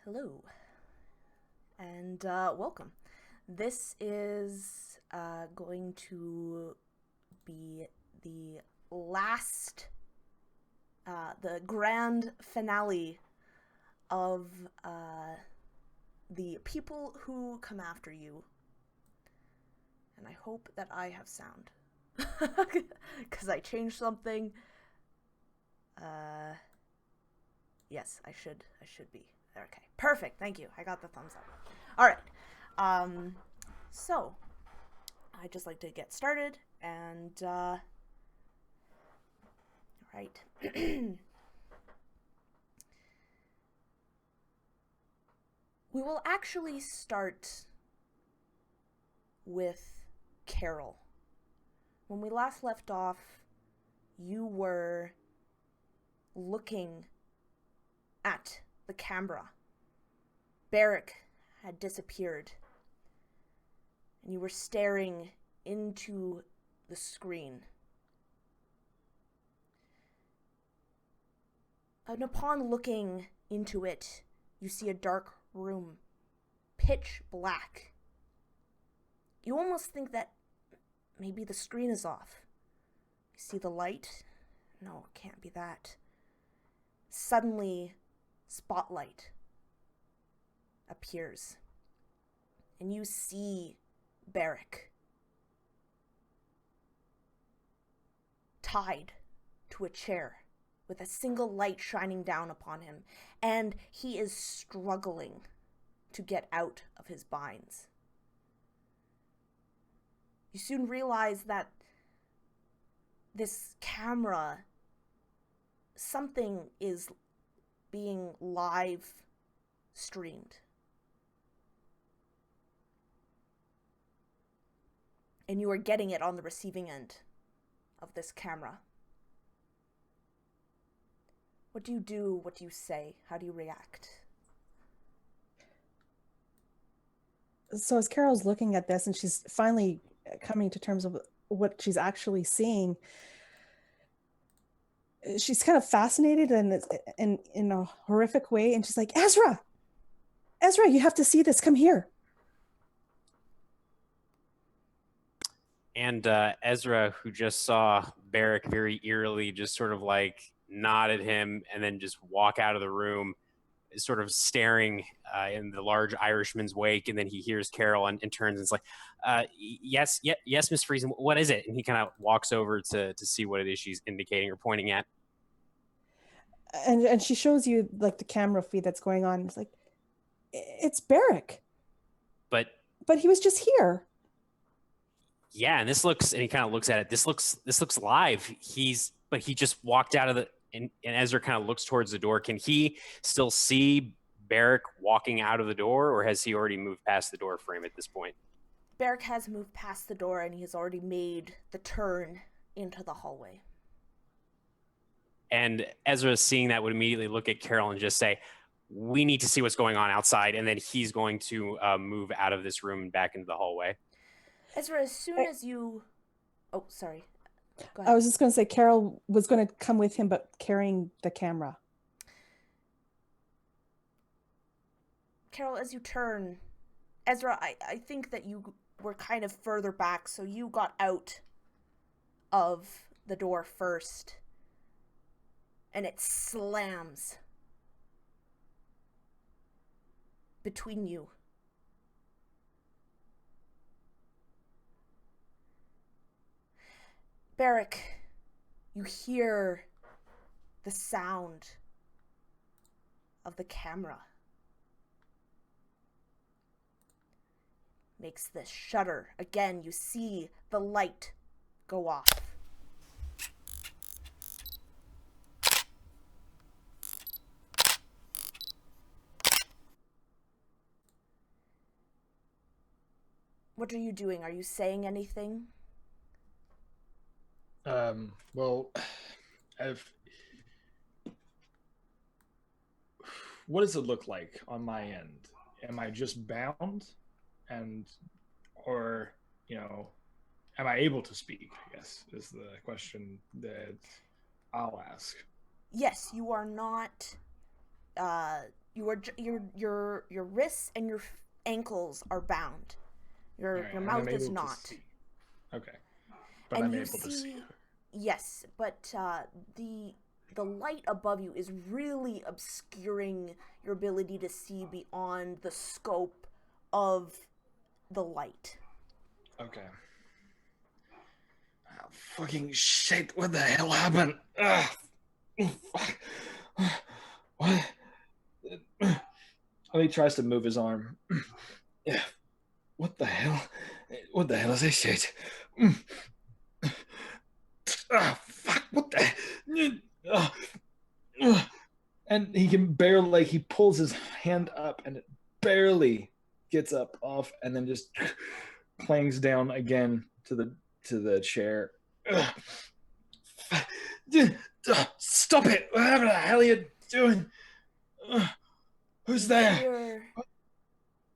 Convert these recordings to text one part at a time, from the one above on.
Hello, and welcome. This is going to be the last, the grand finale of the people who come after you. And I hope that I have sound, because I changed something. Yes, I should be. Okay, perfect. Thank you. I got the thumbs up. All right. So I'd just like to get started and, right. We will actually start with Carol. When we last left off, you were looking at the camera. Barrick had disappeared, and you were staring into the screen. And upon looking into it, you see a dark room, pitch black. You almost think that maybe the screen is off. You see the light? No, it can't be that. Suddenly, spotlight appears, and you see Barrick tied to a chair with a single light shining down upon him, and he is struggling to get out of his binds. You soon realize that this camera, something is being live streamed. and you are getting it on the receiving end of this camera. What do you do? What do you say? How do you react? So as Carol's looking at this and she's finally coming to terms with what she's actually seeing, she's kind of fascinated and in a horrific way, and she's like, Ezra, you have to see this. Come here. And Ezra, who just saw Barrick very eerily, just sort of like nod at him and then just walk out of the room, sort of staring in the large Irishman's wake. And then he hears Carol and turns and is like, yes, Miss Friesen, what is it? And he kind of walks over to see what it is she's indicating or pointing at. And she shows you like the camera feed that's going on. It's like, it's Barrick. But he was just here. Yeah, and he kind of looks at it. This looks live. He just walked out of and Ezra kind of looks towards the door. Can he still see Barrick walking out of the door, or has he already moved past the door frame at this point? Barrick has moved past the door and he has already made the turn into the hallway. And Ezra, seeing that, would immediately look at Carol and just say, we need to see what's going on outside. And then he's going to move out of this room and back into the hallway. Ezra, as soon as you... Oh, sorry. Go ahead. I was just going to say Carol was going to come with him, but carrying the camera. Carol, as you turn... Ezra, I think that you were kind of further back, so you got out of the door first. And it slams between you. Barrick, you hear the sound of the camera. Makes this shudder. Again, you see the light go off. What are you doing? Are you saying anything? Well, what does it look like on my end? Am I just bound? Or, am I able to speak, I guess, is the question that I'll ask. Yes, you are not, your wrists and your ankles are bound. Your mouth is not. Okay. But I'm able to see. Yes, but the light above you is really obscuring your ability to see beyond the scope of the light. Okay. Oh, fucking shit, what the hell happened? Ugh. What? He tries to move his arm. Yeah. What the hell? What the hell is this shit? Fuck, what the... And he can barely, he pulls his hand up and it barely gets up off and then just clangs down again to the chair. Stop it! Whatever the hell are you doing? Who's there? Hear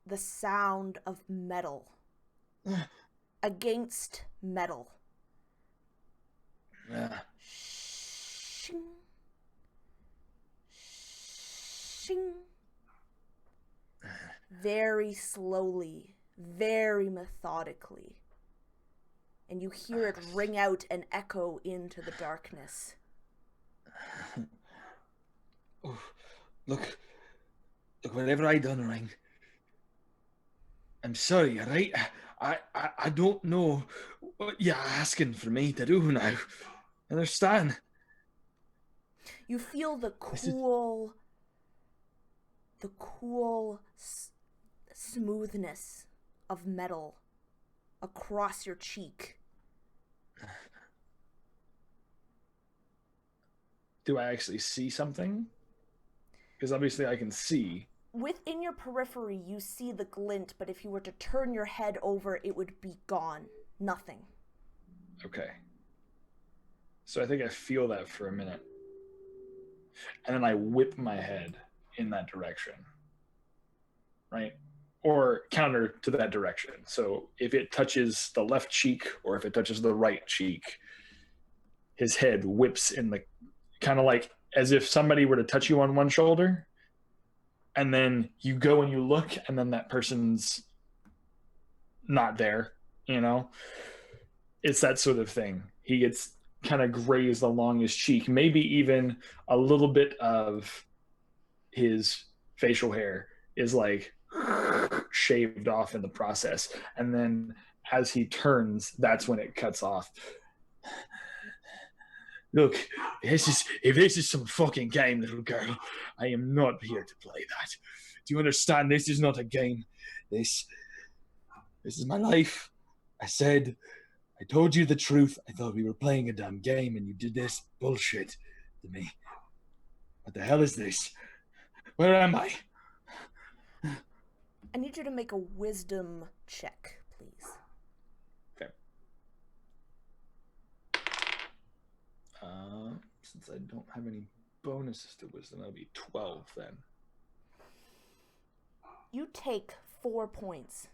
the sound of metal against metal. Shing. Shing. Very slowly, very methodically. And you hear it ring out and echo into the darkness. Oh, look, whatever I done wrong, I'm sorry, alright? I don't know what you're asking for me to do now. Understand? You feel the cool smoothness of metal across your cheek. Do I actually see something? Because obviously I can see. Within your periphery, you see the glint, but if you were to turn your head over, it would be gone. Nothing. Okay. So I think I feel that for a minute. And then I whip my head in that direction. Right? Or counter to that direction. So if it touches the left cheek or if it touches the right cheek, his head whips in the kind of like as if somebody were to touch you on one shoulder and then you go and you look and then that person's not there, you know? It's that sort of thing. He gets kind of grazed along his cheek, maybe even a little bit of his facial hair is like shaved off in the process. And then as he turns, that's when it cuts off. Look, if this is some fucking game, little girl, I am not here to play that. Do you understand? This is not a game. This is my life. I told you the truth. I thought we were playing a damn game, and you did this bullshit to me. What the hell is this? Where am I? I need you to make a wisdom check, please. Okay. Since I don't have any bonuses to wisdom, that'll be 12 then. You take 4 points.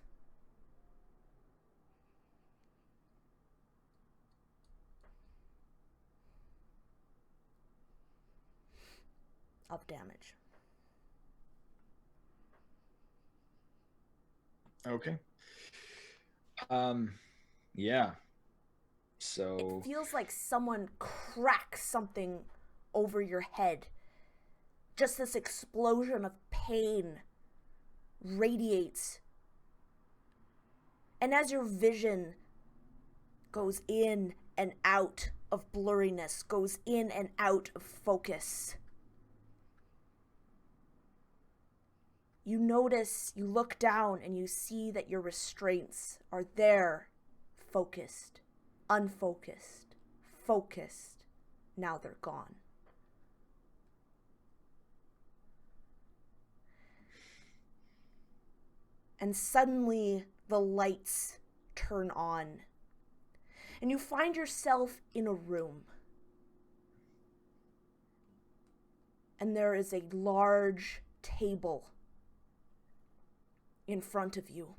Of damage. Okay. Yeah. So it feels like someone cracks something over your head. Just this explosion of pain radiates. And as your vision goes in and out of blurriness, goes in and out of focus, you notice, you look down and you see that your restraints are there, focused, unfocused, focused. Now they're gone. And suddenly the lights turn on. And you find yourself in a room. And there is a large table in front of you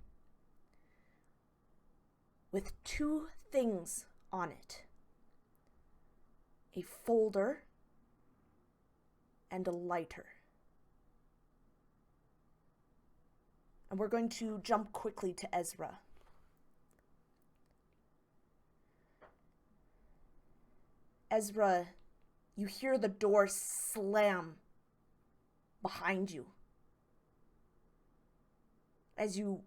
with 2 things on it: a folder and a lighter. And we're going to jump quickly to Ezra. Ezra, you hear the door slam behind you as you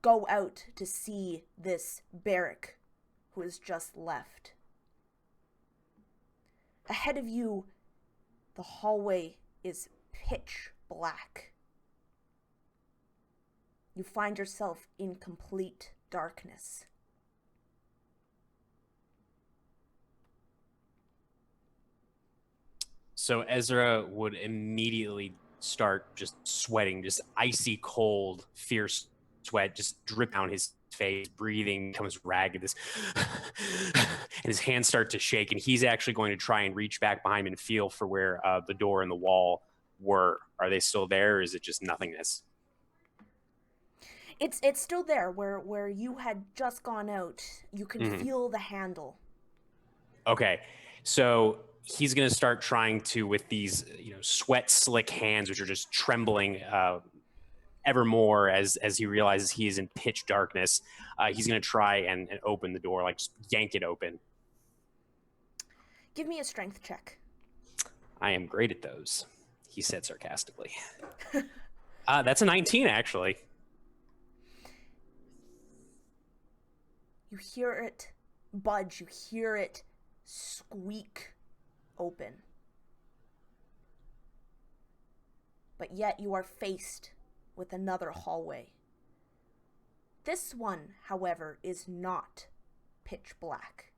go out to see this Barrick who has just left. Ahead of you, the hallway is pitch black. You find yourself in complete darkness. So Ezra would immediately start just sweating, just icy cold, fierce sweat just drip down his face. Breathing becomes ragged, and his hands start to shake, and he's actually going to try and reach back behind him and feel for where the door and the wall were. Are they still there, or is it just nothingness? It's still there where you had just gone out. You can feel the handle. Okay, so he's going to start trying to, with these sweat slick hands, which are just trembling ever more as he realizes he is in pitch darkness. He's going to try and open the door, like just yank it open. Give me a strength check. I am great at those, he said sarcastically. That's a 19, actually. You hear it budge, you hear it squeak open. But yet you are faced with another hallway. This one, however, is not pitch black.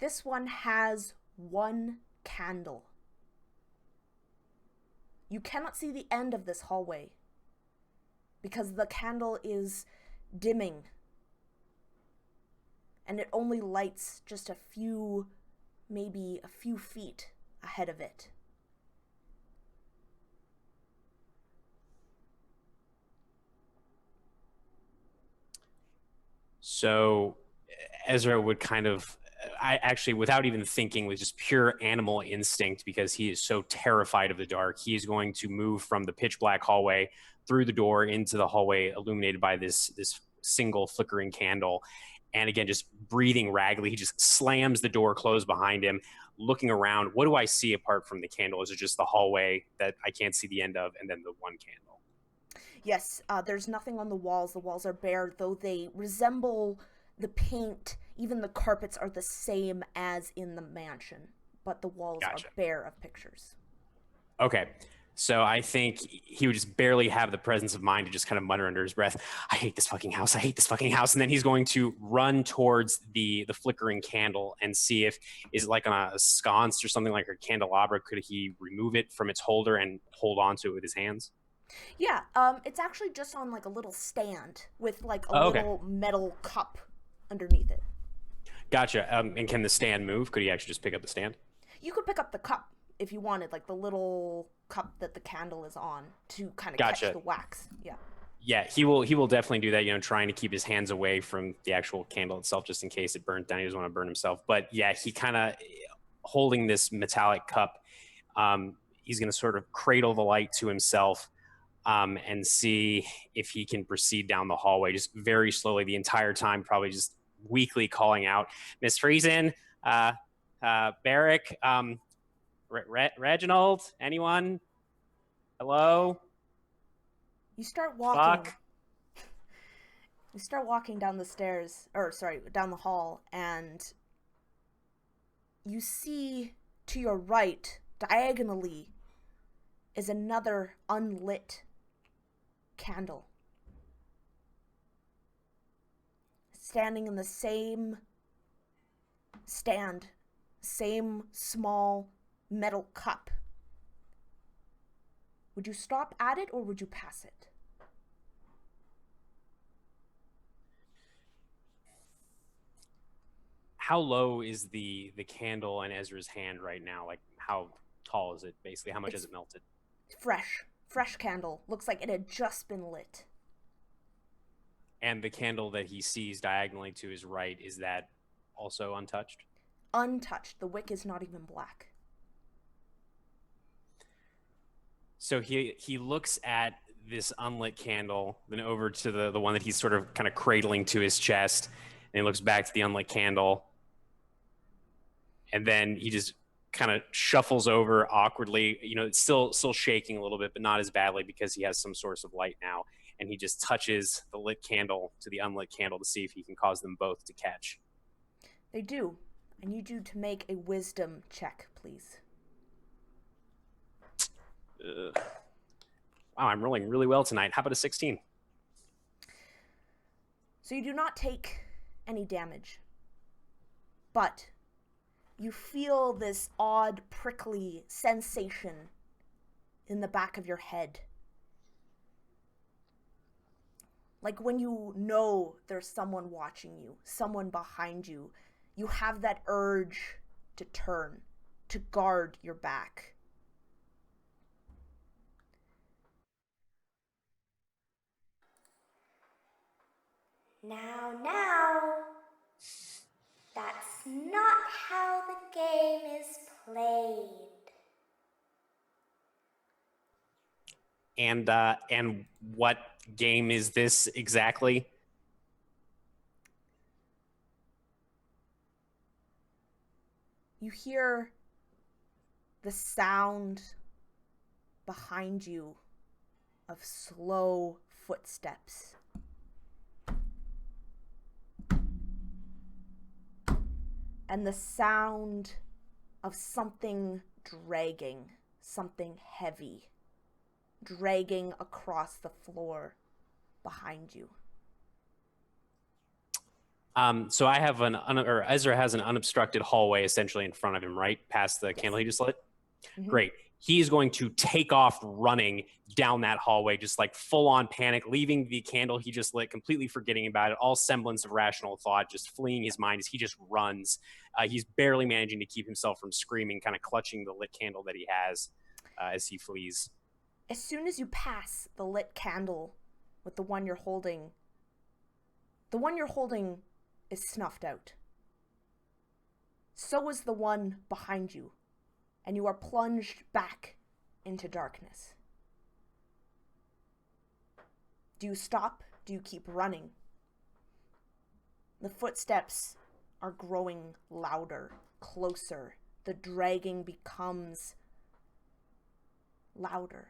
This one has 1 candle. You cannot see the end of this hallway because the candle is dimming and it only lights just maybe a few feet ahead of it. So Ezra would kind of, I actually, without even thinking, with just pure animal instinct, because he is so terrified of the dark, he is going to move from the pitch black hallway through the door into the hallway illuminated by this single flickering candle. And again, just breathing raggedly, he just slams the door closed behind him, looking around. What do I see apart from the candle? Is it just the hallway that I can't see the end of, and then the one candle? Yes, there's nothing on the walls. The walls are bare, though they resemble the paint. Even the carpets are the same as in the mansion, but the walls Gotcha. are bare of pictures. Okay. So I think he would just barely have the presence of mind to just kind of mutter under his breath, I hate this fucking house. I hate this fucking house. And then he's going to run towards the flickering candle and see if, is it like on a sconce or something like a candelabra? Could he remove it from its holder and hold onto it with his hands? Yeah, it's actually just on like a little stand with like a okay. little metal cup underneath it. Gotcha. And can the stand move? Could he actually just pick up the stand? You could pick up the cup if you wanted, like the little cup that the candle is on, to kind of Gotcha. catch the wax. Yeah. Yeah, he will definitely do that, trying to keep his hands away from the actual candle itself just in case it burnt down. He doesn't want to burn himself. But yeah, he kind of, holding this metallic cup, he's going to sort of cradle the light to himself and see if he can proceed down the hallway just very slowly the entire time, probably just weakly calling out, Miss Friesen, Barrick, Reginald, anyone? Hello? You start walking. Fuck. You start walking down the stairs, down the hall, and you see to your right, diagonally, is another unlit candle. Standing in the same stand, same small metal cup. Would you stop at it or would you pass it? How low is the candle in Ezra's hand right now? Like, how tall is it, basically? How much has it melted? Fresh candle. Looks like it had just been lit. And the candle that he sees diagonally to his right, is that also untouched? Untouched. The wick is not even black. So he looks at this unlit candle, then over to the one that he's sort of kind of cradling to his chest, and he looks back to the unlit candle, and then he just kind of shuffles over awkwardly. It's still shaking a little bit, but not as badly because he has some source of light now. And he just touches the lit candle to the unlit candle to see if he can cause them both to catch. They do. I need you to make a wisdom check, please. Wow, I'm rolling really well tonight. How about a 16? So you do not take any damage, but you feel this odd prickly sensation in the back of your head. Like when you know there's someone watching you, someone behind you, you have that urge to turn, to guard your back. Now, that's not how the game is played. And what game is this exactly? You hear the sound behind you of slow footsteps. And the sound of something dragging, something heavy, dragging across the floor behind you. So I have Ezra has an unobstructed hallway essentially in front of him, right? Past the candle he just lit? Mm-hmm. Great. he is going to take off running down that hallway, just like full on panic, leaving the candle he just lit, completely forgetting about it, all semblance of rational thought, just fleeing his mind as he just runs. He's barely managing to keep himself from screaming, kind of clutching the lit candle that he has as he flees. As soon as you pass the lit candle with the one you're holding is snuffed out. So is the one behind you, and you are plunged back into darkness. Do you stop? Do you keep running? The footsteps are growing louder, closer. The dragging becomes louder.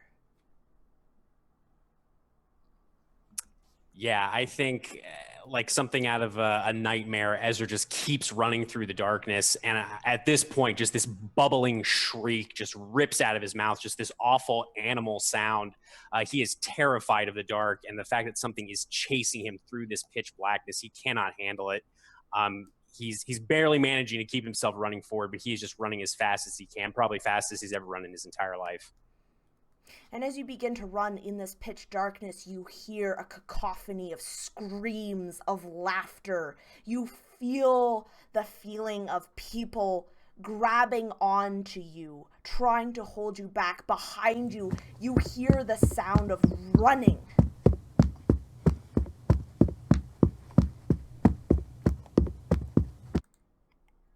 Yeah, I think like something out of a nightmare, Ezra just keeps running through the darkness. And at this point, just this bubbling shriek just rips out of his mouth, just this awful animal sound. He is terrified of the dark and the fact that something is chasing him through this pitch blackness. He cannot handle it. He's barely managing to keep himself running forward, but he's just running as fast as he can, probably fastest he's ever run in his entire life. And as you begin to run in this pitch darkness, you hear a cacophony of screams, of laughter. You feel the feeling of people grabbing onto you, trying to hold you back. Behind you, you hear the sound of running.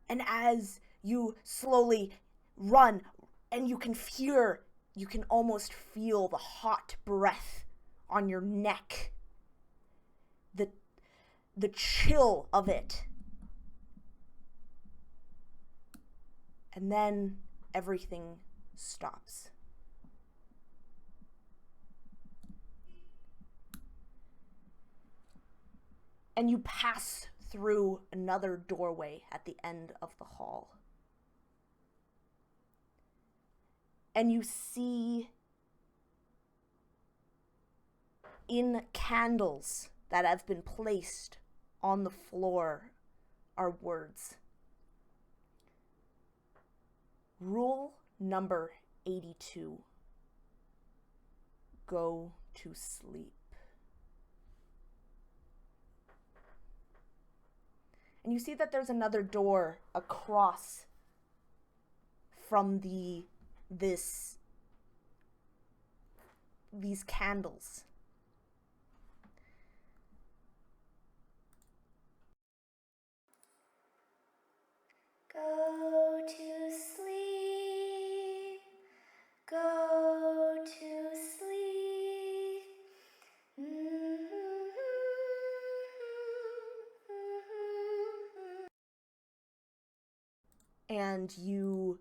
And as you slowly run, and you can almost feel the hot breath on your neck. The chill of it. And then everything stops. And you pass through another doorway at the end of the hall. And you see in candles that have been placed on the floor are words. Rule number 82. Go to sleep. And you see that there's another door across from these candles. Go to sleep. Go to sleep. And you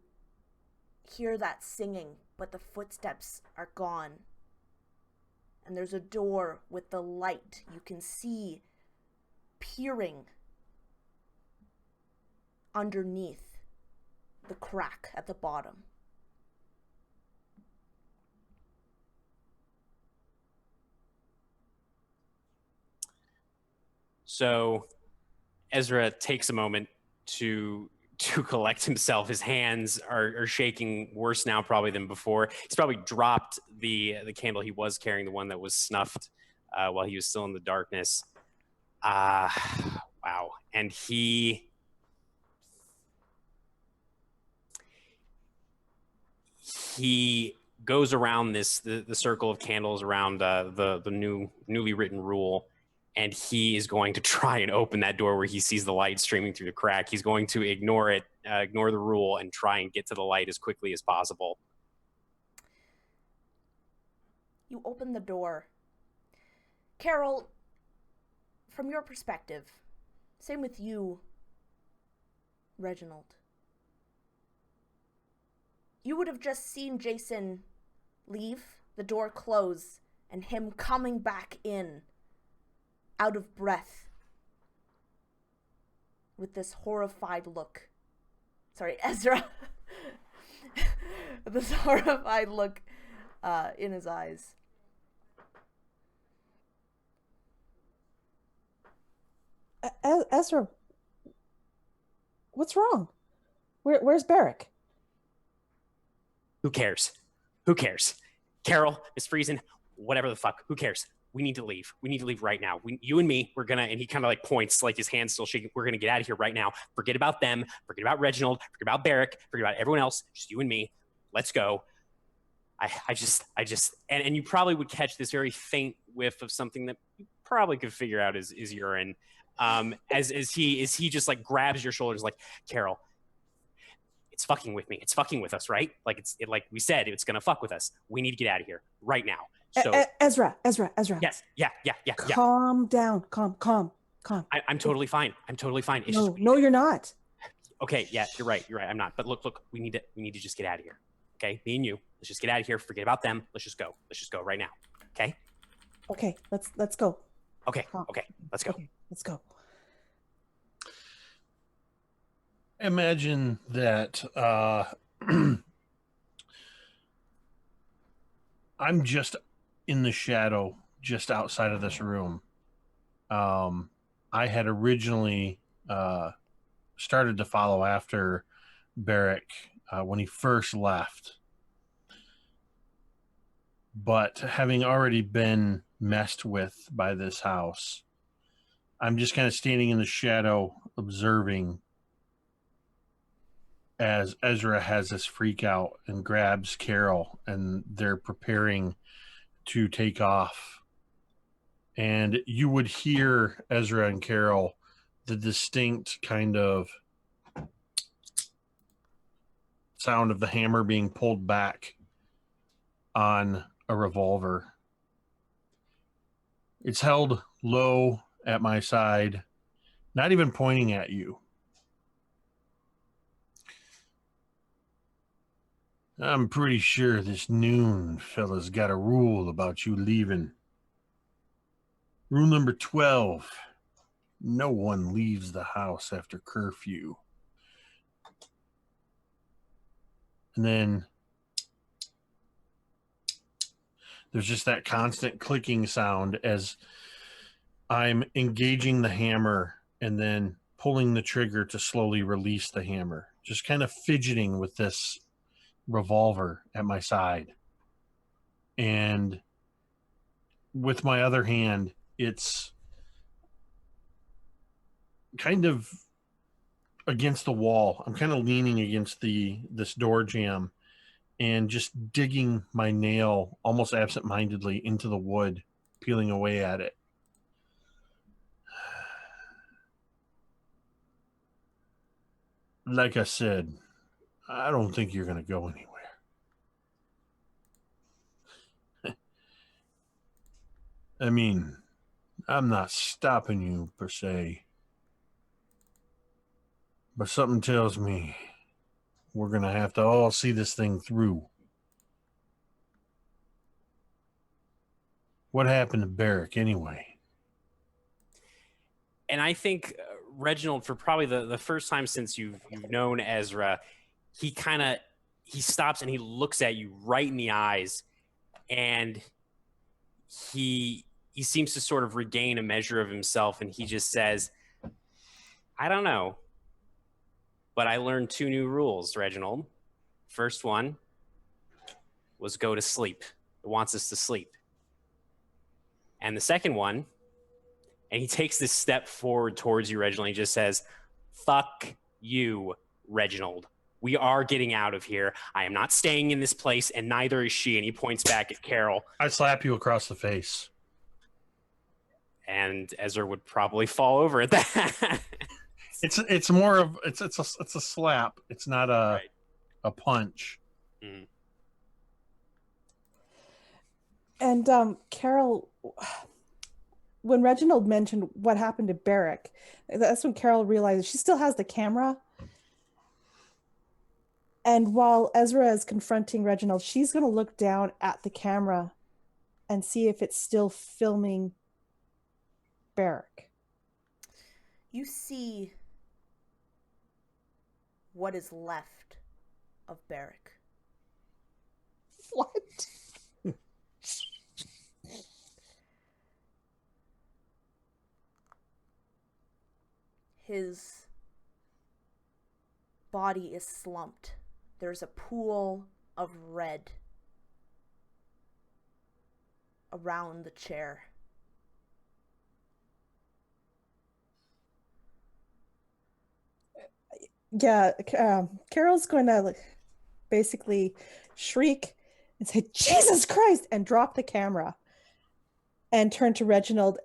hear that singing, but the footsteps are gone. And there's a door with the light you can see peering underneath the crack at the bottom. So Ezra takes a moment to collect himself. His hands are shaking worse now probably than before. He's probably dropped the candle he was carrying, the one that was snuffed while he was still in the darkness. Wow. And he goes around the circle of candles around the newly written rule, and he is going to try and open that door where he sees the light streaming through the crack. He's going to ignore the rule, and try and get to the light as quickly as possible. You open the door. Carol, from your perspective, same with you, Reginald. You would have just seen Jason leave, the door close, and him coming back in, out of breath, with this horrified look. Sorry, Ezra. With this horrified look in his eyes. Ezra, what's wrong? Where's Barrick? Who cares? Who cares? Carol, Miss Friesen, whatever the fuck. Who cares? We need to leave. We need to leave right now. You and me, we're gonna, and he kind of like points, like his hand's still shaking. We're gonna get out of here right now. Forget about them. Forget about Reginald. Forget about Barrick. Forget about everyone else. Just you and me. Let's go. I just, and you probably would catch this very faint whiff of something that you probably could figure out is urine. As he just like grabs your shoulders, like, Carol, it's fucking with me. It's fucking with us, right? Like like we said, it's gonna fuck with us. We need to get out of here right now. So Ezra. yes, yeah. Calm down. Calm. I'm totally fine. I'm totally fine. It's No, you're not. okay. Yeah, you're right. I'm not. But look. We need to just get out of here. Okay, me and you. Let's just get out of here. Forget about them. Let's just go. Let's just go right now. Okay. Okay. Let's go. Okay. Let's go. Okay, let's go. Imagine that I'm just in the shadow, just outside of this room. I had originally started to follow after Barrick when he first left. But having already been messed with by this house, I'm just kind of standing in the shadow observing as Ezra has this freak out and grabs Carol, and they're preparing to take off. And you would hear Ezra and Carol, the distinct kind of sound of the hammer being pulled back on a revolver. It's held low at my side, not even pointing at you. I'm pretty sure this noon fella's got a rule about you leaving. Rule number 12. No one leaves the house after curfew. And then there's just that constant clicking sound as I'm engaging the hammer and then pulling the trigger to slowly release the hammer. Just kind of fidgeting with this revolver at my side. And with my other hand, it's kind of against the wall. I'm kind of leaning against this door jamb and just digging my nail almost absent-mindedly into the wood, peeling away at it. Like I said, I don't think you're going to go anywhere. I mean, I'm not stopping you per se, but something tells me we're going to have to all see this thing through. What happened to Barrick anyway? And I think Reginald, for probably the first time since you've known Ezra, he stops and he looks at you right in the eyes, and he seems to sort of regain a measure of himself, and he just says, I don't know, but I learned 2 new rules, Reginald. First one was go to sleep. It wants us to sleep. And the second one, and he takes this step forward towards you, Reginald, and he just says, fuck you, Reginald. We are getting out of here. I am not staying in this place, and neither is she. And he points back at Carol. I slap you across the face. And Ezra would probably fall over at that. It's more of it's a slap. It's not a punch. Mm-hmm. And Carol, when Reginald mentioned what happened to Barrick, that's when Carol realized she still has the camera. And while Ezra is confronting Reginald, she's going to look down at the camera and see if it's still filming Barrick. You see what is left of Barrick. What? His body is slumped. There's a pool of red around the chair. Yeah, Carol's going to basically shriek and say, Jesus Christ, and drop the camera and turn to Reginald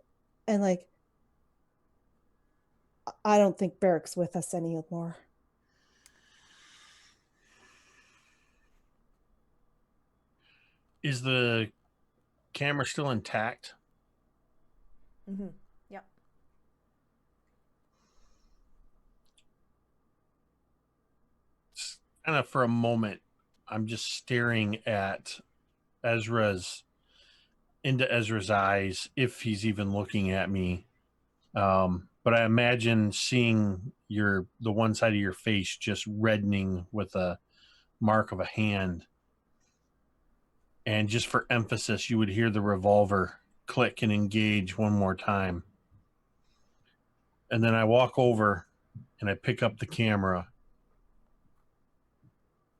and like, I don't think Barrick's with us anymore. Is the camera still intact? Mm-hmm. Yep. Kind of for a moment, I'm just staring at into Ezra's eyes, if he's even looking at me. But I imagine seeing the one side of your face just reddening with a mark of a hand. And just for emphasis, you would hear the revolver click and engage one more time. And then I walk over and I pick up the camera,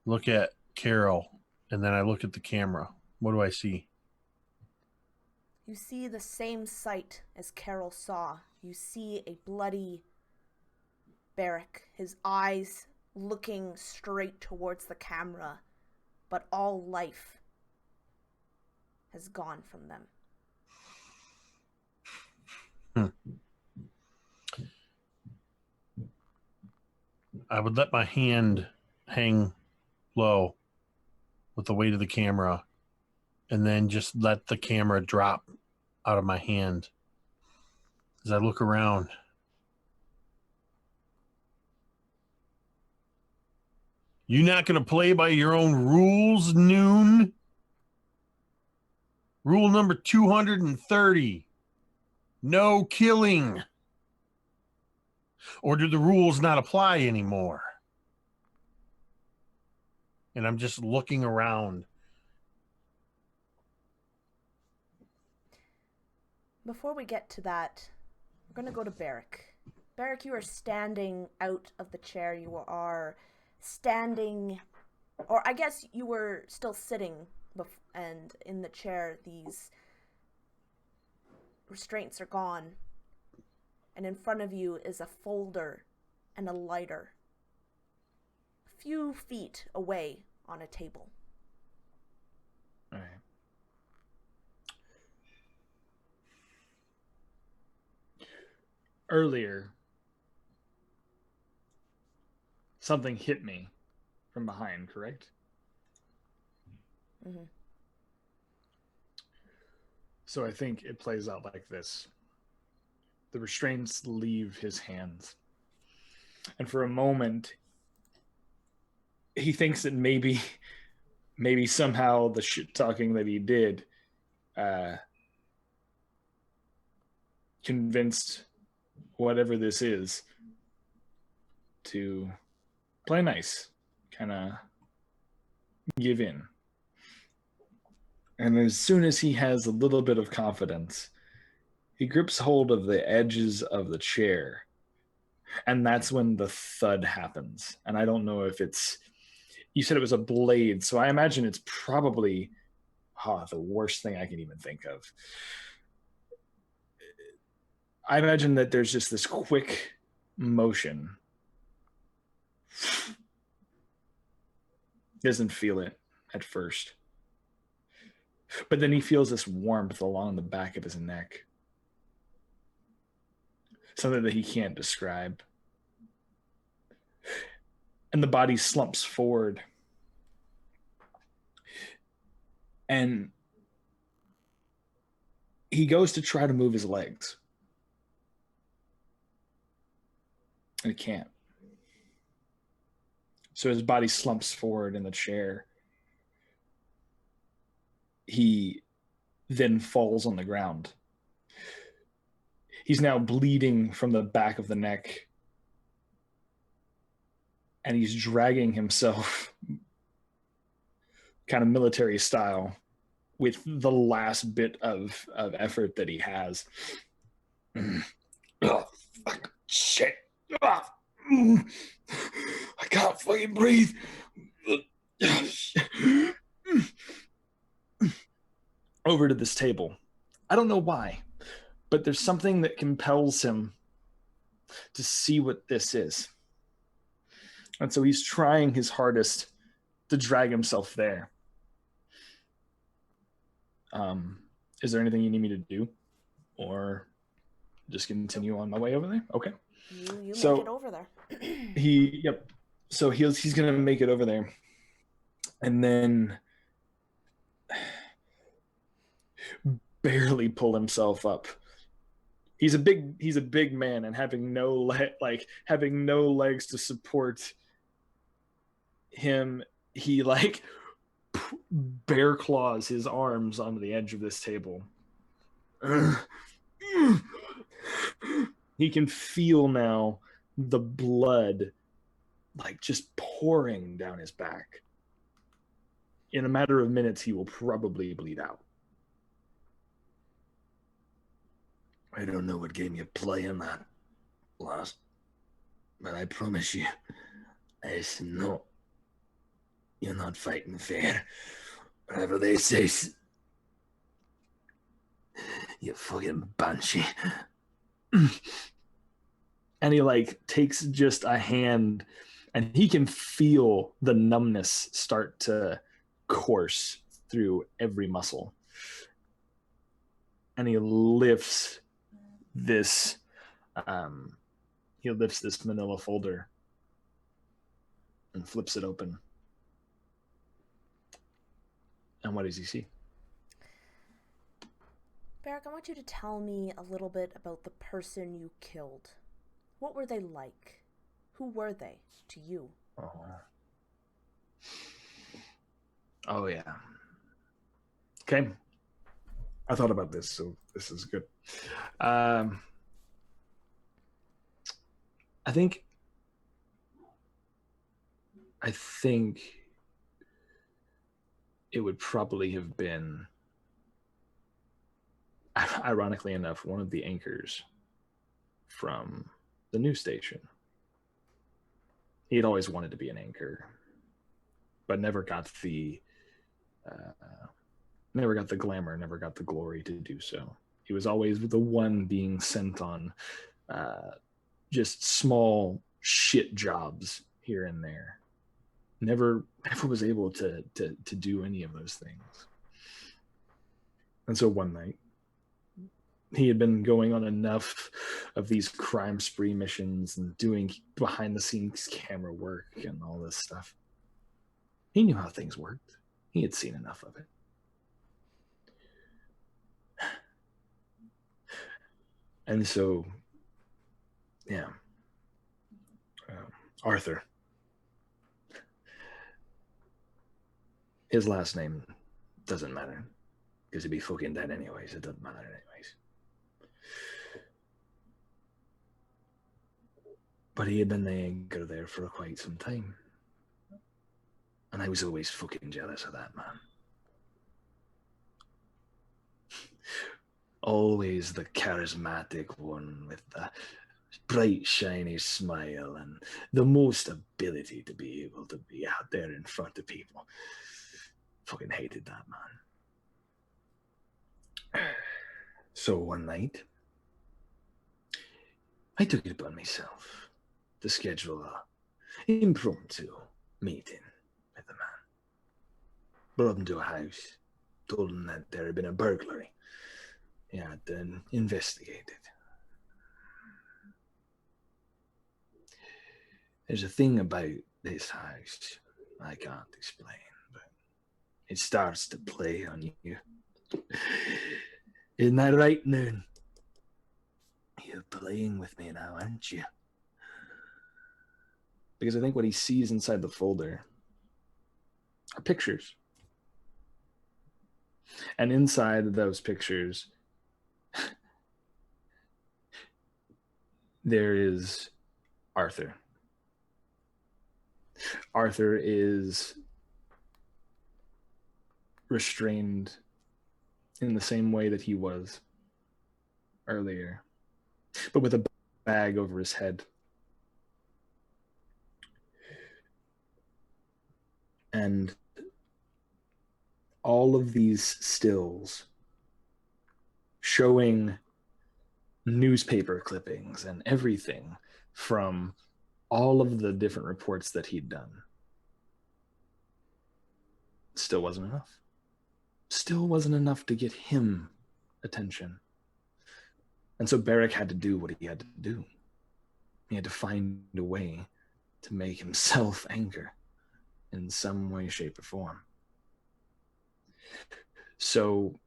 look at Carol, and then I look at the camera. What do I see? You see the same sight as Carol saw. You see a bloody Barrick, his eyes looking straight towards the camera, but all life has gone from them. I would let my hand hang low with the weight of the camera and then just let the camera drop out of my hand as I look around. You not going to play by your own rules, Noon? Rule number 230. No killing. Or do the rules not apply anymore? And I'm just looking around. Before we get to that, we're going to go to Barrick. Barrick, you are standing out of the chair. You are standing, or I guess you were still sitting, and in the chair these restraints are gone. And in front of you is a folder and a lighter, a few feet away on a table. All right. Earlier, something hit me from behind, correct? Mm-hmm. So I think it plays out like this. The restraints leave his hands. And for a moment, he thinks that maybe somehow the shit talking that he did convinced whatever this is to play nice, kind of give in. And as soon as he has a little bit of confidence, he grips hold of the edges of the chair. And that's when the thud happens. And I don't know if it's, you said it was a blade, so I imagine it's probably the worst thing I can even think of. I imagine that there's just this quick motion. Doesn't feel it at first. But then he feels this warmth along the back of his neck. Something that he can't describe. And the body slumps forward. And he goes to try to move his legs. And he can't. So his body slumps forward in the chair. He then falls on the ground. He's now bleeding from the back of the neck. And he's dragging himself kind of military style with the last bit of effort that he has. Oh, fuck, shit. I can't fucking breathe. over to this table. I don't know why, but there's something that compels him to see what this is. And so he's trying his hardest to drag himself there. Is there anything you need me to do? Or just continue on my way over there? Okay. You So- make it over there. Yep. So he's gonna make it over there. And then barely pull himself up. He's a big man, and having no legs to support him, he like bear claws his arms onto the edge of this table. He can feel now the blood like just pouring down his back. In a matter of minutes, he will probably bleed out. I don't know what game you're playing that, last, but I promise you, it's not. You're not fighting fair. Whatever they say, you fucking banshee. And he like takes just a hand, and he can feel the numbness start to course through every muscle. And he lifts this manila folder and flips it open. And what does he see? Barrick, I want you to tell me a little bit about the person you killed. What were they like? Who were they to you? Oh yeah. Okay. I thought about this, so this is good. I think it would probably have been, ironically enough, one of the anchors from the news station. He had always wanted to be an anchor, but never got the glamour, never got the glory to do so. He was always the one being sent on just small shit jobs here and there. Never was able to do any of those things. And so one night, he had been going on enough of these crime spree missions and doing behind the scenes camera work and all this stuff. He knew how things worked. He had seen enough of it. And so, yeah, Arthur. His last name doesn't matter, because he'd be fucking dead anyways. It doesn't matter anyways. But he had been the anchor there for quite some time. And I was always fucking jealous of that man. Always the charismatic one with the bright, shiny smile and the most ability to be able to be out there in front of people. Fucking hated that man. So one night, I took it upon myself to schedule a impromptu meeting with the man. Brought him to a house, told him that there had been a burglary. He had to investigate it. There's a thing about this house I can't explain, but it starts to play on you. Isn't that right, Noon? You're playing with me now, aren't you? Because I think what he sees inside the folder are pictures. And inside those pictures, there is Arthur. Arthur is restrained in the same way that he was earlier, but with a bag over his head. And all of these stills showing newspaper clippings and everything from all of the different reports that he'd done. Still wasn't enough. Still wasn't enough to get him attention. And so Barrick had to do what he had to do. He had to find a way to make himself anger in some way, shape, or form. So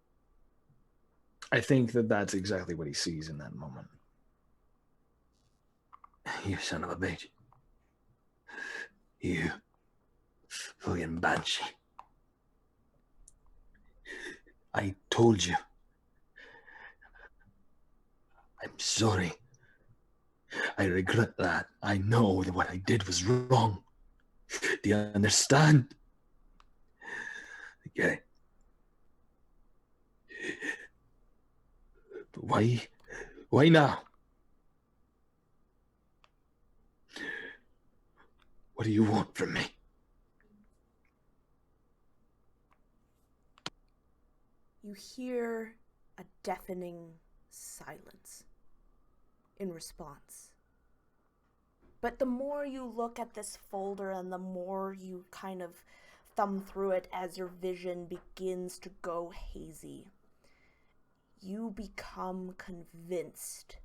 I think that that's exactly what he sees in that moment. You son of a bitch. You fucking banshee. I told you. I'm sorry. I regret that. I know that what I did was wrong. Do you understand? I get it. But why? Why now? What do you want from me? You hear a deafening silence in response. But the more you look at this folder and the more you kind of thumb through it as your vision begins to go hazy, you become convinced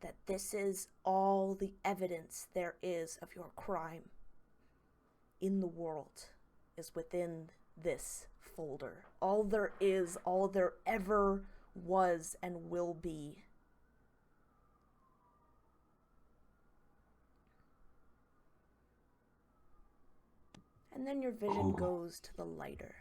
that this is all the evidence there is of your crime in the world is within this folder. All there is, all there ever was and will be. And then your vision goes to the lighter.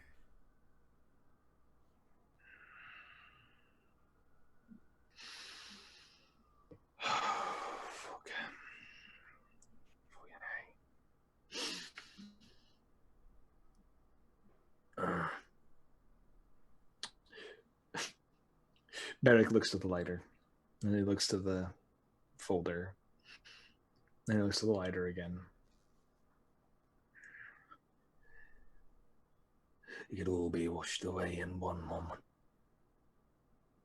Barrick looks to the lighter, and he looks to the folder, and he looks to the lighter again. It could all be washed away in one moment.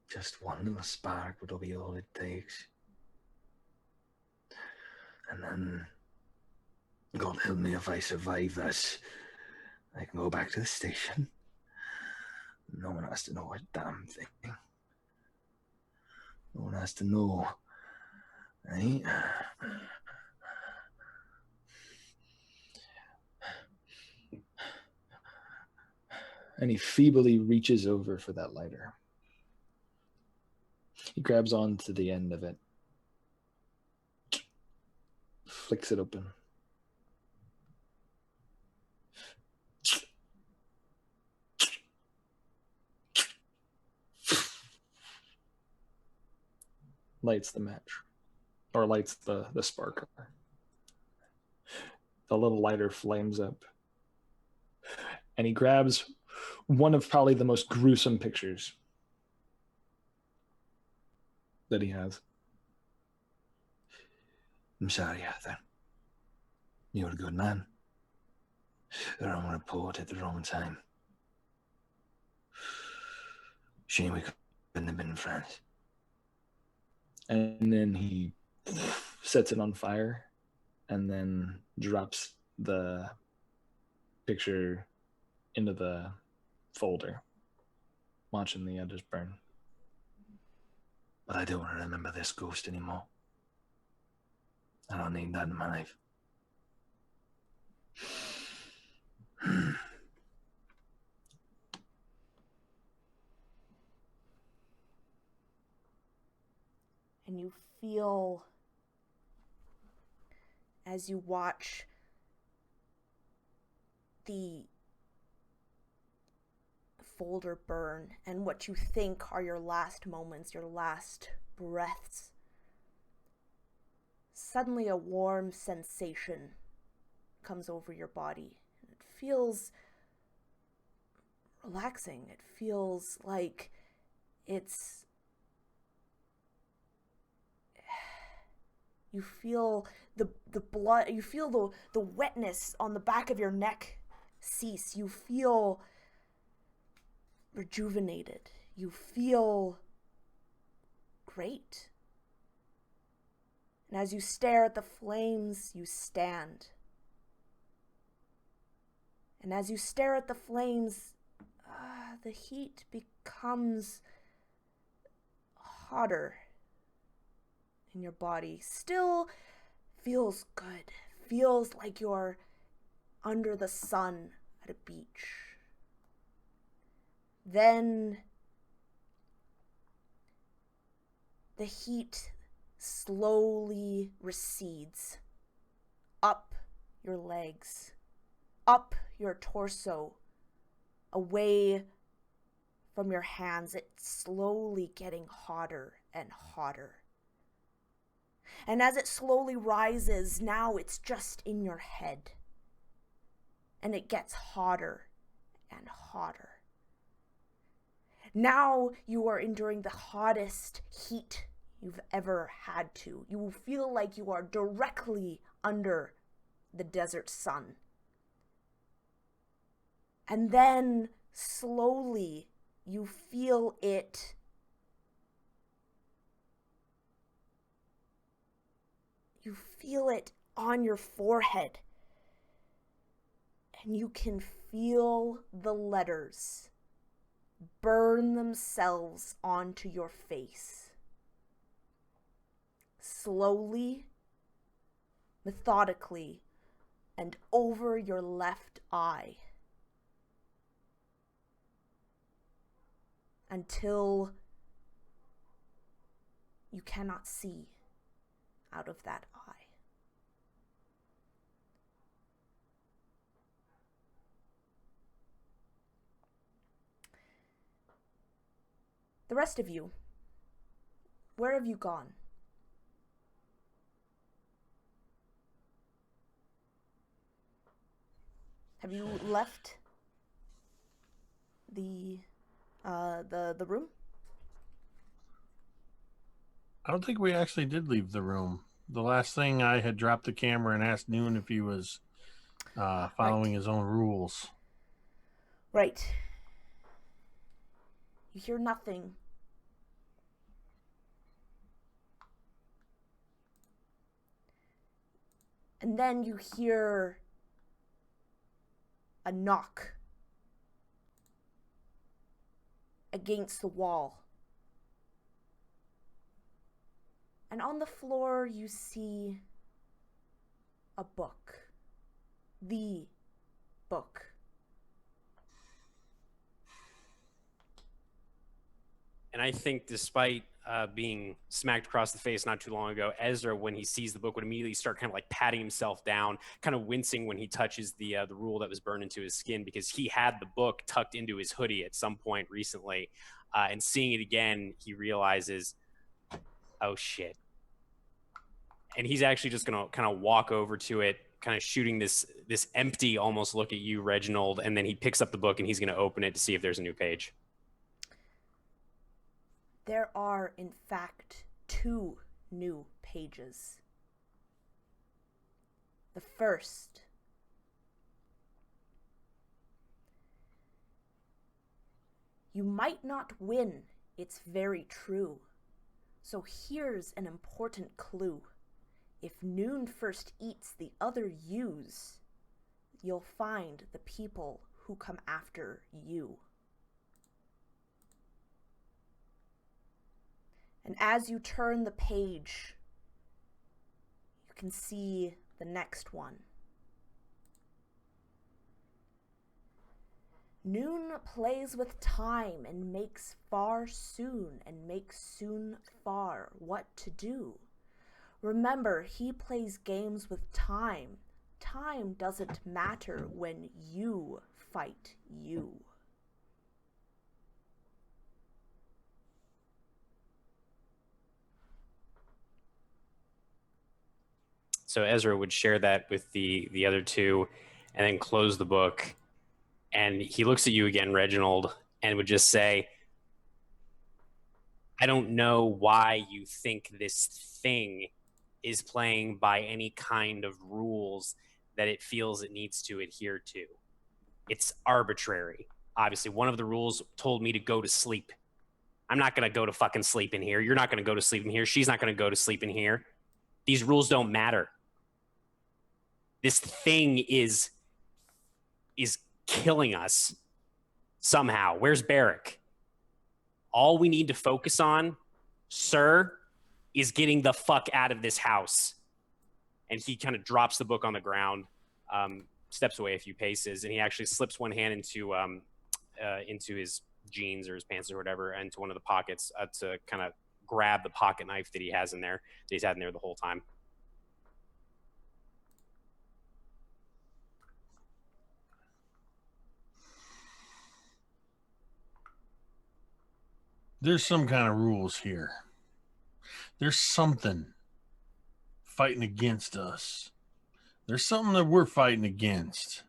Just one little spark would be all it takes. And then, God help me if I survive this, I can go back to the station. No one has to know a damn thing. No one has to know, right? And he feebly reaches over for that lighter. He grabs onto the end of it, flicks it open. Lights the match, or lights the spark. The little lighter flames up. And he grabs one of probably the most gruesome pictures that he has. I'm sorry, Arthur. You were a good man. The wrong report at the wrong time. Shame we couldn't have been friends. And then he sets it on fire and then drops the picture into the folder, watching the others burn. But I don't want to remember this ghost anymore. I don't need that in my life. And you feel, as you watch the folder burn and what you think are your last moments, your last breaths, suddenly a warm sensation comes over your body. It feels relaxing. It feels like it's... You feel the blood, you feel the wetness on the back of your neck cease. You feel rejuvenated. You feel Great. And as you stare at the flames, you stand. And as you stare at the flames, the heat becomes hotter in your body. Still feels good. Feels like you're under the sun at a beach. Then the heat slowly recedes up your legs, up your torso, away from your hands. It's slowly getting hotter and hotter. And as it slowly rises, now it's just in your head. And it gets hotter and hotter. Now you are enduring the hottest heat you've ever had to. You will feel like you are directly under the desert sun. And then slowly you feel it on your forehead. And you can feel the letters burn themselves onto your face. Slowly, methodically, and over your left eye. Until you cannot see out of that eye. The rest of you, where have you gone? Have you left the room? I don't think we actually did leave the room. The last thing, I had dropped the camera and asked Noon if he was following his own rules. Right. You hear nothing. And then you hear a knock against the wall. And on the floor you see a book. The book. And I think despite being smacked across the face not too long ago, Ezra, when he sees the book, would immediately start kind of like patting himself down, kind of wincing when he touches the rule that was burned into his skin, because he had the book tucked into his hoodie at some point recently. And seeing it again, he realizes, oh shit. And he's actually just going to kind of walk over to it, kind of shooting this empty almost look at you, Reginald, and then he picks up the book and he's going to open it to see if there's a new page. There are, in fact, 2 new pages. The first. You might not win, it's very true. So here's an important clue. If Noon first eats the other yous, you'll find the people who come after you. And as you turn the page, you can see the next one. Noon plays with time and makes far soon, and makes soon far what to do. Remember, he plays games with time. Time doesn't matter when you fight you. So Ezra would share that with the other 2 and then close the book. And he looks at you again, Reginald, and would just say, I don't know why you think this thing is playing by any kind of rules that it feels it needs to adhere to. It's arbitrary. Obviously, one of the rules told me to go to sleep. I'm not going to go to fucking sleep in here. You're not going to go to sleep in here. She's not going to go to sleep in here. These rules don't matter. This thing is killing us somehow. Where's Barrick? All we need to focus on, sir, is getting the fuck out of this house. And he kind of drops the book on the ground, steps away a few paces, and he actually slips one hand into his jeans or his pants or whatever, into one of the pockets to kind of grab the pocket knife that he has in there, that he's had in there the whole time. There's some kind of rules here. There's something fighting against us. There's something that we're fighting against.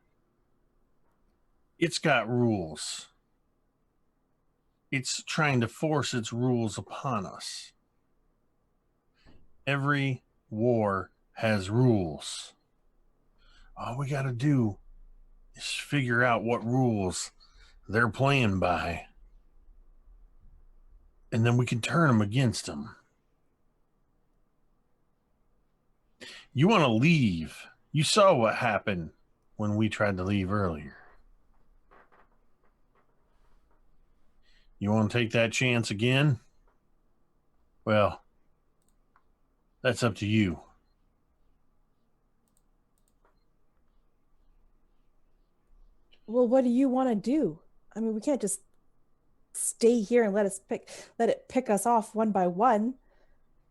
It's got rules. It's trying to force its rules upon us. Every war has rules. All we got to do is figure out what rules they're playing by. And then we can turn them against them. You want to leave. You saw what happened when we tried to leave earlier. You want to take that chance again? Well, that's up to you. Well, what do you want to do? I mean, we can't just stay here and let it pick us off one by one.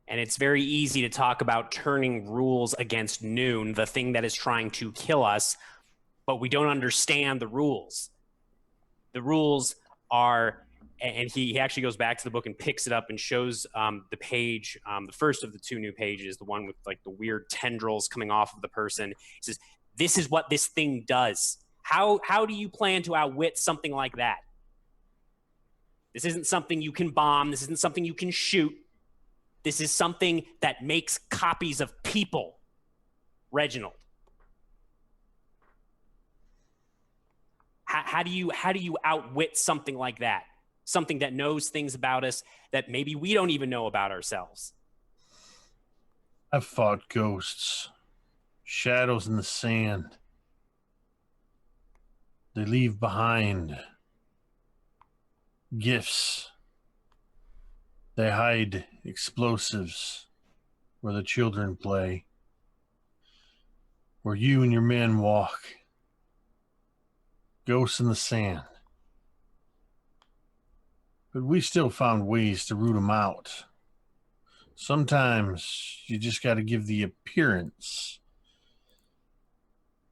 And it's very easy to talk about turning rules against Noon, the thing that is trying to kill us, but we don't understand the rules. The rules are, and he actually goes back to the book and picks it up and shows the page, the first of the two new pages, the one with like the weird tendrils coming off of the person. He says, this is what this thing does. How do you plan to outwit something like that? This isn't something you can bomb. This isn't something you can shoot. This is something that makes copies of people, Reginald. How do you outwit something like that? Something that knows things about us that maybe we don't even know about ourselves. I've fought ghosts, shadows in the sand. They leave behind gifts. They hide explosives where the children play, where you and your men walk. Ghosts in the sand. But we still found ways to root them out. Sometimes you just got to give the appearance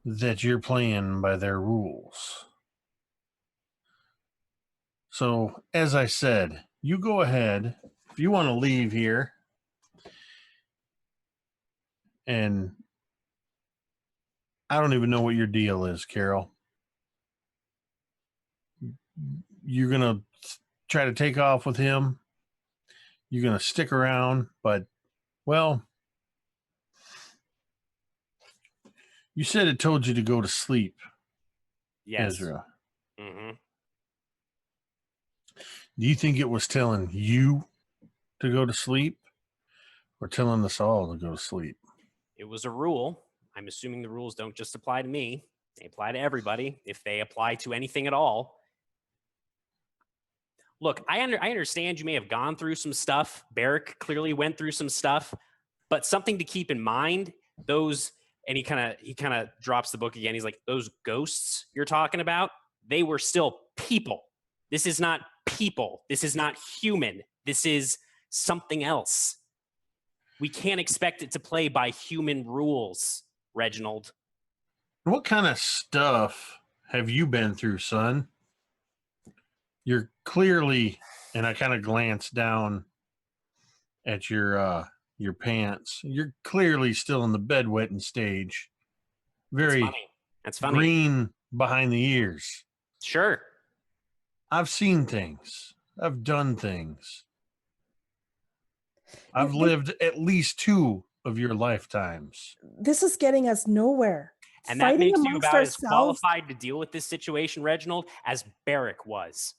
that you're playing by their rules. So, as I said, you go ahead. If you want to leave here, and I don't even know what your deal is, Carol. You're going to try to take off with him. You're going to stick around, but, well, you said it told you to go to sleep, Yes. Ezra. Mm-hmm. Do you think it was telling you to go to sleep or telling us all to go to sleep? It was a rule. I'm assuming the rules don't just apply to me. They apply to everybody, if they apply to anything at all. Look, I understand you may have gone through some stuff. Barrick clearly went through some stuff, but something to keep in mind, those, and he kind of drops the book again. He's like, those ghosts you're talking about, they were still people. This is not people. This is not human. This is something else. We can't expect it to play by human rules, Reginald. What kind of stuff have you been through, son? You're clearly, and I kind of glanced down at your pants. You're clearly still in the bedwetting stage. Very That's funny. green behind the ears. Sure. I've seen things. I've done things. I've lived at least 2 of your lifetimes. This is getting us nowhere. And that Fighting makes you amongst about as ourselves. qualified to deal with this situation, Reginald, as Barrick was.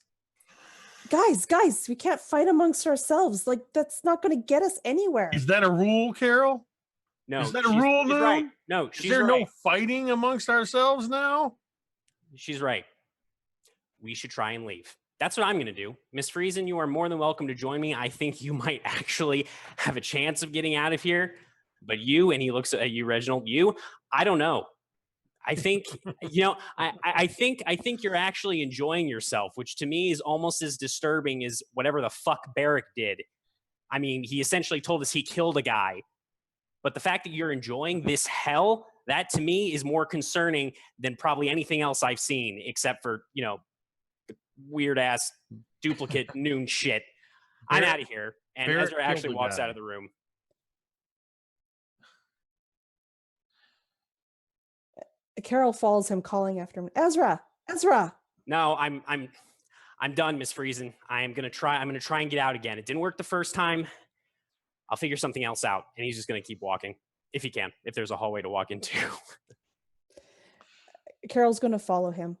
guys, we can't fight amongst ourselves. Like, that's not going to get us anywhere. Is that a rule, Carol? No, is that a rule she's now? right. No, Is she's there right. no fighting amongst ourselves now? She's right. We should try and leave. That's what I'm going to do. Miss Friesen, you are more than welcome to join me. I think you might actually have a chance of getting out of here. But you, and he looks at you, Reginald, I don't know. I think, I think you're actually enjoying yourself, which to me is almost as disturbing as whatever the fuck Barrick did. I mean, he essentially told us he killed a guy. But the fact that you're enjoying this hell, that to me is more concerning than probably anything else I've seen, except for, weird ass duplicate noon shit. I'm out of here. And Barrett Ezra actually killed a walks guy. out of the room. Carol follows him, calling after him. Ezra. No, I'm done, Miss Friesen. I'm gonna try and get out again. It didn't work the first time. I'll figure something else out. And he's just gonna keep walking. If he can, if there's a hallway to walk into. Carol's going to follow him.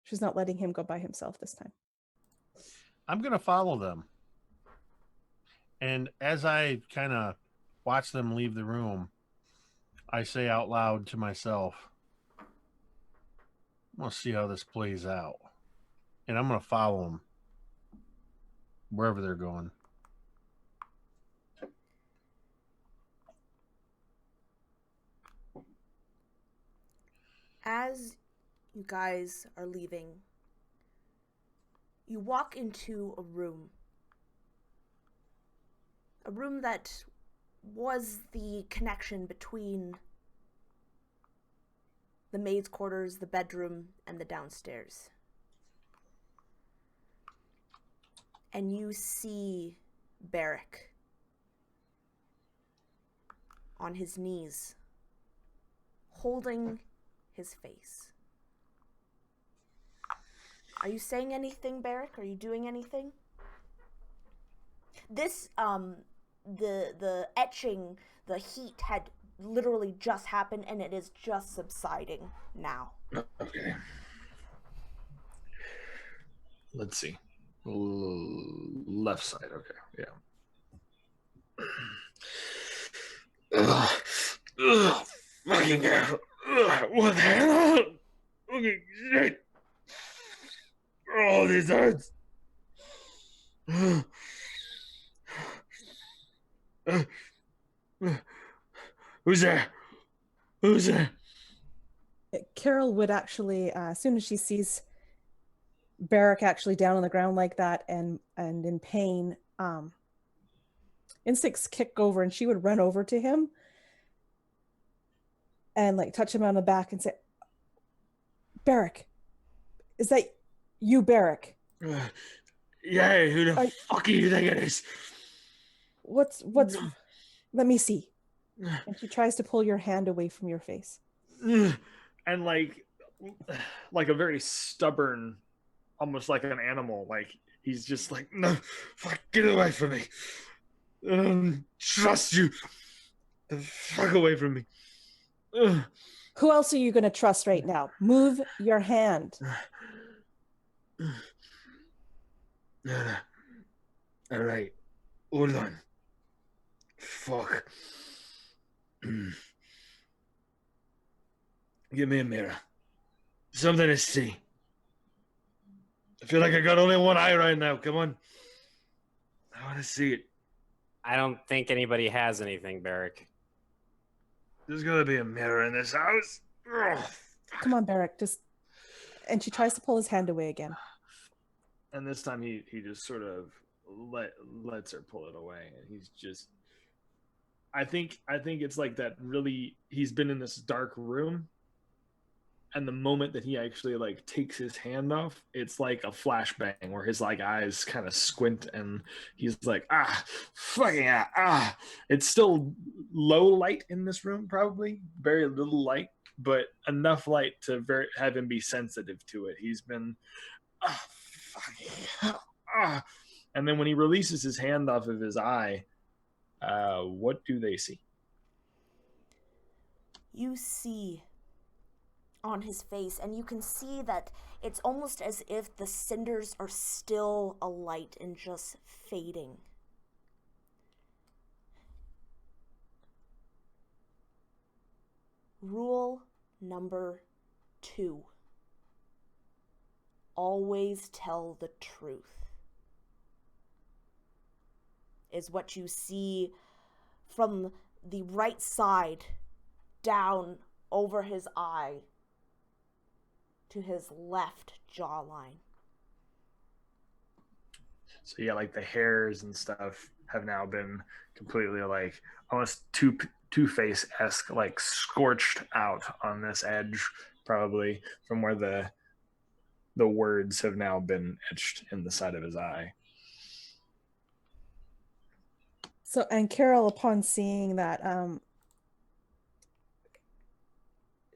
She's not letting him go by himself this time. I'm going to follow them. And as I kind of watch them leave the room, I say out loud to myself, I'm going to see how this plays out. And I'm going to follow them wherever they're going. As you guys are leaving, you walk into a room that was the connection between the maid's quarters, the bedroom, and the downstairs. And you see Barrick on his knees, holding his face. Are you saying anything, Barrick? Are you doing anything? This, the etching, the heat had literally just happened, and it is just subsiding now. Okay. Let's see. Left side. Okay. Yeah. Ugh, fucking hell. Ugh, what the hell? Okay, shit. Oh, this hurts. Who's there? Who's there? Carol would actually, as soon as she sees Barrick actually down on the ground like that and in pain, instincts kick over, and she would run over to him and like touch him on the back and say, Barrick, is that you, Barrick? Yeah, who the fuck do you think it is? What's let me see. And she tries to pull your hand away from your face. And like a very stubborn, almost like an animal, like he's just like, no, fuck, get away from me. I don't trust you. The fuck away from me. Who else are you going to trust right now? Move your hand. No. All right, hold on. Fuck. Give me a mirror. Something to see. I feel like I got only one eye right now. Come on. I want to see it. I don't think anybody has anything, Barrick. There's got to be a mirror in this house. Ugh. Come on, Barrick. And she tries to pull his hand away again. And this time he just sort of lets her pull it away. And he's just... I think it's like that really... He's been in this dark room. And the moment that he actually like takes his hand off, it's like a flashbang where his like eyes kind of squint and he's like, it's still low light in this room, probably very little light, but enough light to have him be sensitive to it. He's been, and then when he releases his hand off of his eye, what do they see? You see on his face, and you can see that it's almost as if the cinders are still alight and just fading. Rule number 2. Always tell the truth. Is what you see from the right side down over his eye to his left jawline. So yeah, like the hairs and stuff have now been completely like almost Two-Face-esque, like scorched out on this edge, probably from where the words have now been etched in the side of his eye. So, and Carol, upon seeing that,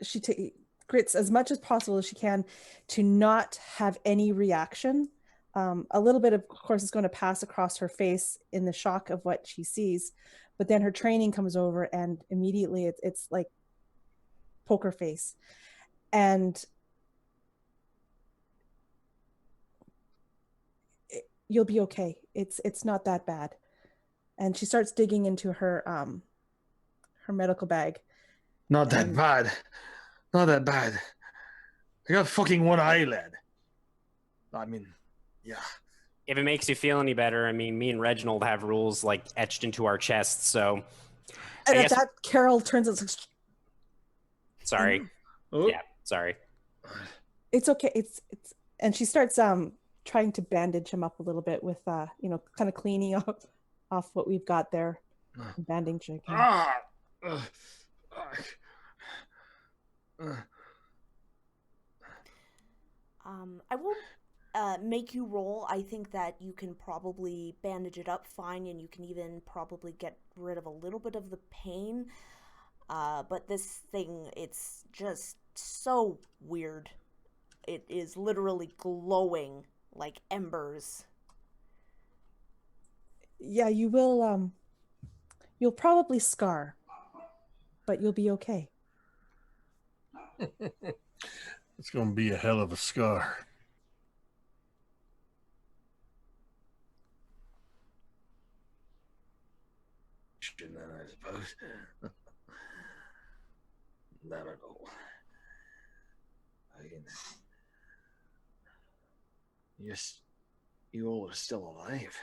she grits as much as possible as she can to not have any reaction. A little bit, of course, is going to pass across her face in the shock of what she sees, but then her training comes over, and immediately it's like poker face, and you'll be okay. It's not that bad. And she starts digging into her medical bag. Not that bad. Not that bad. I got fucking one eyelid. I mean, yeah. If it makes you feel any better, I mean, me and Reginald have rules like etched into our chests, so. And at that, Carol turns and says, Sorry. Oh. Yeah, sorry. It's okay. It's and she starts trying to bandage him up a little bit with kind of cleaning off what we've got there, bandaging him. I won't make you roll. I think that you can probably bandage it up fine, and you can even probably get rid of a little bit of the pain. But this thing, it's just so weird. It is literally glowing like embers. Yeah, you will. You'll probably scar, but you'll be okay. It's going to be a hell of a scar. Then, I suppose. I don't know. I mean, yes, you all are still alive.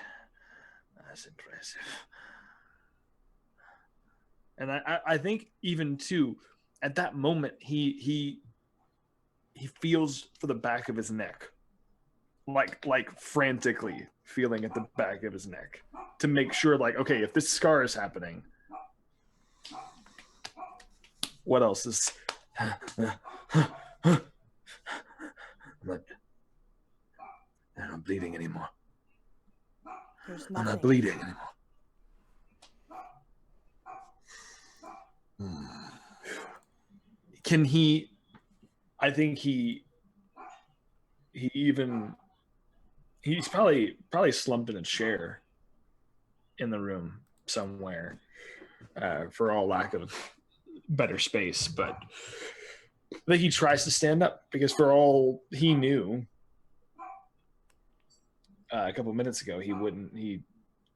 That's impressive. And I think even too, at that moment, he feels for the back of his neck, like frantically feeling at the back of his neck to make sure, like, okay, if this scar is happening, what else is? I'm not bleeding anymore. There's I'm nothing. not bleeding anymore. Can he? I think he's probably slumped in a chair in the room somewhere, for all lack of better space. But I think he tries to stand up because, for all he knew, a couple minutes ago he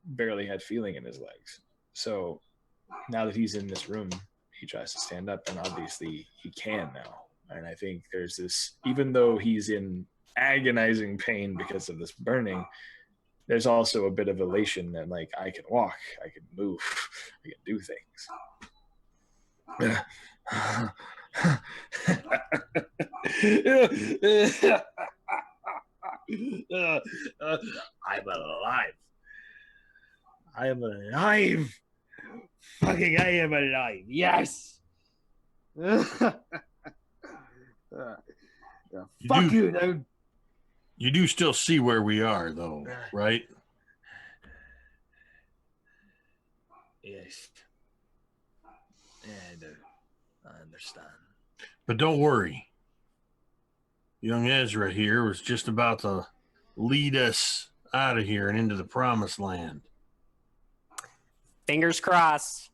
barely had feeling in his legs. So now that he's in this room, he tries to stand up, and obviously he can now. And I think there's this, even though he's in agonizing pain because of this burning, there's also a bit of elation that, like, I can walk, I can move, I can do things. I'm alive. I am alive. Fucking I am alive. Yes. Fuck you, dude. You do still see where we are, though, right? Yes. Yeah, I do. I understand. But don't worry. Young Ezra here was just about to lead us out of here and into the promised land. Fingers crossed.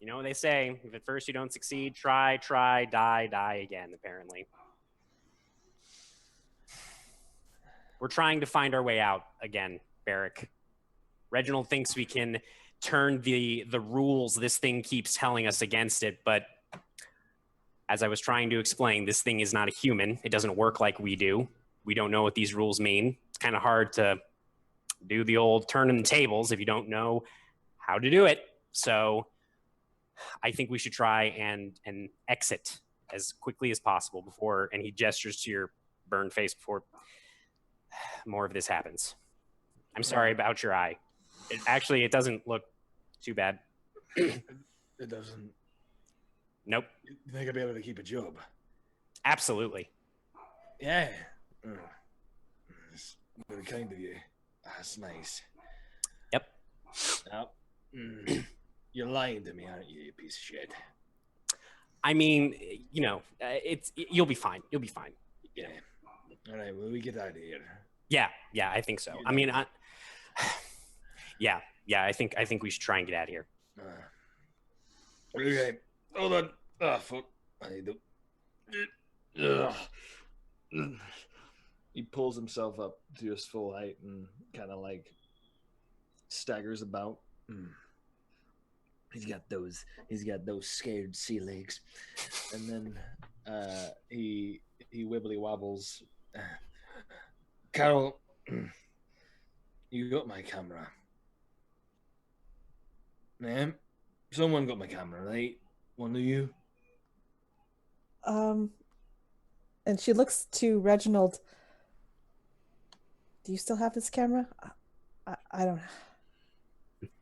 You know what they say, if at first you don't succeed, try, die again, apparently. We're trying to find our way out again, Barrick. Reginald thinks we can turn the rules this thing keeps telling us against it, but as I was trying to explain, this thing is not a human. It doesn't work like we do. We don't know what these rules mean. It's kind of hard to do the old turning the tables if you don't know how to do it. So I think we should try and exit as quickly as possible before, and he gestures to your burned face, before more of this happens. I'm sorry about your eye. It doesn't look too bad. It doesn't. Nope. You think I'll be able to keep a job? Absolutely. Yeah. It's very kind of you. That's nice. Yep. Yep. You're lying to me, aren't you, you piece of shit? I mean, you know, you'll be fine. You'll be fine. Yeah. All right, well, we get out of here. Yeah, I think so. I mean, yeah, I think we should try and get out of here. Okay, hold on. Oh, fuck. I don't. He pulls himself up to his full height and kind of like staggers about. He's got those scared sea legs, and then he wibbly wobbles. Carol, you got my camera. Ma'am, someone got my camera, right? One of you? And she looks to Reginald. Do you still have this camera? I don't.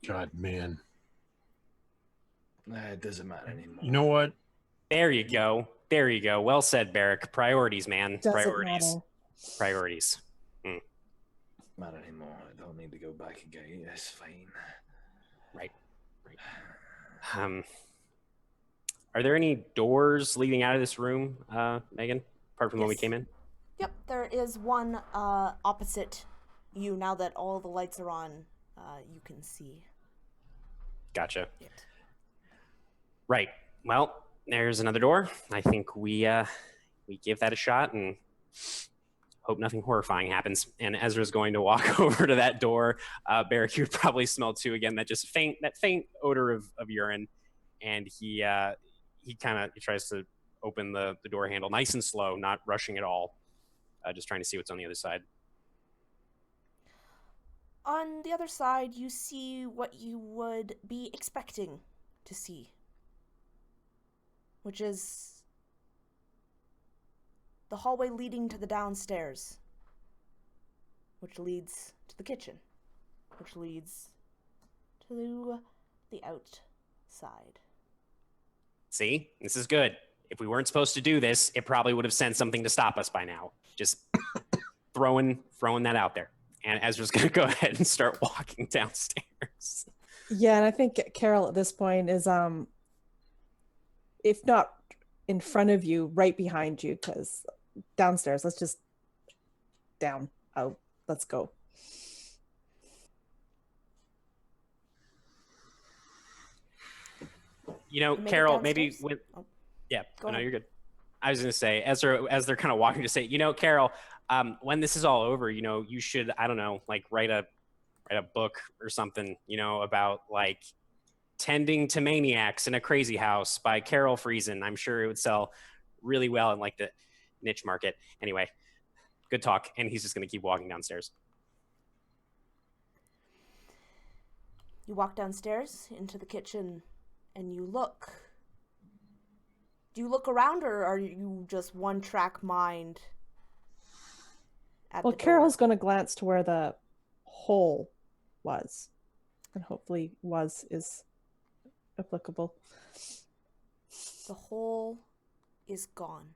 God, man. It doesn't matter anymore. You know what? There you go. Well said, Barrick. Priorities, man. Doesn't Priorities. matter. Priorities. Not anymore. I don't need to go back and get it. It's fine. Right. Are there any doors leading out of this room, Megan, apart from when we Yes. came in? Yep, there is one opposite you. Now that all the lights are on, you can see Gotcha. it. Right. Well, there's another door. I think we give that a shot and hope nothing horrifying happens. And Ezra's going to walk over to that door. Barrick, you would probably smell too again that faint odor of urine. And he tries to open the door handle nice and slow, not rushing at all. Just trying to see what's on the other side. On the other side, you see what you would be expecting to see, which is the hallway leading to the downstairs, which leads to the kitchen, which leads to the outside. See? This is good. If we weren't supposed to do this, it probably would have sent something to stop us by now. Just throwing that out there. And Ezra's going to go ahead and start walking downstairs. Yeah, and I think Carol at this point is, if not in front of you, right behind you, because downstairs, let's just down, out, let's go. You know, Make it Carol, maybe downstairs? with... Oh. Yeah, Go no, ahead. you're good. I was going to say, Ezra, as they're kind of walking to say, you know, Carol, when this is all over, you know, you should, I don't know, like write a book or something, you know, about like Tending to Maniacs in a Crazy House by Carol Friesen. I'm sure it would sell really well in like the niche market. Anyway, good talk. And he's just going to keep walking downstairs. You walk downstairs into the kitchen and you look. Do you look around, or are you just one-track mind at Well, the door? Carol's going to glance to where the hole was, and hopefully was is applicable. The hole is gone.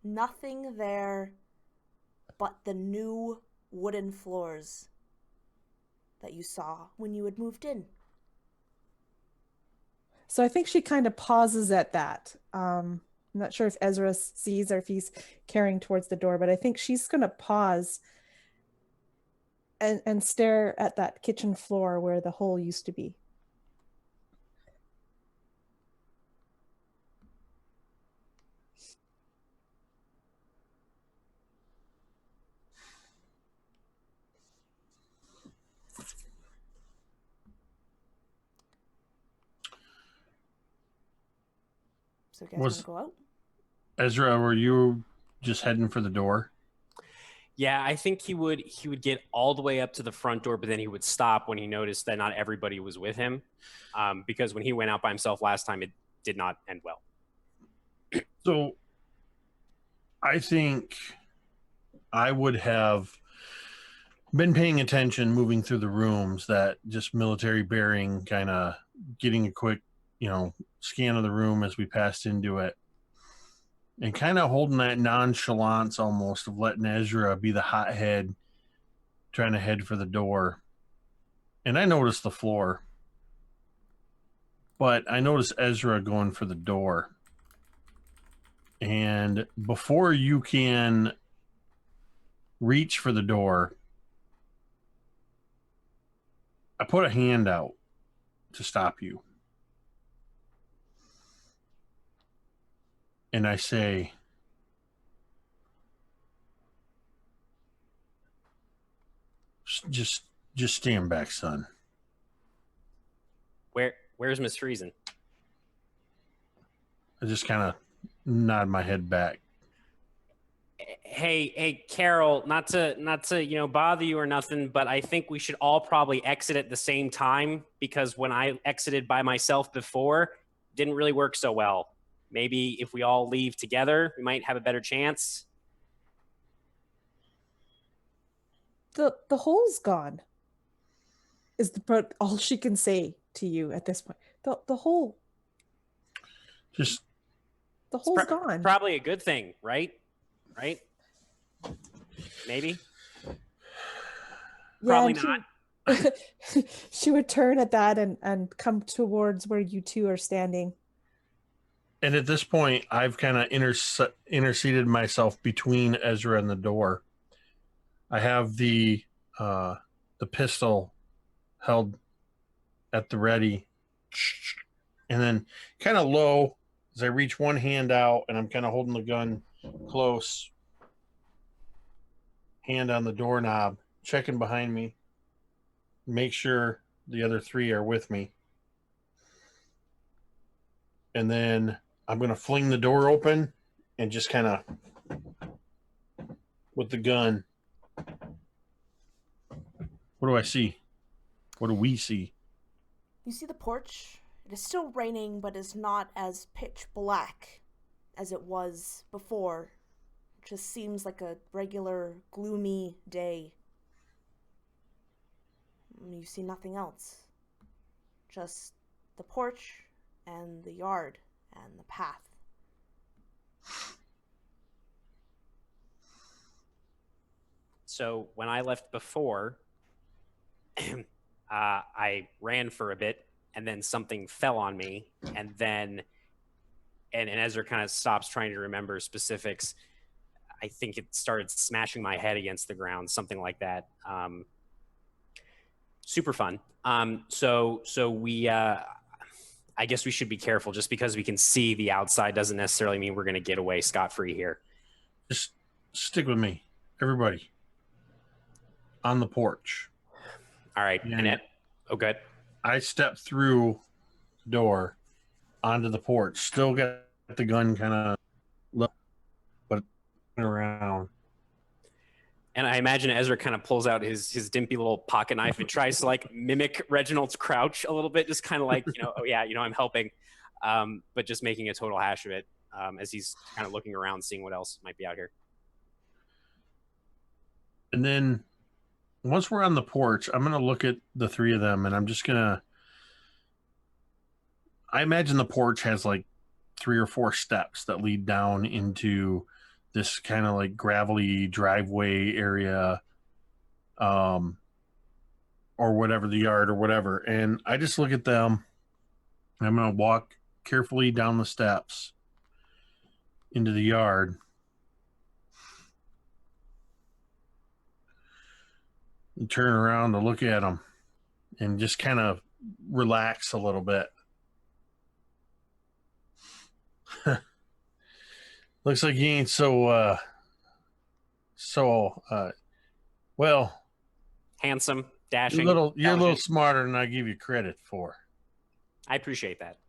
Nothing there but the new wooden floors that you saw when you had moved in. So I think she kind of pauses at that. I'm not sure if Ezra sees or if he's carrying towards the door, but I think she's going to pause and stare at that kitchen floor where the hole used to be. So you guys want to go out? Ezra, were you just heading for the door? Yeah, I think he would get all the way up to the front door, but then he would stop when he noticed that not everybody was with him, because when he went out by himself last time, it did not end well. So I think I would have been paying attention moving through the rooms, that just military bearing, kind of getting a quick, scan of the room as we passed into it, and kind of holding that nonchalance almost of letting Ezra be the hothead trying to head for the door. And I noticed the floor, but I noticed Ezra going for the door. And before you can reach for the door, I put a hand out to stop you. And I say, just stand back, son. Where's Miss Friesen? I just kind of nod my head back. Hey, Carol, not to bother you or nothing, but I think we should all probably exit at the same time, because when I exited by myself before, it didn't really work so well. Maybe if we all leave together, we might have a better chance. The hole's gone. Is all she can say to you at this point. The hole. Just the hole's gone. Probably a good thing, right? Right? Maybe. Probably not. She would turn at that and come towards where you two are standing. And at this point, I've kind of interceded myself between Ezra and the door. I have the pistol held at the ready, and then kind of low as I reach one hand out, and I'm kind of holding the gun close, hand on the doorknob, checking behind me, make sure the other three are with me. And then I'm going to fling the door open and just kind of, with the gun, what do I see? What do we see? You see the porch. It is still raining, but is not as pitch black as it was before. It just seems like a regular, gloomy day. You see nothing else. Just the porch and the yard and the path. So when I left before, I ran for a bit, and then something fell on me, and then and Ezra kind of stops trying to remember specifics. I think it started smashing my head against the ground, something like that. Super fun. So we I guess we should be careful. Just because we can see the outside doesn't necessarily mean we're going to get away scot-free here. Just stick with me, everybody. On the porch. All right, Annette. Oh, good. I stepped through the door onto the porch. Still got the gun kind of low, but around. And I imagine Ezra kind of pulls out his dimpy little pocket knife and tries to like mimic Reginald's crouch a little bit, just kind of like, oh yeah, I'm helping, but just making a total hash of it as he's kind of looking around, seeing what else might be out here. And then once we're on the porch, I'm going to look at the three of them, and I'm just going to, I imagine the porch has like 3 or 4 steps that lead down into this kind of like gravelly driveway area, or whatever, the yard or whatever. And I just look at them, and I'm going to walk carefully down the steps into the yard. You turn around to look at him and just kind of relax a little bit. Looks like you ain't so well, Handsome, you're dashing. a little intelligent. smarter than I give you credit for. I appreciate that.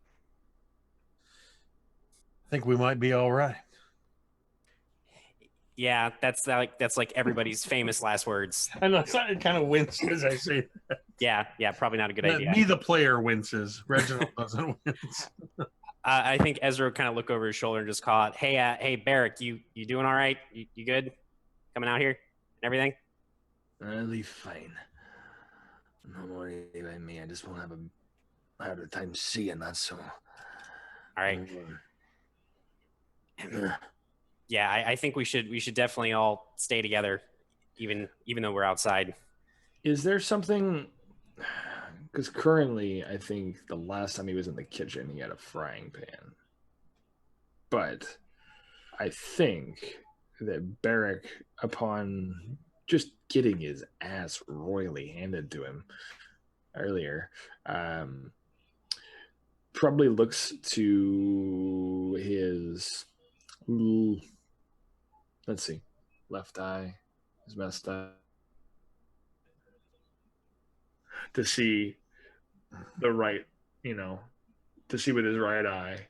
I think we might be all right. Yeah, that's like everybody's famous last words. I know, it kind of winces as I say that. Yeah, probably not a good idea. Me, the player, winces. Reginald doesn't wince. I think Ezra would kind of look over his shoulder and just call out, hey, Barrick, you doing all right? You good? Coming out here and everything? I'll be fine. Don't worry about me. I just won't have a harder time seeing that, so. All right. Yeah, I think we should definitely all stay together, even though we're outside. Is there something? Because currently, I think the last time he was in the kitchen, he had a frying pan. But I think that Barrick, upon just getting his ass royally handed to him earlier, probably looks to his, let's see, left eye, his messed up, to see the right, to see with his right eye.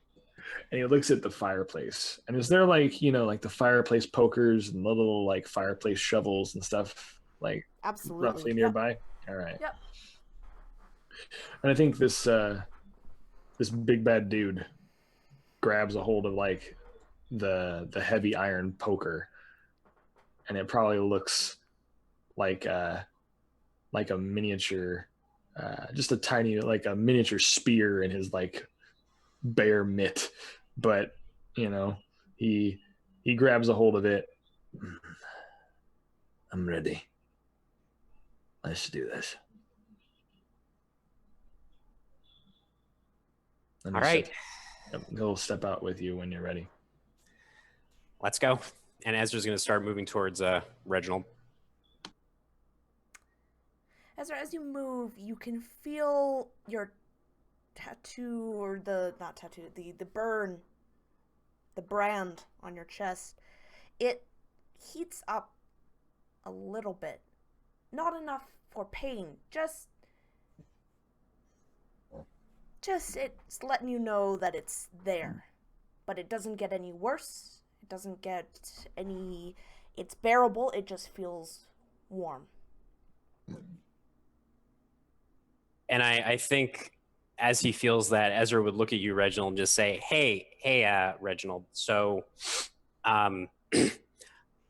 And he looks at the fireplace. And is there like the fireplace pokers and little like fireplace shovels and stuff like Absolutely. roughly nearby? Yep. All right. Yep. And I think this big bad dude grabs a hold of like the heavy iron poker, and it probably looks like a miniature, just a tiny, like a miniature spear in his like bare mitt, but he grabs a hold of it. I'm ready. Let's do this. All right. He'll step out with you when you're ready. Let's go. And Ezra's going to start moving towards Reginald. Ezra, as you move, you can feel your tattoo, or the burn, the brand on your chest. It heats up a little bit. Not enough for pain, just it's letting you know that it's there. But it doesn't get any worse. It doesn't get any, it's bearable, it just feels warm. And I think as he feels that, Ezra would look at you, Reginald, and just say, hey, Reginald. So, I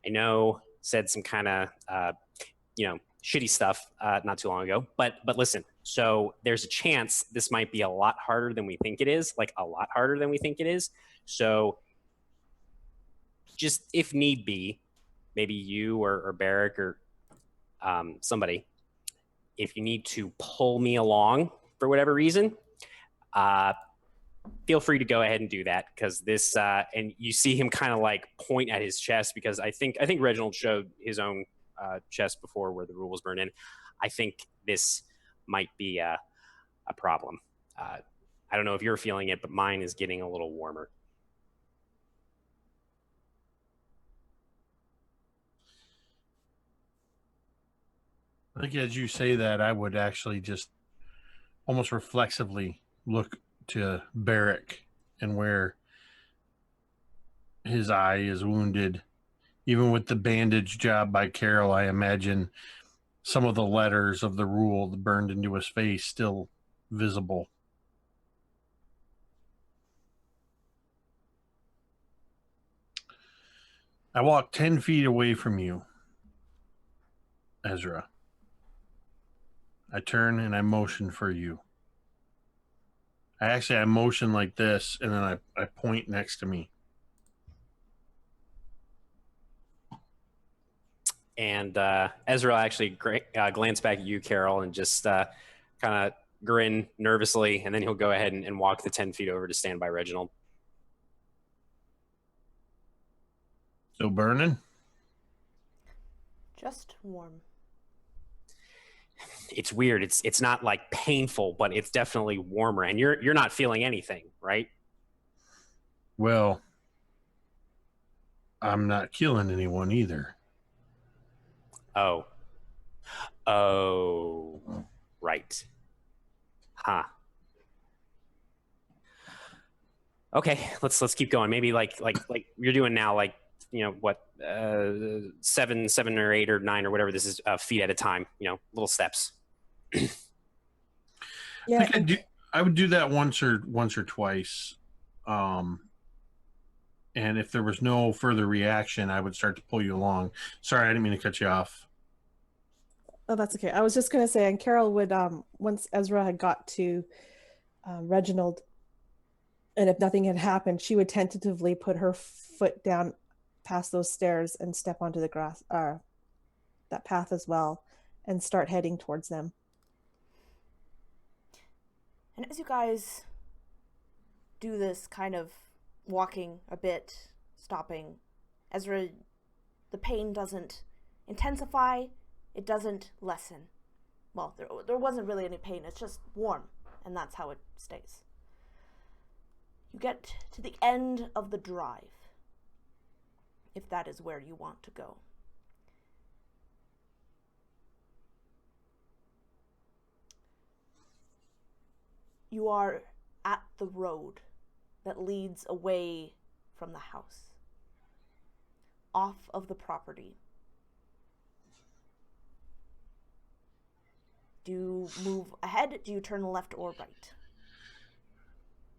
know said some kind of, shitty stuff not too long ago, but listen. So there's a chance this might be a lot harder than we think it is, like a lot harder than we think it is. So, just if need be, maybe you or Barrick or somebody, if you need to pull me along for whatever reason, feel free to go ahead and do that, because this and you see him kind of like point at his chest, because I think Reginald showed his own chest before where the rule was burned in. I think this might be a problem. I don't know if you're feeling it, but mine is getting a little warmer. I think as you say that, I would actually just almost reflexively look to Barrick and where his eye is wounded. Even with the bandage job by Carol, I imagine some of the letters of the rule burned into his face still visible. I walk 10 feet away from you, Ezra. I turn and I motion for you. I motion like this, and then I point next to me. And Ezra actually glance back at you, Carol, and just kind of grin nervously, and then he'll go ahead and walk the 10 feet over to stand by Reginald. Still burning? Just warm. It's weird. It's not like painful, but it's definitely warmer, and you're not feeling anything, right? Well, I'm not killing anyone either. Oh, right. Huh. Okay, let's keep going. Maybe like you're doing now, like, you know what, 7 or 8 or 9 or whatever this is, feet at a time. You know, little steps. Yeah. I would do that once or twice, and if there was no further reaction, I would start to pull you along. Sorry, I didn't mean to cut you off. Oh, that's okay. I was just going to say, and Carol would, once Ezra had got to Reginald, and if nothing had happened, she would tentatively put her foot down past those stairs and step onto the grass, that path as well, and start heading towards them. And as you guys do this kind of walking a bit, stopping, Ezra, the pain doesn't intensify, it doesn't lessen. Well, there wasn't really any pain, it's just warm, and that's how it stays. You get to the end of the drive, if that is where you want to go. You are at the road that leads away from the house, off of the property. Do you move ahead? Do you turn left or right?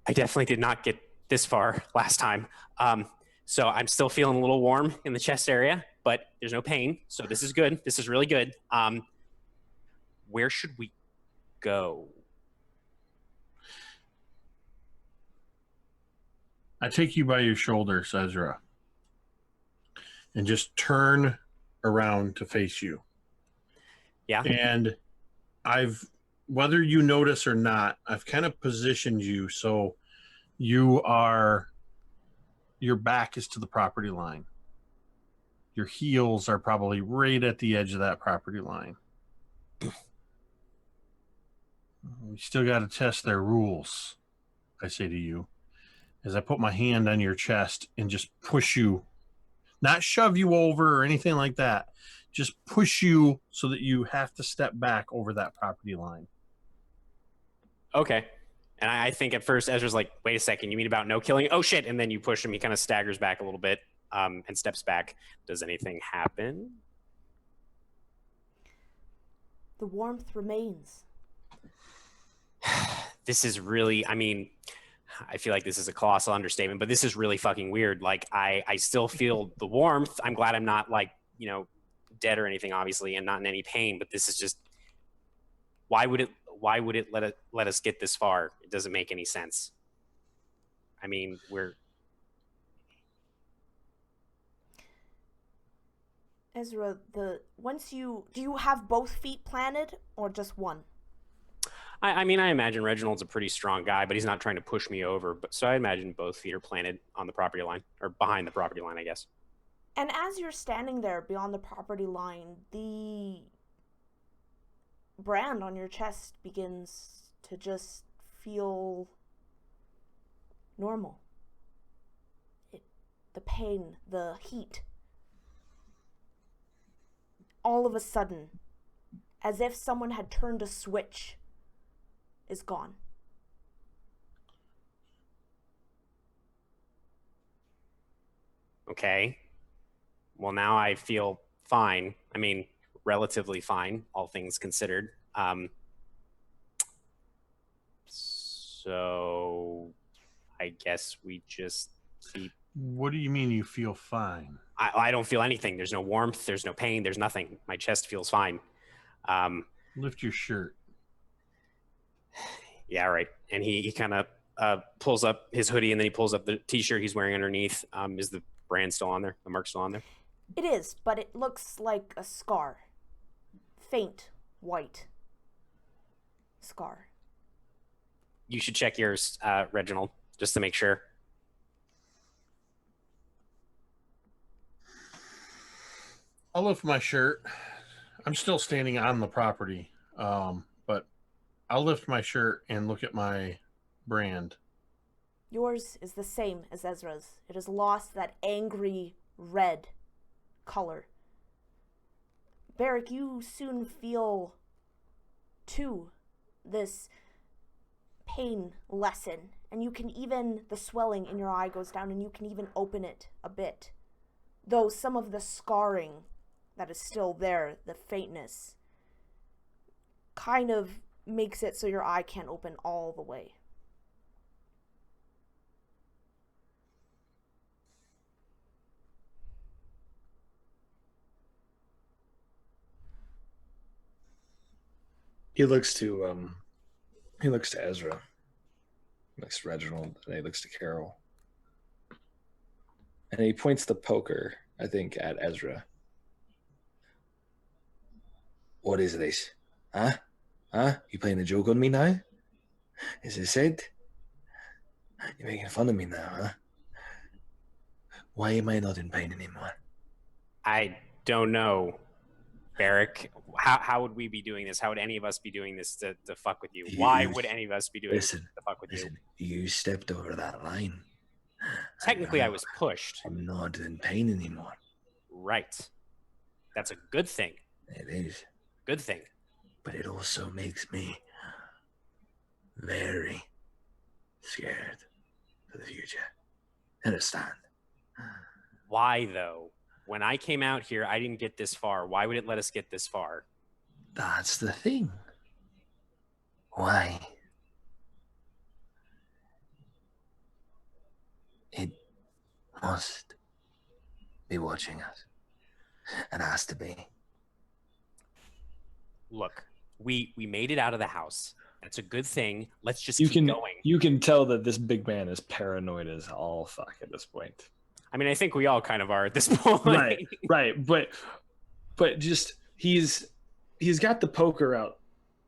I definitely did not get this far last time. So I'm still feeling a little warm in the chest area, but there's no pain. So this is good. This is really good. Where should we go? I take you by your shoulders, Ezra, and just turn around to face you. Yeah. And whether you notice or not, I've kind of positioned you so your back is to the property line. Your heels are probably right at the edge of that property line. We still got to test their rules, I say to you, as I put my hand on your chest and just push you, not shove you over or anything like that, just push you so that you have to step back over that property line. Okay. And I think at first Ezra's like, wait a second, you mean about no killing? Oh, shit. And then you push him. He kind of staggers back a little bit, and steps back. Does anything happen? The warmth remains. This is really, I mean, I feel like this is a colossal understatement, but this is really fucking weird. Like, I still feel the warmth. I'm glad I'm not, like, you know, dead or anything, obviously, and not in any pain, but this is just, why would it let us get this far? It doesn't make any sense. I mean, Ezra, do you have both feet planted or just one? I mean, I imagine Reginald's a pretty strong guy, but he's not trying to push me over. But so I imagine both feet are planted on the property line, or behind the property line, I guess. And as you're standing there beyond the property line, the brand on your chest begins to just feel normal. The pain, the heat, all of a sudden, as if someone had turned a switch, is gone. Okay. Well, now I feel fine. I mean, relatively fine, all things considered. So I guess we just keep. What do you mean you feel fine? I don't feel anything. There's no warmth. There's no pain. There's nothing. My chest feels fine. Lift your shirt. Yeah, right. And he kind of pulls up his hoodie, and then he pulls up the T-shirt he's wearing underneath. Is the brand still on there? The mark still on there? It is, but it looks like a scar. Faint white scar. You should check yours, Reginald, just to make sure. I'll lift my shirt. I'm still standing on the property. But I'll lift my shirt and look at my brand. Yours is the same as Ezra's. It has lost that angry red color. Barrick, you soon feel, too, this pain lessen. And you can even, the swelling in your eye goes down and you can even open it a bit. Though some of the scarring that is still there, the faintness, kind of makes it so your eye can't open all the way. He looks to Ezra, looks to Reginald, and he looks to Carol. And he points the poker, I think, at Ezra. What is this? Huh? Huh? You playing a joke on me now? Is this it? You're making fun of me now, huh? Why am I not in pain anymore? I don't know, Barrick. How would we be doing this? How would any of us be doing this to fuck with you? Why would any of us be doing this to fuck with you? You stepped over that line. Technically, I was pushed. I'm not in pain anymore. Right. That's a good thing. It is. Good thing. But it also makes me very scared for the future. Understand? Why, though? When I came out here, I didn't get this far. Why would it let us get this far? That's the thing. Why? It must be watching us. It has to be. Look, we made it out of the house. That's a good thing. Let's just keep going. You can tell that this big man is paranoid as all fuck at this point. I mean, I think we all kind of are at this point. Right. But just he's got the poker out,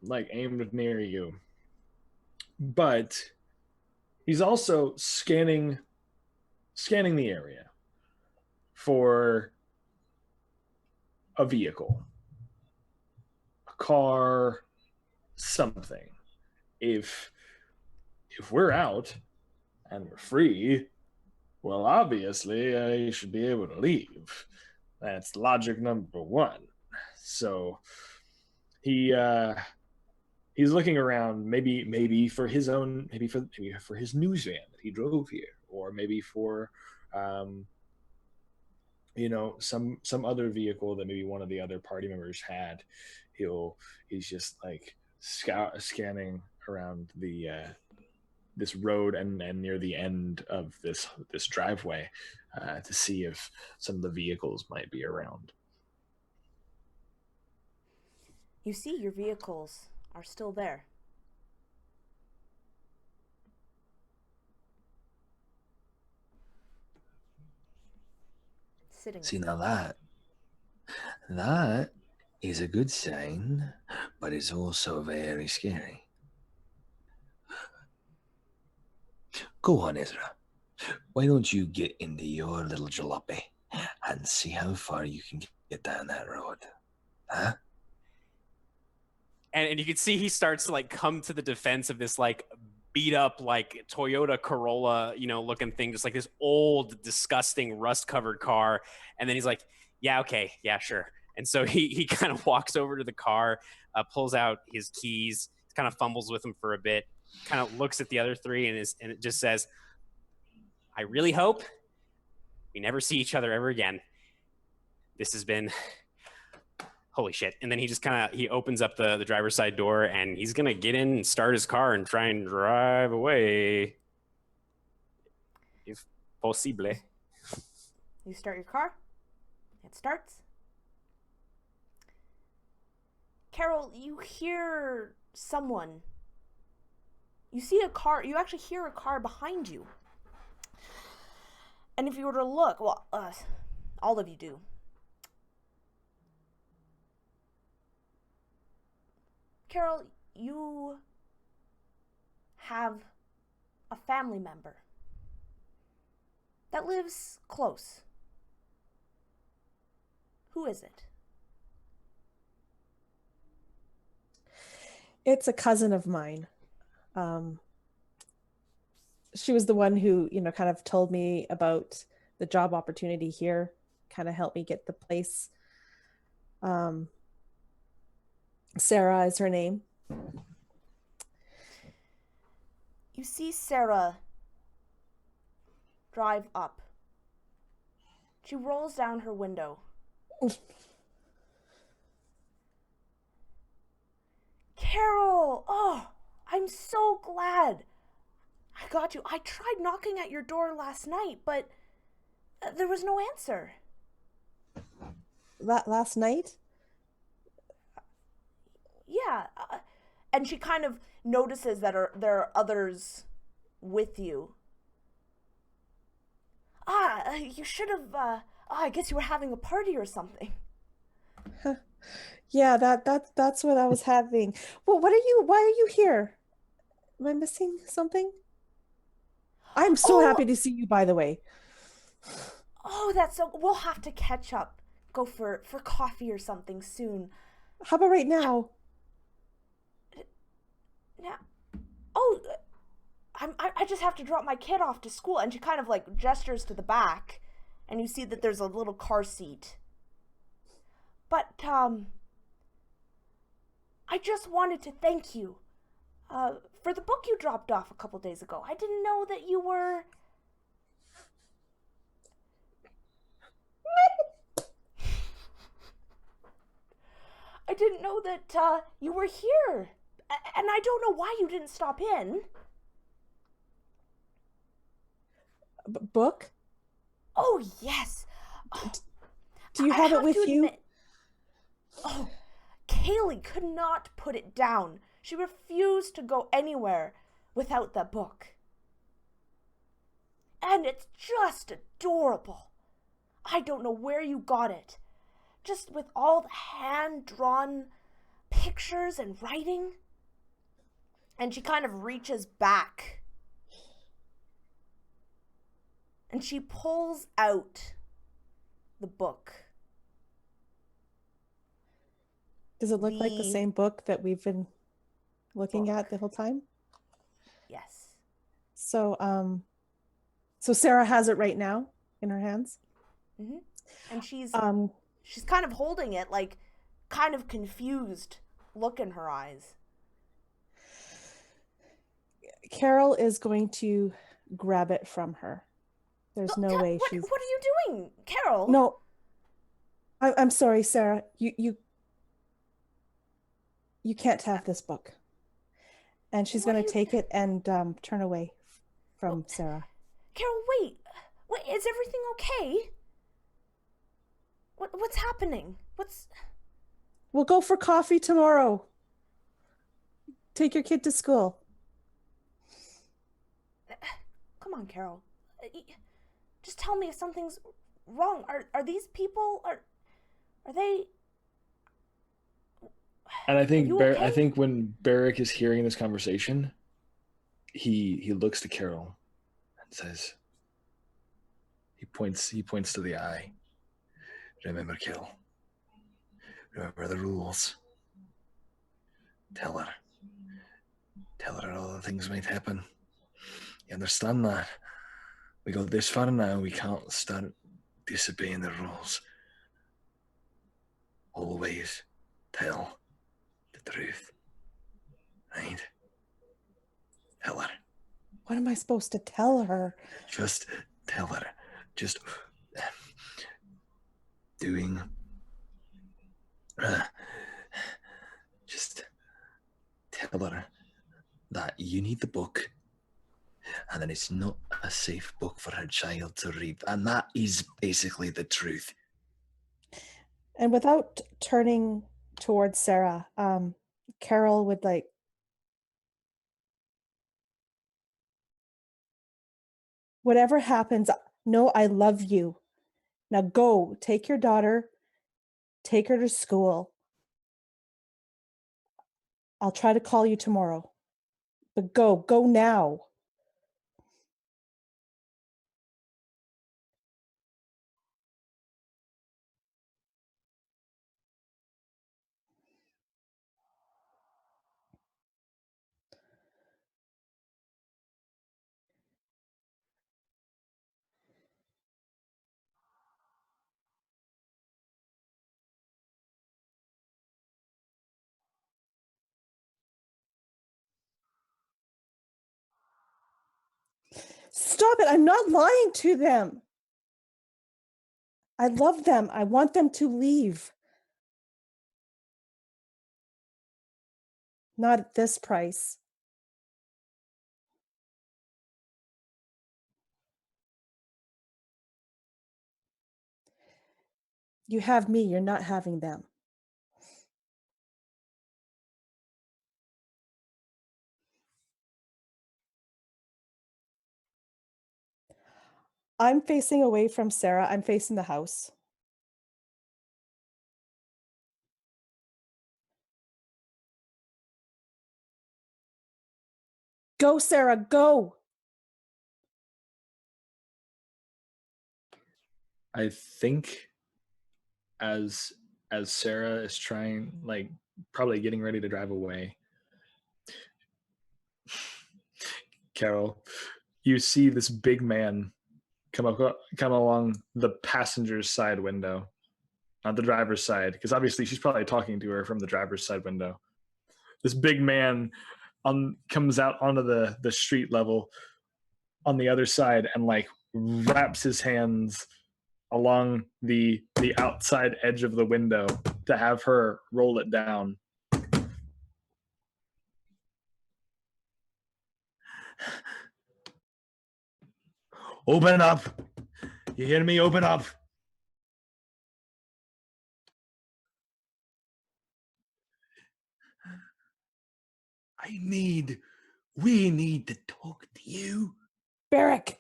like aimed near you. But he's also scanning the area for a vehicle, a car, something. If we're out and we're free, well, obviously I should be able to leave. That's logic number one. So he's looking around, maybe for his own, maybe for his news van that he drove here, or maybe for some other vehicle that maybe one of the other party members had. He's just like scanning around the this road and near the end of this driveway to see if some of the vehicles might be around. You see, your vehicles are still there. Sitting. See, now that is a good sign, but it's also very scary. Go on, Ezra. Why don't you get into your little jalopy and see how far you can get down that road? Huh? And you can see he starts to like come to the defense of this like beat up like Toyota Corolla, looking thing, just like this old, disgusting, rust-covered car. And then he's like, yeah, okay, yeah, sure. And so he kind of walks over to the car, pulls out his keys, kind of fumbles with them for a bit, kind of looks at the other three, and it just says, I really hope we never see each other ever again. This has been holy shit. And then he just he opens up the driver's side door, and he's going to get in and start his car and try and drive away. If possible. You start your car. It starts. Carol, you hear someone. You see a car. You actually hear a car behind you. And if you were to look, well, all of you do. Carol, you have a family member that lives close. Who is it? It's a cousin of mine. She was the one who, kind of told me about the job opportunity here, kind of helped me get the place. Um, Sarah is her name. You see Sarah drive up. She rolls down her window. Carol! Oh, I'm so glad. I got you. I tried knocking at your door last night, but there was no answer. Last night? Yeah. And she kind of notices that there are others with you. You should have, I guess you were having a party or something. Yeah, that's what I was having. Well, why are you here? Am I missing something? I'm so happy to see you, by the way. Oh, that's so, we'll have to catch up. Go for coffee or something soon. How about right now? Now, I just have to drop my kid off to school. And she kind of like gestures to the back, and you see that there's a little car seat. But, I just wanted to thank you, for the book you dropped off a couple days ago. I didn't know that you were... I didn't know that, you were here. And I don't know why you didn't stop in. Book? Oh, yes. Do you have it with you? Oh, Kaylee could not put it down. She refused to go anywhere without that book. And it's just adorable. I don't know where you got it. Just with all the hand-drawn pictures and writing. And she kind of reaches back. And she pulls out the book. Does it look like the same book that we've been looking at the whole time? Yes. So, so Sarah has it right now in her hands. Mm-hmm. And she's kind of holding it, like, kind of confused look in her eyes. Carol is going to grab it from her. There's no way she's... What are you doing, Carol? No. I'm sorry, Sarah. You can't have this book. And she's going to take it and turn away from Sarah. Carol, wait, is everything okay? What's happening? We'll go for coffee tomorrow. Take your kid to school. Come on, Carol. Just tell me if something's wrong. Are these people, are they... And I think okay? I think when Barrick is hearing this conversation, he looks to Carol and says, he points to the eye. Remember, Carol. Remember the rules. Tell her all the things might happen. You understand that? We got this far now, we can't start disobeying the rules. Always tell the truth. Right? Tell her. What am I supposed to tell her? Just tell her. Just doing. Just tell her that you need the book and that it's not a safe book for her child to read. And that is basically the truth. And without turning towards Sarah, Carol would like... Whatever happens, know I love you. Now go, take your daughter, take her to school. I'll try to call you tomorrow. But go now. Stop it. I'm not lying to them. I love them. I want them to leave. Not at this price. You have me. You're not having them. I'm facing away from Sarah. I'm facing the house. Go, Sarah, go. I think as Sarah is trying, like, probably getting ready to drive away, Carol, you see this big man come along the passenger's side window, not the driver's side, because obviously she's probably talking to her from the driver's side window. This big man comes out onto the street level on the other side and like wraps his hands along the outside edge of the window to have her roll it down. Open up. You hear me? Open up. We need to talk to you. Barrick.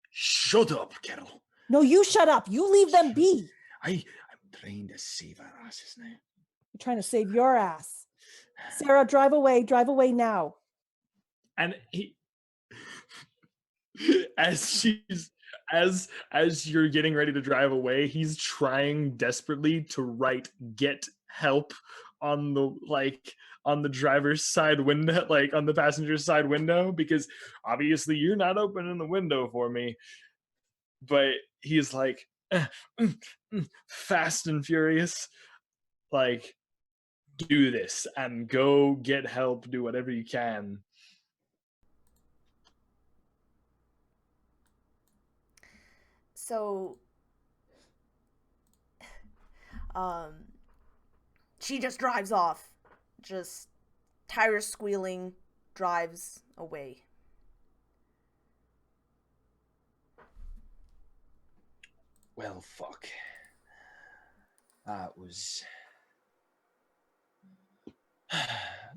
Shut up, Carol. No, you shut up. You leave them be. I'm trying to save our asses now. You're trying to save your ass. Sarah, drive away. Drive away now. And he, as you're getting ready to drive away, he's trying desperately to write "get help" on the driver's side window, like on the passenger's side window, because obviously you're not opening the window for me. But he's like fast and furious, like, do this and go get help, do whatever you can. So, she just drives off. Just tires squealing, drives away. Well, fuck. That was...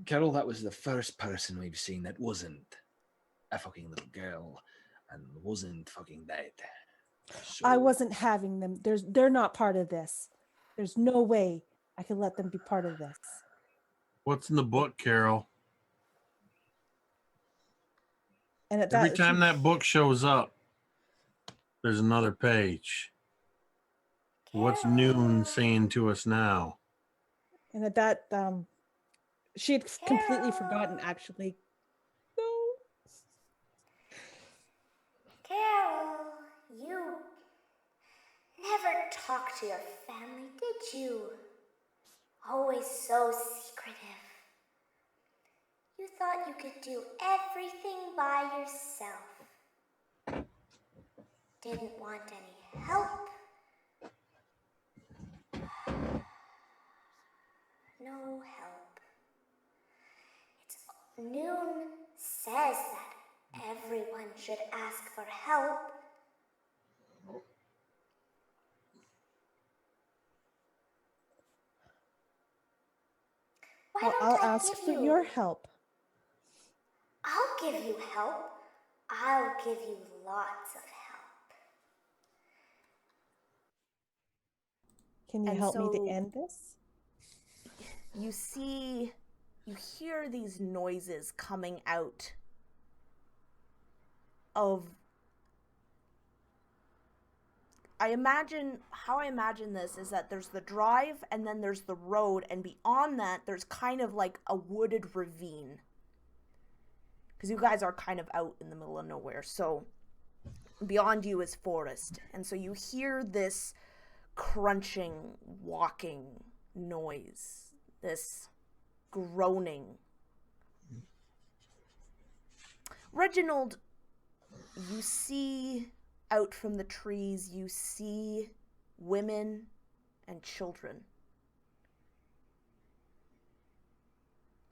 Carol, that was the first person we've seen that wasn't a fucking little girl and wasn't fucking dead. So... I wasn't having them. They're not part of this. There's no way I can let them be part of this. What's in the book, Carol? And at Every that, time that book shows up, there's another page. What's Noon saying to us now? And at that, she had completely forgotten, actually. No. Carol, you never talked to your family, did you? Always so secretive. You thought you could do everything by yourself. Didn't want any help. No help. Noon says that everyone should ask for help. Why Well, don't I'll I ask give for you? your help. I'll give you help. I'll give you lots of help. Can you And help me to so- end this? You hear these noises coming out of, how I imagine this is that there's the drive and then there's the road, and beyond that there's kind of like a wooded ravine. Because you guys are kind of out in the middle of nowhere, so beyond you is forest. And so you hear this crunching, walking noise, this groaning. Reginald, you see out from the trees, you see women and children.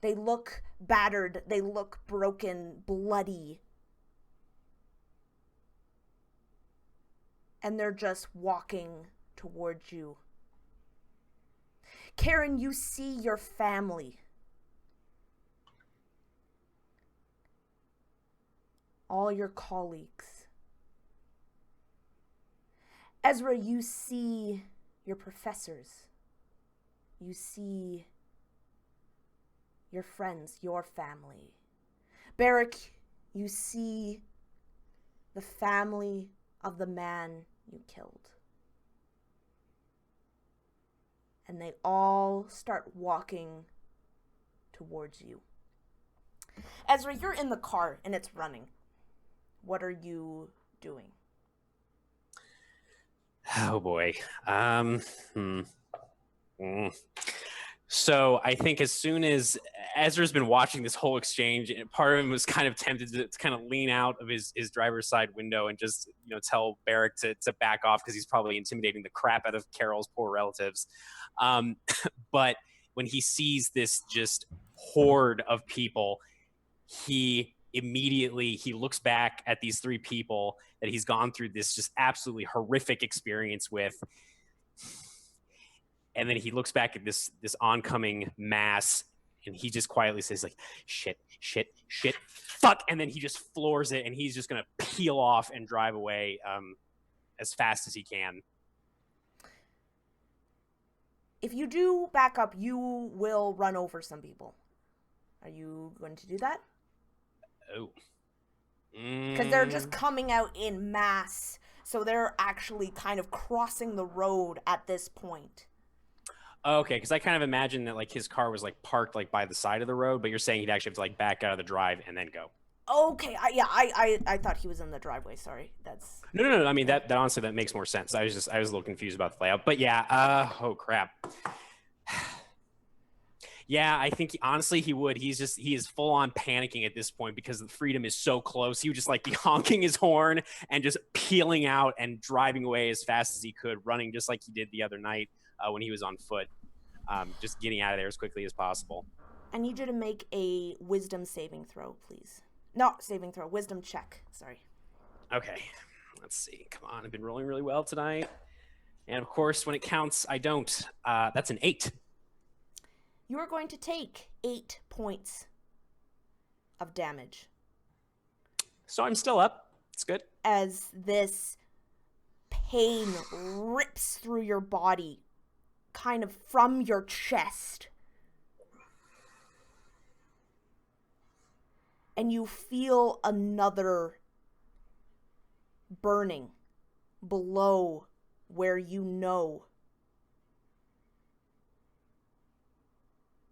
They look battered, they look broken, bloody. And they're just walking towards you. Karen, you see your family. All your colleagues. Ezra, you see your professors. You see your friends, your family. Barrick, you see the family of the man you killed. And they all start walking towards you. Ezra, you're in the car and it's running. What are you doing? Oh boy. So I think as soon as Ezra's been watching this whole exchange, and part of him was kind of tempted to kind of lean out of his driver's side window and just, you know, tell Barrick to back off because he's probably intimidating the crap out of Carol's poor relatives. But when he sees this just horde of people, he looks back at these three people that he's gone through this just absolutely horrific experience with. And then he looks back at this oncoming mass and he just quietly says, like, shit, fuck. And then he just floors it and he's just going to peel off and drive away as fast as he can. If you do back up, you will run over some people. Are you going to do that? Oh. Because they're just coming out in mass. So they're actually kind of crossing the road at this point. Okay, because I kind of imagined that like his car was like parked like by the side of the road, but you're saying he'd actually have to like back out of the drive and then go. Okay, I thought he was in the driveway. Sorry, that's No. I mean that honestly that makes more sense. I was a little confused about the layout, but yeah. Oh crap. Yeah, I think honestly he would. He is full on panicking at this point because the freedom is so close. He would just like be honking his horn and just peeling out and driving away as fast as he could, running just like he did the other night when he was on foot, just getting out of there as quickly as possible. I need you to make a wisdom saving throw, please. Not saving throw, wisdom check. Sorry. Okay, let's see. Come on, I've been rolling really well tonight. And of course, when it counts, I don't. That's an 8. You are going to take 8 points of damage. So I'm still up. It's good. As this pain rips through your body, kind of from your chest. And you feel another burning below where you know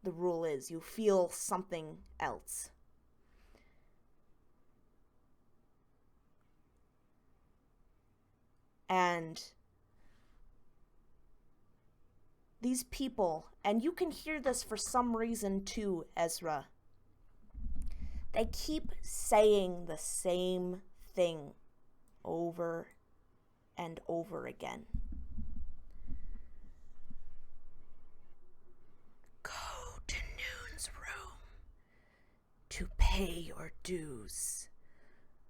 the rule is. You feel something else. And these people, and you can hear this for some reason too, Ezra, they keep saying the same thing over and over again. Go to Noon's room to pay your dues.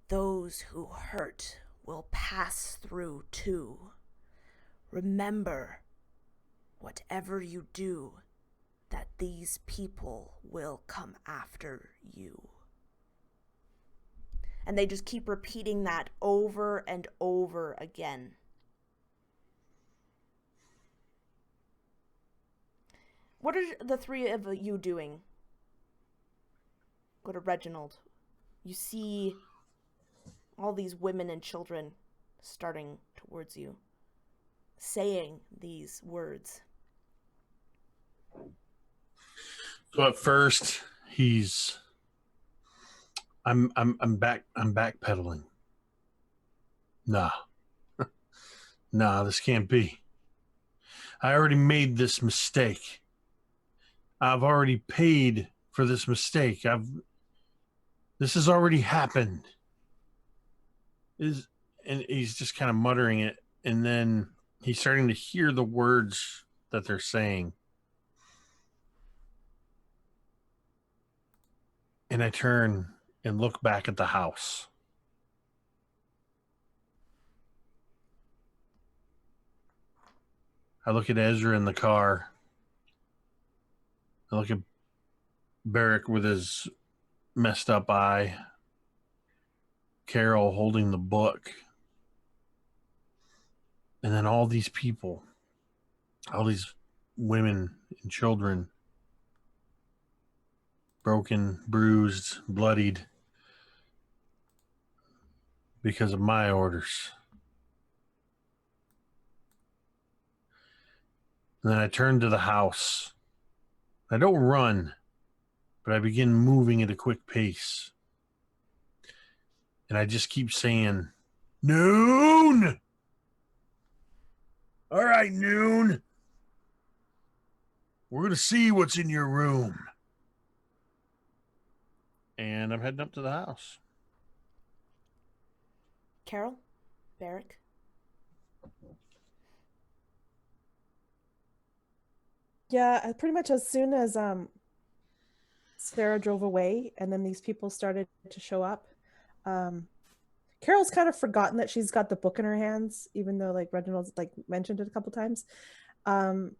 Those who hurt will pass through too. Remember, whatever you do, that these people will come after you. And they just keep repeating that over and over again. What are the three of you doing? Go to Reginald. You see all these women and children starting towards you, saying these words. So at first I'm backpedaling. Nah, this can't be. I already made this mistake. I've already paid for this mistake. This has already happened. And he's just kind of muttering it, and then he's starting to hear the words that they're saying. And I turn and look back at the house. I look at Ezra in the car. I look at Barrick with his messed up eye. Carol holding the book. And then all these people, all these women and children, broken, bruised, bloodied because of my orders. And then I turn to the house. I don't run, but I begin moving at a quick pace. And I just keep saying, Noon! All right, Noon. We're going to see what's in your room. And I'm heading up to the house. Carol? Barrick? Yeah, pretty much as soon as Sarah drove away and then these people started to show up, Carol's kind of forgotten that she's got the book in her hands, even though like Reginald's like mentioned it a couple times. But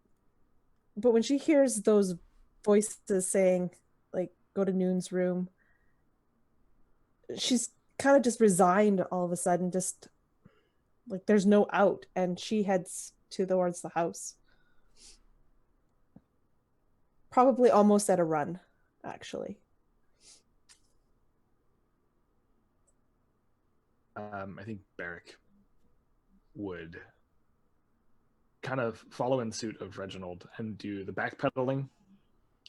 when she hears those voices saying like go to Noon's room, she's kind of just resigned all of a sudden, just like there's no out, and she heads towards the house. Probably almost at a run, actually. I think Barrick would kind of follow in suit of Reginald and do the backpedaling,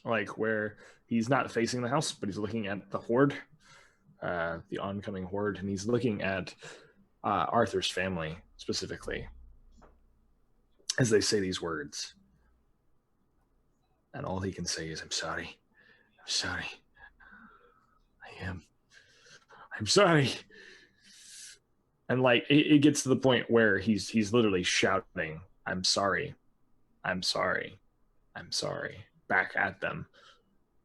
like where he's not facing the house, but he's looking at the horde, the oncoming horde, and he's looking at Arthur's family specifically as they say these words. And all he can say is, I'm sorry. I'm sorry. I'm sorry. And like it gets to the point where he's literally shouting, I'm sorry. I'm sorry. I'm sorry. Back at them.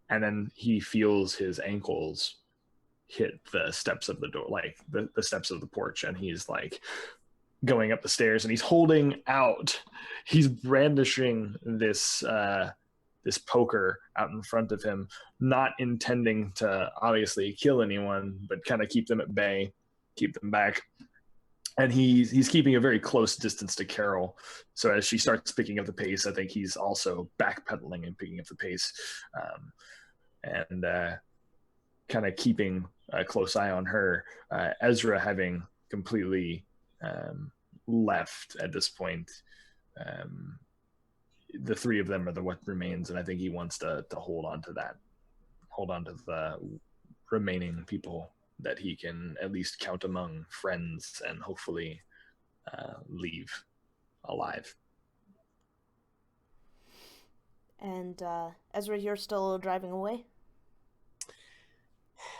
And then he feels his ankles hit the steps of the door, like the steps of the porch, and he's like going up the stairs, and he's holding out. He's brandishing this this poker out in front of him, not intending to obviously kill anyone, but kind of keep them at bay, keep them back. And he's keeping a very close distance to Carol. So as she starts picking up the pace, I think he's also backpedaling and picking up the pace, and kind of keeping a close eye on her. Ezra having completely left at this point. The three of them are what remains, and I think he wants to hold on to that, hold on to the remaining people that he can at least count among friends and hopefully leave alive. And Ezra, you're still driving away?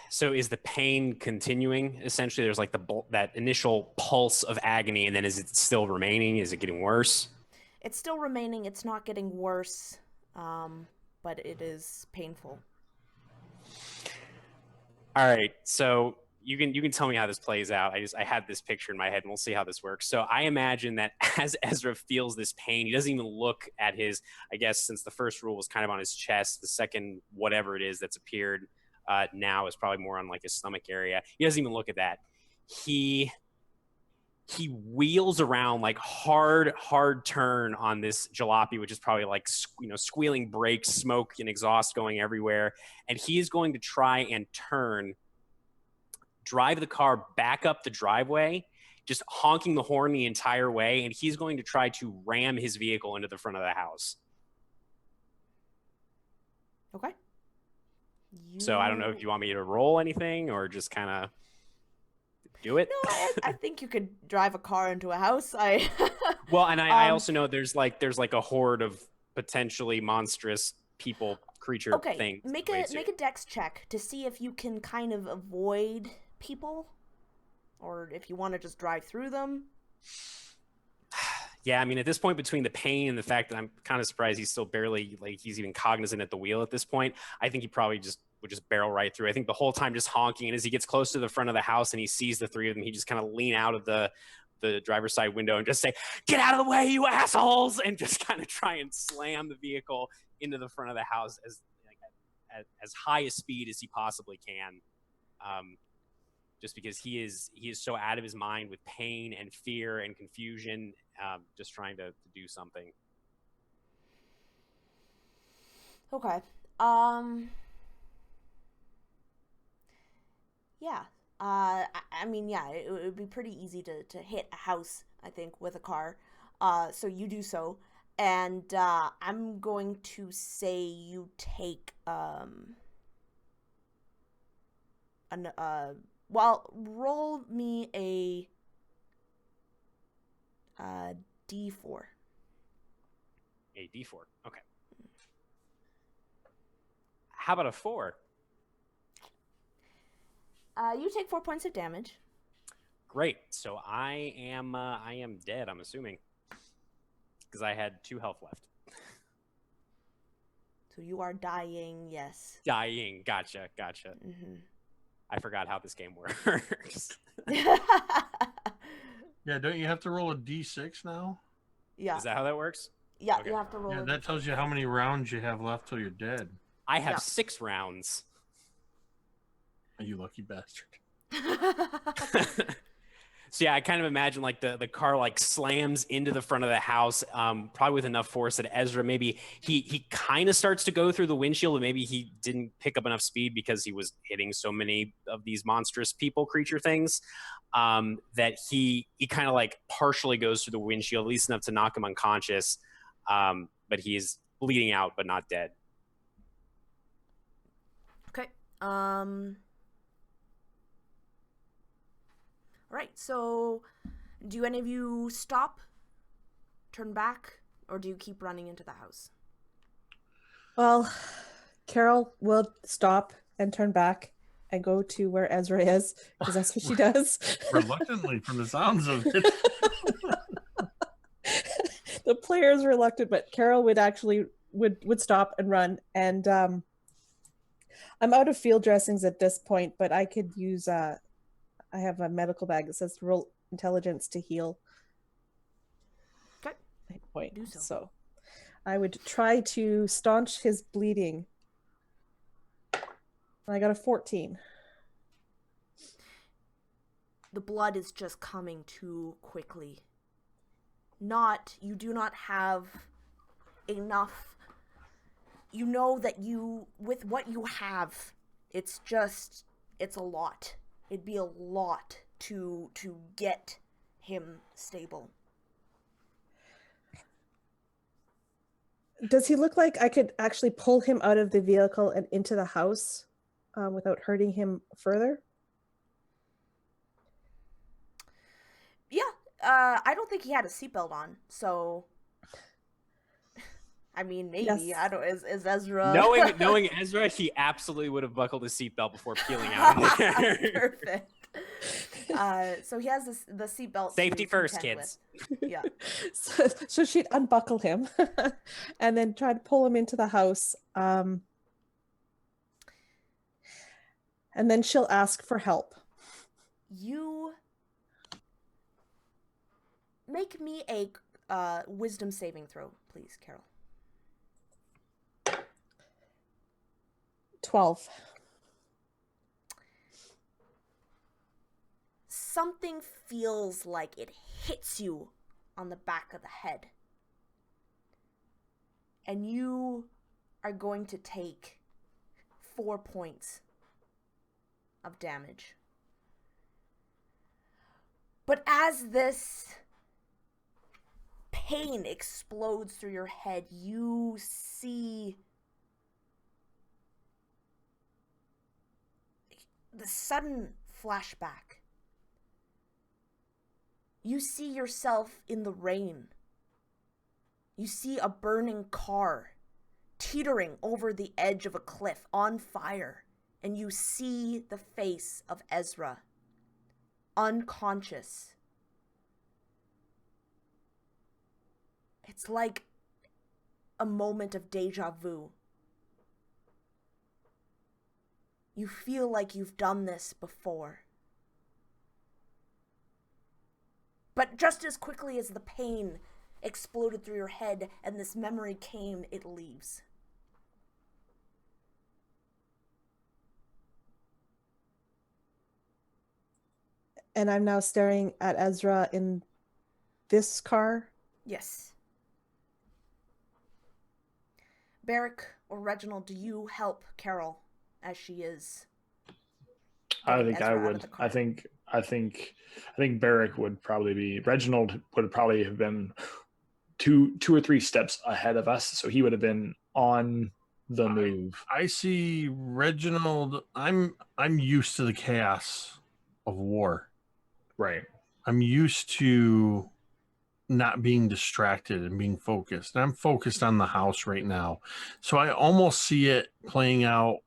So is the pain continuing? Essentially, there's like that initial pulse of agony, and then is it still remaining? Is it getting worse? It's still remaining. It's not getting worse, but it is painful. All right, so you can tell me how this plays out. I had this picture in my head, and we'll see how this works. So I imagine that as Ezra feels this pain, he doesn't even look at his, I guess since the first rule was kind of on his chest, the second whatever it is that's appeared now is probably more on like his stomach area. He doesn't even look at that. He wheels around like hard turn on this jalopy, which is probably like, squealing brakes, smoke and exhaust going everywhere. And he's going to try and drive the car back up the driveway, just honking the horn the entire way. And he's going to try to ram his vehicle into the front of the house. Okay. So I don't know if you want me to roll anything or just kind of do it. No, I think you could drive a car into a house. Well, and I also know there's like a horde of potentially monstrous creature things. Make a dex check to see if you can kind of avoid people. Or if you want to just drive through them. Yeah, I mean, at this point, between the pain and the fact that I'm kind of surprised he's still barely, like, he's even cognizant at the wheel at this point, I think he probably would just barrel right through. I think the whole time just honking, and as he gets close to the front of the house and he sees the three of them, he just kind of lean out of the driver's side window and just say, "Get out of the way, you assholes!" and just kind of try and slam the vehicle into the front of the house as high a speed as he possibly can. Just because he is so out of his mind with pain and fear and confusion, just trying to do something. Okay. Yeah. I mean, yeah, it would be pretty easy to hit a house, I think, with a car. So you do so. And I'm going to say you take roll me a D4. A D4. Okay. How about a 4? You take 4 points of damage. Great. So I am dead, I'm assuming, because I had 2 health left. So you are dying, yes. Dying. Gotcha. Mm-hmm. I forgot how this game works. Yeah, don't you have to roll a d6 now? Yeah. Is that how that works? Yeah, Okay. you have to roll. Yeah, a that tells you how many rounds you have left till you're dead. I have Yeah. 6 rounds. You lucky bastard. So yeah, I kind of imagine like the car like slams into the front of the house, probably with enough force that Ezra maybe he kind of starts to go through the windshield, and maybe he didn't pick up enough speed because he was hitting so many of these monstrous creature things, that he kind of like partially goes through the windshield, at least enough to knock him unconscious, but he is bleeding out but not dead. Okay. Alright, so do any of you stop, turn back, or do you keep running into the house? Well, Carol will stop and turn back and go to where Ezra is, because that's what she does. Reluctantly, from the sounds of it. The player is reluctant, but Carol would actually would stop and run. And I'm out of field dressings at this point, but I could use I have a medical bag that says roll intelligence to heal. Okay. Point. Do so. So I would try to staunch his bleeding. I got a 14. The blood is just coming too quickly. You do not have enough. You know that with what you have, it's a lot. It'd be a lot to get him stable. Does he look like I could actually pull him out of the vehicle and into the house without hurting him further? Yeah, I don't think he had a seatbelt on, so I mean, maybe. Yes. I don't. Is Ezra Knowing Ezra, he absolutely would have buckled his seatbelt before peeling out of there. Perfect. So he has the seatbelt. Safety to first, contend kids. with. Yeah. So she'd unbuckle him and then try to pull him into the house. And then she'll ask for help. You make me a wisdom saving throw, please, Carol. 12. Something feels like it hits you on the back of the head. And you are going to take 4 points of damage. But as this pain explodes through your head, you see the sudden flashback. You see yourself in the rain. You see a burning car teetering over the edge of a cliff on fire, and you see the face of Ezra. unconscious. It's like a moment of deja vu. You feel like you've done this before. But just as quickly as the pain exploded through your head and this memory came, it leaves. And I'm now staring at Ezra in this car. Yes. Barrick or Reginald, do you help Carol as she is? I getting think I Ezra out of would. the car? I think Barrick would probably be. Reginald would probably have been two or three steps ahead of us, so he would have been on the move. I see Reginald. I'm used to the chaos of war. Right. I'm used to not being distracted and being focused. And I'm focused on the house right now. So I almost see it playing out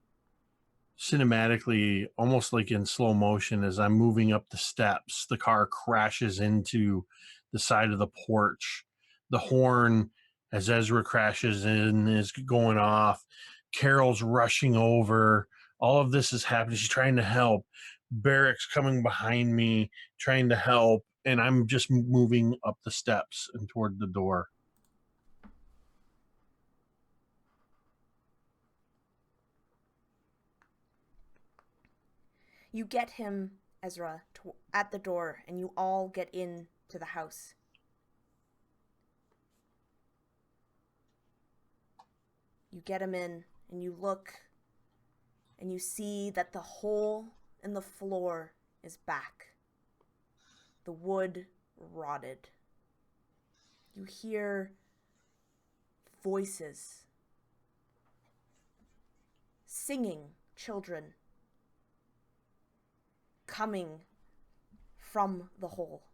cinematically, almost like in slow motion as I'm moving up the steps. The car crashes into the side of the porch. The horn, as Ezra crashes in, is going off. Carol's rushing over. All of this is happening. She's trying to help. Barrick's coming behind me, trying to help. And I'm just moving up the steps and toward the door. You get him, Ezra, at the door, and you all get into the house. You get him in, and you look, and you see that the hole in the floor is back. The wood rotted. You hear voices. Singing children coming from the hole.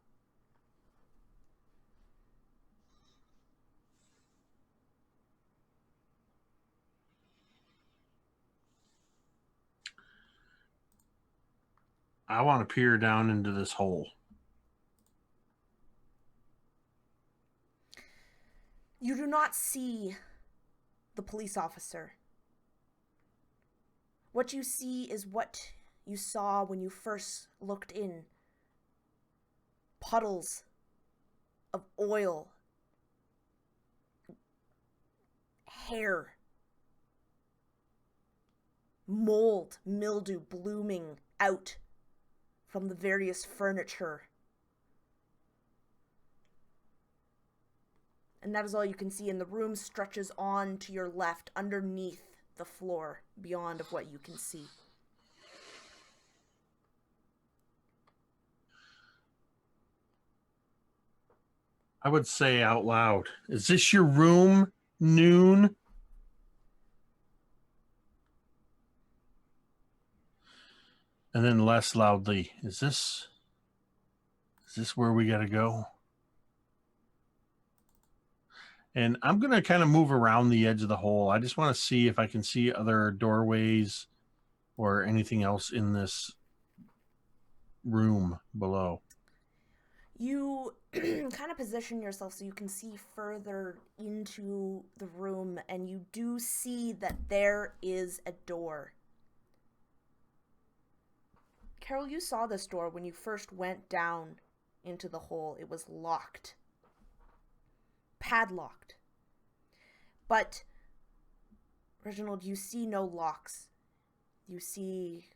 I want to peer down into this hole. You do not see the police officer. What you see is what you saw when you first looked in. Puddles of oil. Hair. Mold, mildew blooming out from the various furniture. And that is all you can see, and the room stretches on to your left underneath the floor beyond of what you can see. I would say out loud, is this your room, Noon? And then less loudly, is this where we got to go? And I'm going to kind of move around the edge of the hole. I just want to see if I can see other doorways or anything else in this room below. You kind of position yourself so you can see further into the room, and you do see that there is a door. Carol, you saw this door when you first went down into the hole. It was locked. Padlocked. But, Reginald, you see no locks. You see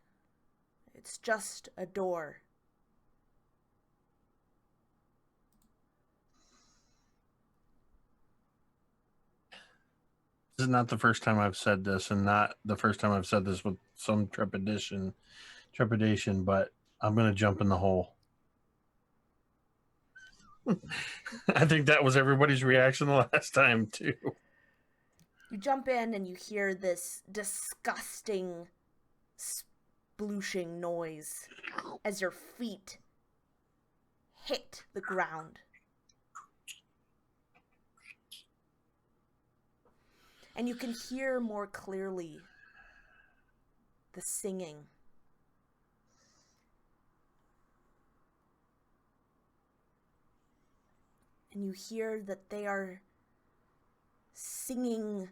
it's just a door. This is not the first time I've said this, and not the first time I've said this with some trepidation, but I'm going to jump in the hole. I think that was everybody's reaction the last time, too. You jump in and you hear this disgusting splooshing noise as your feet hit the ground. And you can hear more clearly the singing. and you hear that they are singing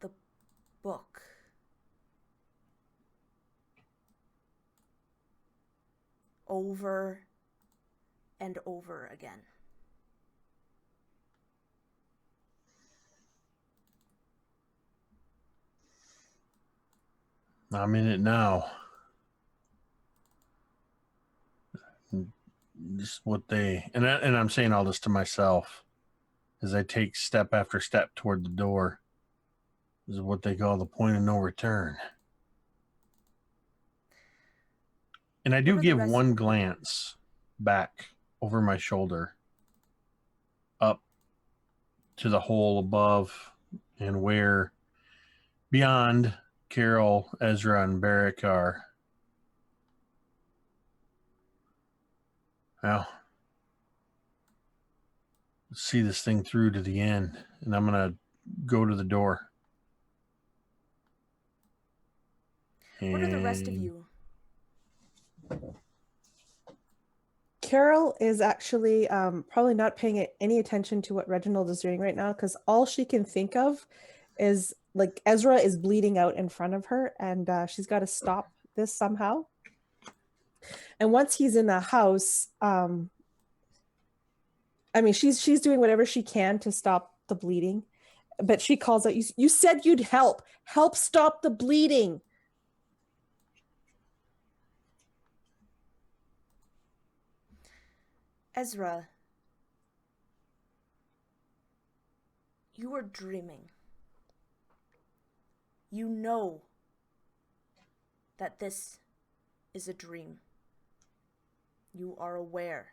the book. Over and over again. I'm in it now. This is what they and I'm saying all this to myself as I take step after step toward the door. This is what they call the point of no return. And I do give one glance back over my shoulder up to the hole above and where beyond Carol, Ezra, and Barrick are. Well, let's see this thing through to the end, and I'm going to go to the door. What are the rest of you? Carol is actually probably not paying any attention to what Reginald is doing right now, because all she can think of is like Ezra is bleeding out in front of her, and she's got to stop this somehow. And once he's in the house, I mean, she's doing whatever she can to stop the bleeding, but she calls out, "You said you'd help stop the bleeding." Ezra, you are dreaming. You know that this is a dream. You are aware.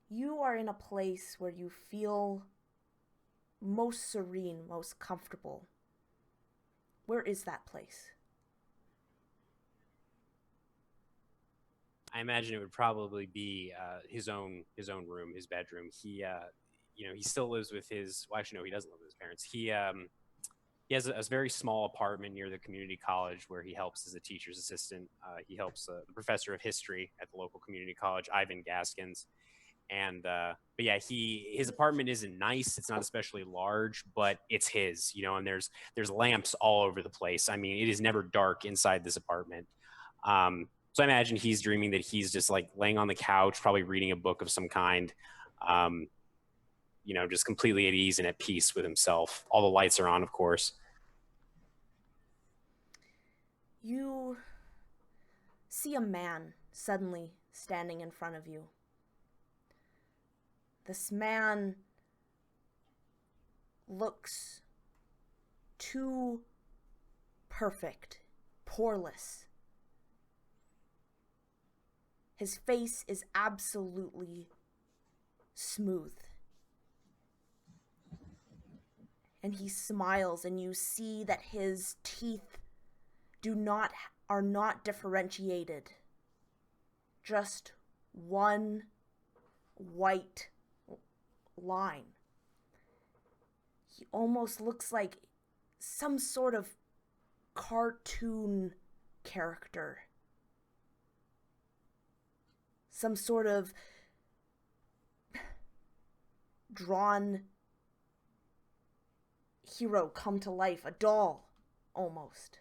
You are in a place where you feel most serene, most comfortable. Where is that place? I imagine it would probably be his own room, his bedroom. He he still lives with his. Well, actually, no, he doesn't live with his parents. He has a very small apartment near the community college where he helps as a teacher's assistant. He helps the professor of history at the local community college, Ivan Gaskins. And but yeah, his apartment isn't nice. It's not especially large, but it's his. And there's lamps all over the place. I mean, it is never dark inside this apartment. So I imagine he's dreaming that he's just like laying on the couch, probably reading a book of some kind, just completely at ease and at peace with himself. All the lights are on, of course. You see a man suddenly standing in front of you. This man looks too perfect, poreless. His face is absolutely smooth. And he smiles, and you see that his teeth are not differentiated. Just one white line. He almost looks like some sort of cartoon character. Some sort of drawn hero come to life, a doll, almost.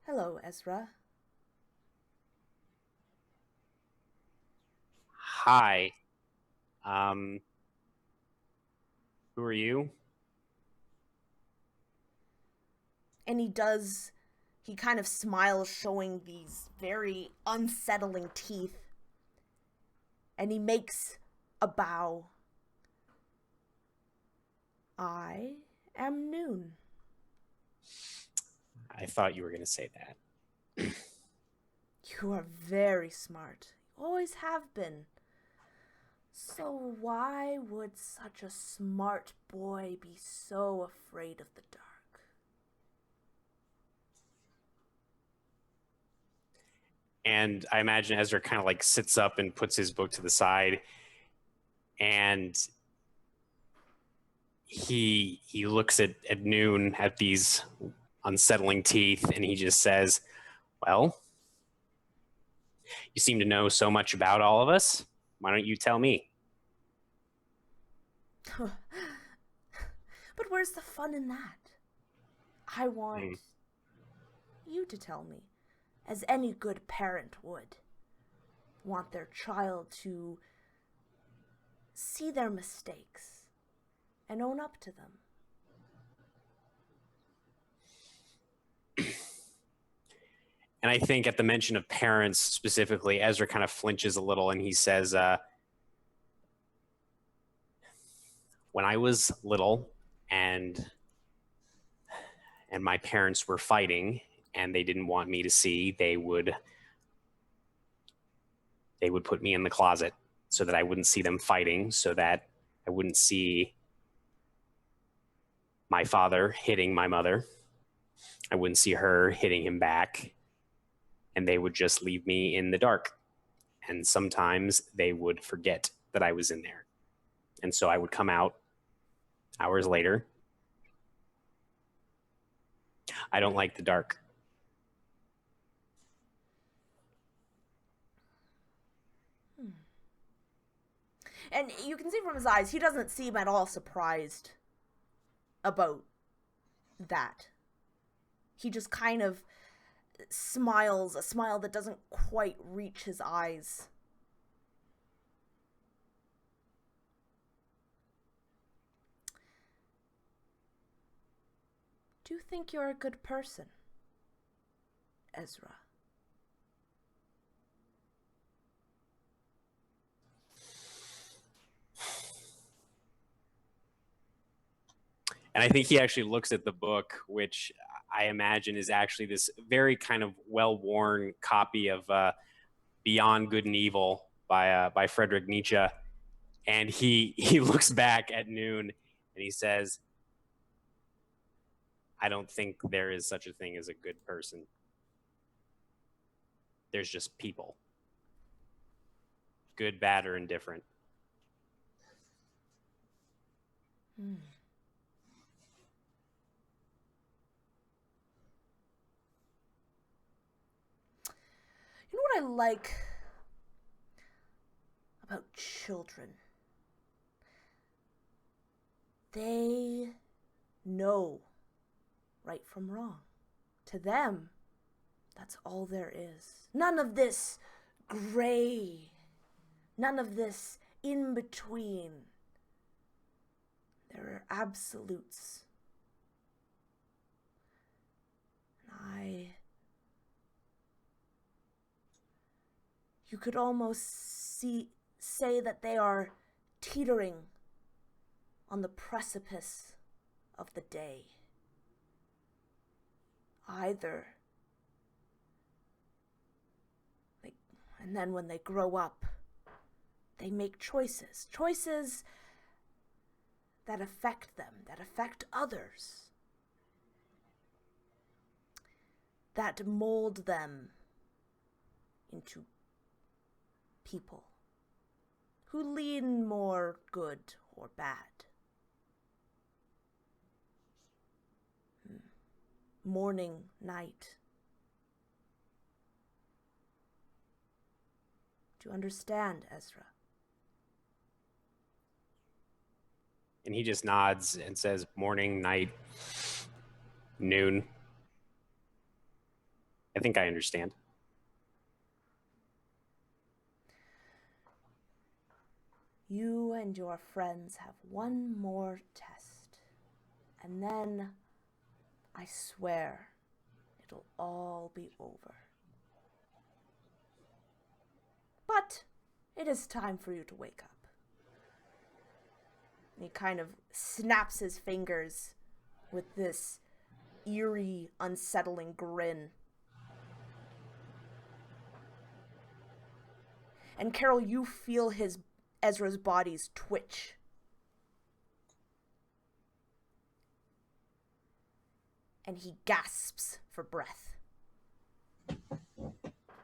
Hello, Ezra. Hi. Who are you? And he kind of smiles, showing these very unsettling teeth. And he makes a bow. I am Noon. I thought you were going to say that. You are very smart. You always have been. So why would such a smart boy be so afraid of the dark? And I imagine Ezra kind of like sits up and puts his book to the side, and he looks at Noon at these unsettling teeth, and he just says, "Well, you seem to know so much about all of us. Why don't you tell me?" But where's the fun in that? I want you to tell me, as any good parent would. Want their child to see their mistakes and own up to them. And I think at the mention of parents specifically, Ezra kind of flinches a little, and he says, when I was little and my parents were fighting and they didn't want me to see, they would put me in the closet so that I wouldn't see them fighting, so that I wouldn't see my father hitting my mother. I wouldn't see her hitting him back. And they would just leave me in the dark. And sometimes they would forget that I was in there. And so I would come out hours later. I don't like the dark. And you can see from his eyes, he doesn't seem at all surprised about that. He just kind of smiles, a smile that doesn't quite reach his eyes. Do you think you're a good person, Ezra? And I think he actually looks at the book, which I imagine is actually this very kind of well-worn copy of Beyond Good and Evil by Friedrich Nietzsche. And he looks back at Noon and he says, I don't think there is such a thing as a good person. There's just people. Good, bad, or indifferent. Hmm. You know what I like about children? They know right from wrong. To them, that's all there is. None of this gray. None of this in between. There are absolutes. And you could almost say that they are teetering on the precipice of the day. Either. And then when they grow up, they make choices. Choices that affect them, that affect others. That mold them into people who lean more good or bad. Morning, night. Do you understand, Ezra? And he just nods and says, morning, night, noon. I think I understand. You and your friends have one more test. And then, I swear, it'll all be over. But it is time for you to wake up. And he kind of snaps his fingers with this eerie, unsettling grin. And Carol, you feel Ezra's body's twitch. And he gasps for breath.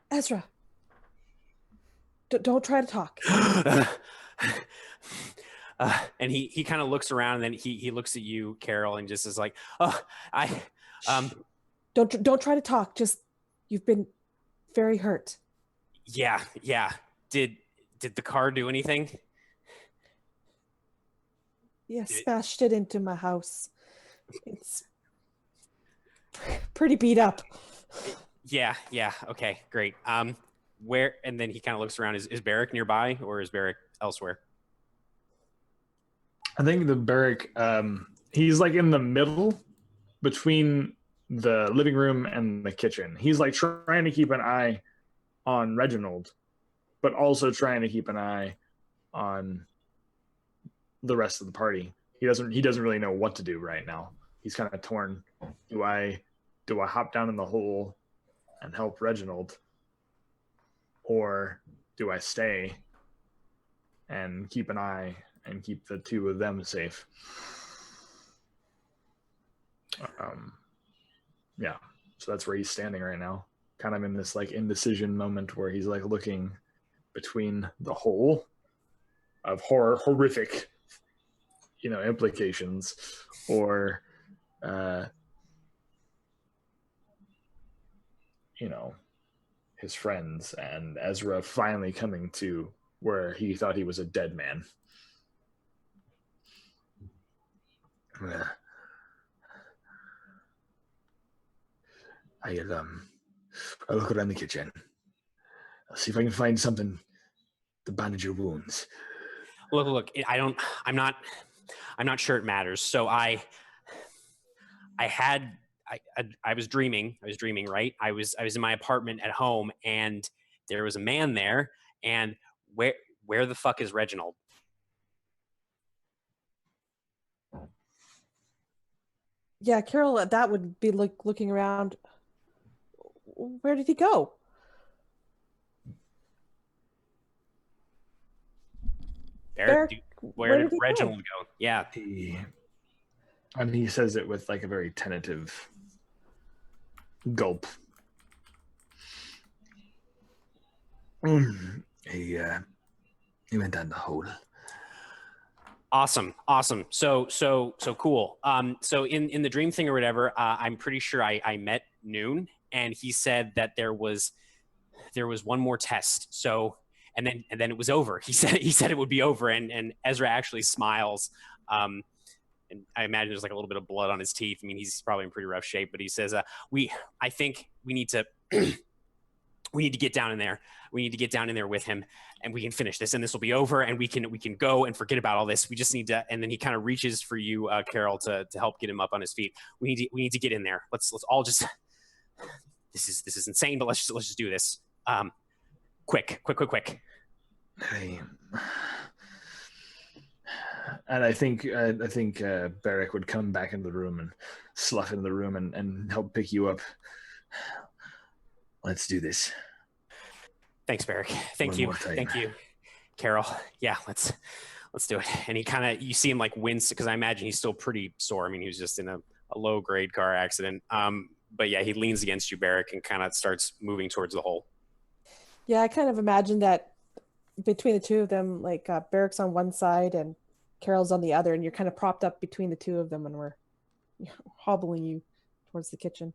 Ezra, don't try to talk. And he kind of looks around, and then he looks at you, Carol, and just is like, oh, Don't try to talk. Just, you've been very hurt. yeah. Did the car do anything? Yeah, smashed it into my house. It's pretty beat up. Yeah. Okay, great. Where? And then he kind of looks around. Is Barrick nearby, or is Barrick elsewhere? I think the Barrick, he's like in the middle between the living room and the kitchen. He's like trying to keep an eye on Reginald, but also trying to keep an eye on the rest of the party. He doesn't really know what to do right now. He's kind of torn. Do I hop down in the hole and help Reginald, or do I stay and keep an eye and keep the two of them safe? Yeah, so that's where he's standing right now, kind of in this like indecision moment where he's like looking between the hole of horrific, implications, or his friends, and Ezra finally coming to where he thought he was a dead man. I'll look around the kitchen. I'll see if I can find something to bandage your wounds. Look. I'm not sure it matters. So I was dreaming. Right? I was in my apartment at home, and there was a man there. And where the fuck is Reginald? Yeah, Carol, that would be like looking around. Where did he go? Barrick, where did Reginald go? Yeah. He says it with like a very tentative gulp. He went down the hole. Awesome. So cool. So in the dream thing or whatever, I'm pretty sure I met Noon, and he said that there was one more test. So and then it was over. He said it would be over, and Ezra actually smiles. And I imagine there's like a little bit of blood on his teeth. I mean, he's probably in pretty rough shape, but he says, I think we need to we need to get down in there. We need to get down in there with him, and we can finish this, and this will be over, and we can go and forget about all this. We just need to. And then he kind of reaches for you, Carol, to help get him up on his feet. We need to get in there. Let's all just. This is insane, but let's just do this. Quick. And I think Barrick would come back into the room and slough into the room and help pick you up. Let's do this. Thanks, Barrick. Thank you, Carol. Yeah, let's do it. And he kind of, you see him like wince, because I imagine he's still pretty sore. I mean, he was just in a low grade car accident. But yeah, he leans against you, Barrick, and kind of starts moving towards the hole. Yeah, I kind of imagine that between the two of them, like Barrick's on one side and Carol's on the other, and you're kind of propped up between the two of them, and we're hobbling you towards the kitchen.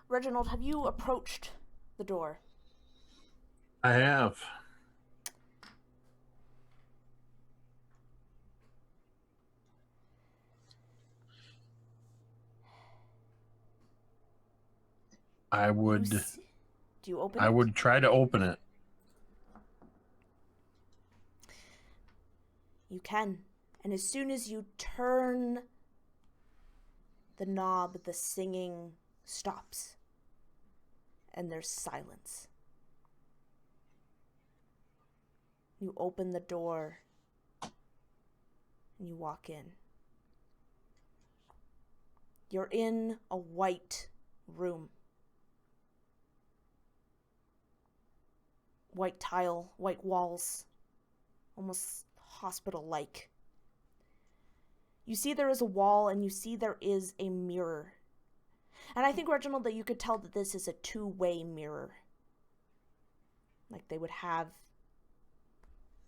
Reginald, have you approached the door? I have. I would. Do you open it? I would try to open it. You can. And as soon as you turn the knob, the singing stops. And there's silence. You open the door and you walk in. You're in a white room. White tile, white walls, almost hospital-like. You see there is a wall, and you see there is a mirror. And I think, Reginald, that you could tell that this is a two-way mirror. Like they would have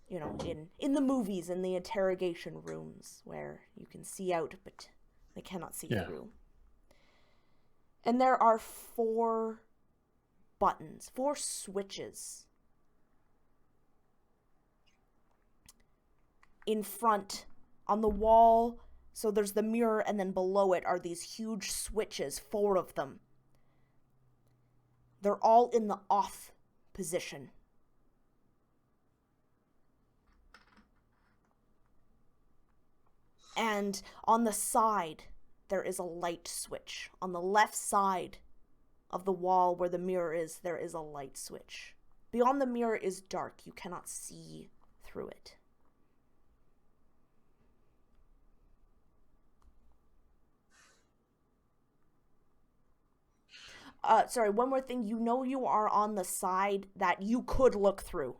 you know, in the movies, in the interrogation rooms where you can see out but they cannot see through. And there are 4 buttons, 4 switches in front on the wall. So there's the mirror, and then below it are these huge switches, 4 of them. They're all in the off position. And on the side, there is a light switch. On the left side of the wall where the mirror is, there is a light switch. Beyond the mirror is dark. You cannot see through it. Sorry, one more thing. You know you are on the side that you could look through,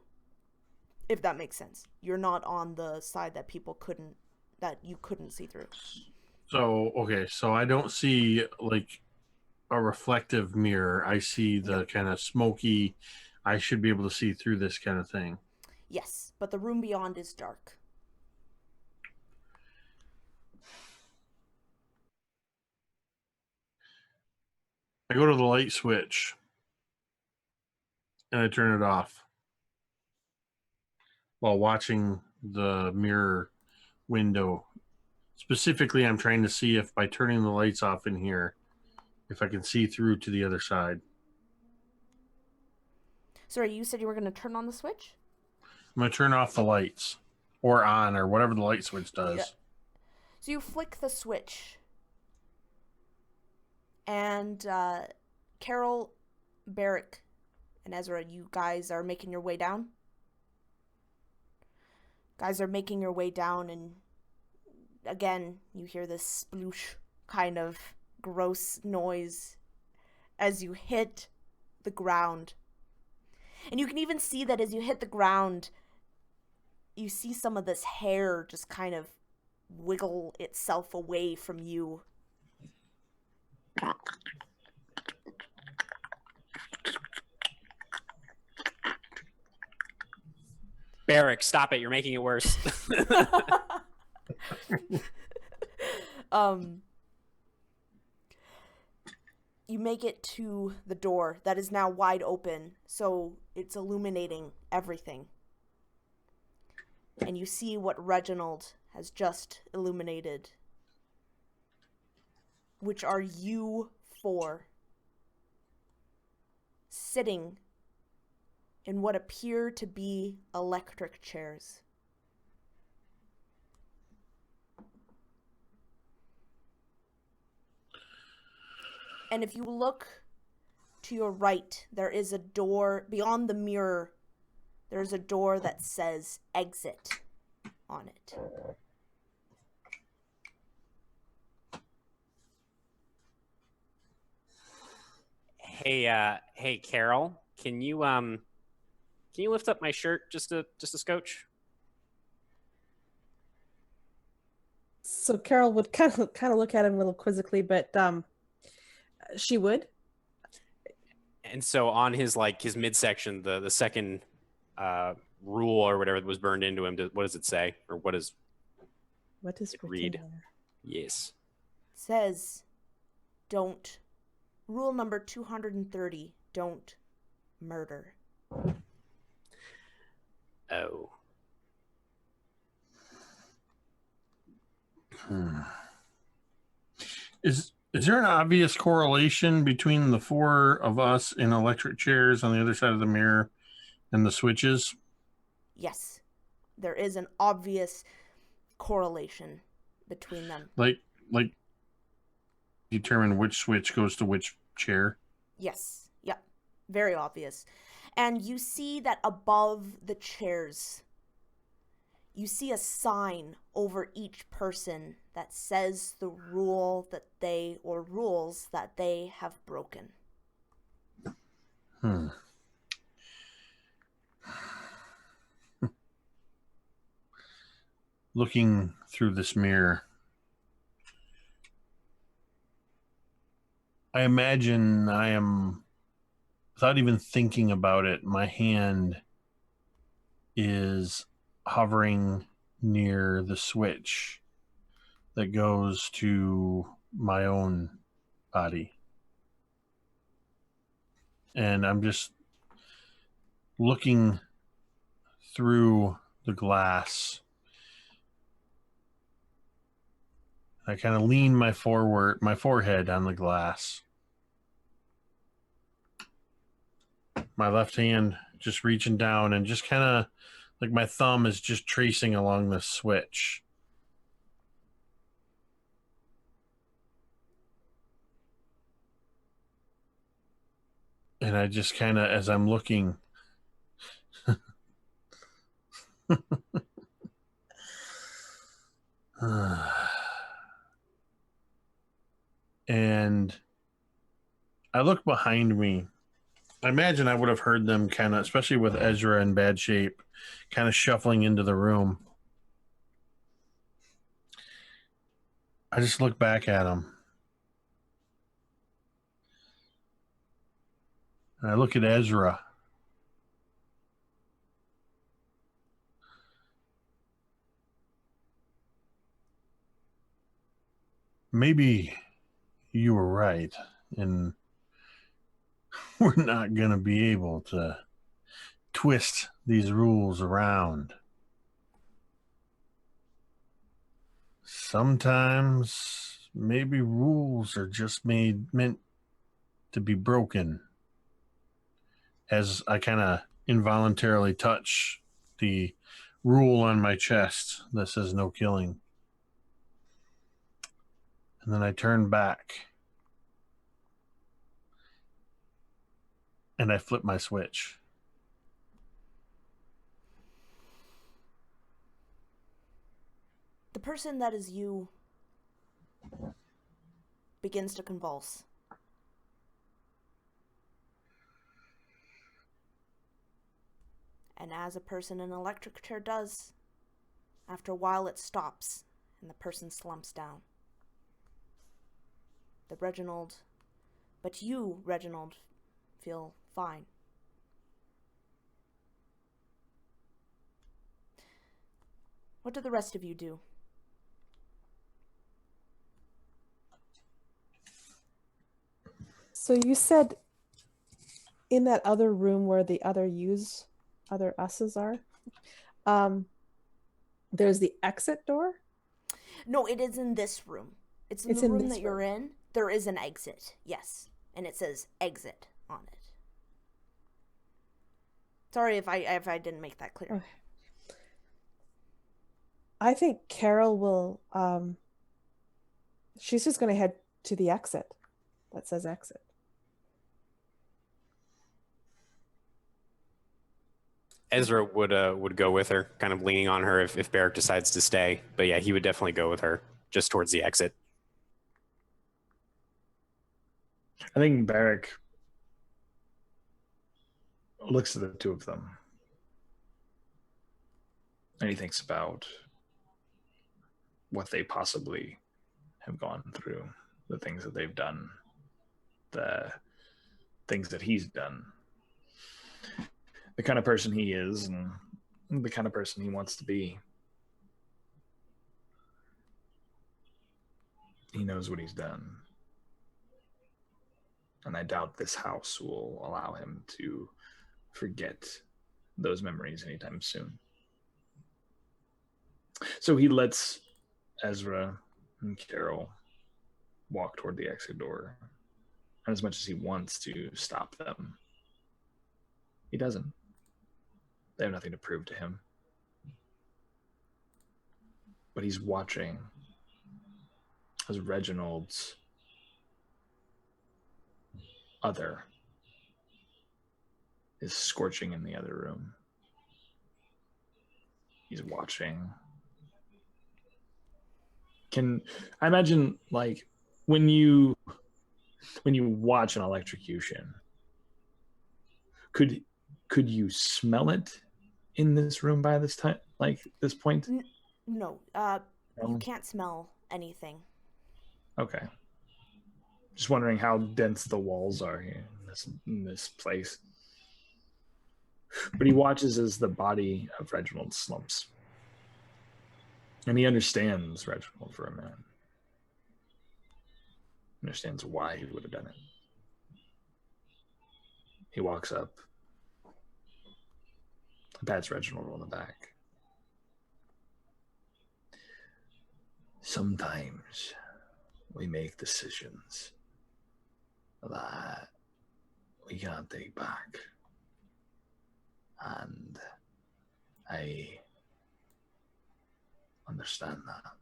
if that makes sense. You're not on the side that you couldn't see through. So, okay, so I don't see like a reflective mirror. I see the kind of smoky, I should be able to see through this kind of thing. Yes, but the room beyond is dark. I go to the light switch and I turn it off while watching the mirror window. Specifically, I'm trying to see if by turning the lights off in here, if I can see through to the other side. Sorry, you said you were going to turn on the switch? I'm going to turn off the lights or on or whatever the light switch does. Yeah. So you flick the switch. And Carol, Barrick, and Ezra, you guys are making your way down? Guys are making your way down, and again, you hear this sploosh kind of gross noise as you hit the ground. And you can even see that as you hit the ground, you see some of this hair just kind of wiggle itself away from you. Barrick, stop it. You're making it worse. You make it to the door that is now wide open, so it's illuminating everything. And you see what Reginald has just illuminated, which are you 4 sitting in what appear to be electric chairs. And if you look to your right, there is a door beyond the mirror. There's a door that says exit on it. Hey, Carol, can you lift up my shirt just a scotch? So Carol would kind of look at him a little quizzically, but she would. And so on his midsection, the second rule or whatever that was burned into him, what does it say, or what does it read? there? Yes. It says, don't. Rule number 230, don't murder. Oh. Is there an obvious correlation between the 4 of us in electric chairs on the other side of the mirror and the switches? Yes. There is an obvious correlation between them. Like determine which switch goes to which chair? Yes. Yep. Very obvious. And you see that above the chairs, you see a sign over each person that says the rules that they have broken. Looking through this mirror, I imagine I am, without even thinking about it, my hand is hovering near the switch that goes to my own body. And I'm just looking through the glass. I kind of lean my forehead on the glass. My left hand just reaching down and just kind of like my thumb is just tracing along the switch. And I just kind of, as I'm looking, and I look behind me. I imagine I would have heard them kind of, especially with Ezra in bad shape, kind of shuffling into the room. I just look back at him. And I look at Ezra. Maybe you were right, and we're not going to be able to twist these rules around. Sometimes maybe rules are just meant to be broken. As I kind of involuntarily touch the rule on my chest that says no killing. And then I turn back and I flip my switch. The person that is you begins to convulse. And as a person in an electric chair does, after a while it stops and the person slumps down. But you, Reginald, feel fine. What do the rest of you do? So you said in that other room where the other us's are, there's the exit door? No, it is in this room. It's in It's the in room this that you're room. in. There is an exit, yes. And it says exit on it. Sorry if I didn't make that clear. Okay. I think Carol will, she's just going to head to the exit that says exit. Ezra would go with her, kind of leaning on her if Barrick decides to stay. But yeah, he would definitely go with her just towards the exit. I think Barrick looks at the two of them and he thinks about what they possibly have gone through, the things that they've done, the things that he's done, the kind of person he is, and the kind of person he wants to be. He knows what he's done. And I doubt this house will allow him to forget those memories anytime soon. So he lets Ezra and Carol walk toward the exit door. And as much as he wants to stop them, he doesn't. They have nothing to prove to him. But he's watching as Reginald's other is scorching in the other room. He's watching. I imagine, like, when you watch an electrocution, could you smell it in this room by this time, like this point? No, you can't smell anything. Okay. Just wondering how dense the walls are here in this place. But he watches as the body of Reginald slumps And he understands Reginald for a minute. Understands why he would have done it. He walks up, pats Reginald on the back. Sometimes we make decisions that we can't take back. And I understand that.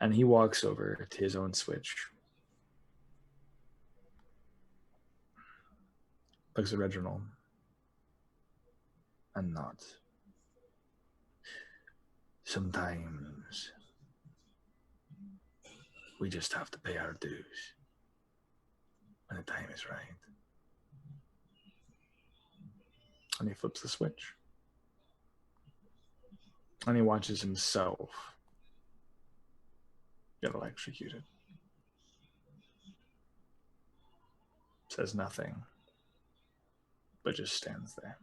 And he walks over to his own switch. Looks at Reginald. And nods. Sometimes we just have to pay our dues when the time is right. And he flips the switch. And he watches himself get electrocuted. Says nothing, but just stands there.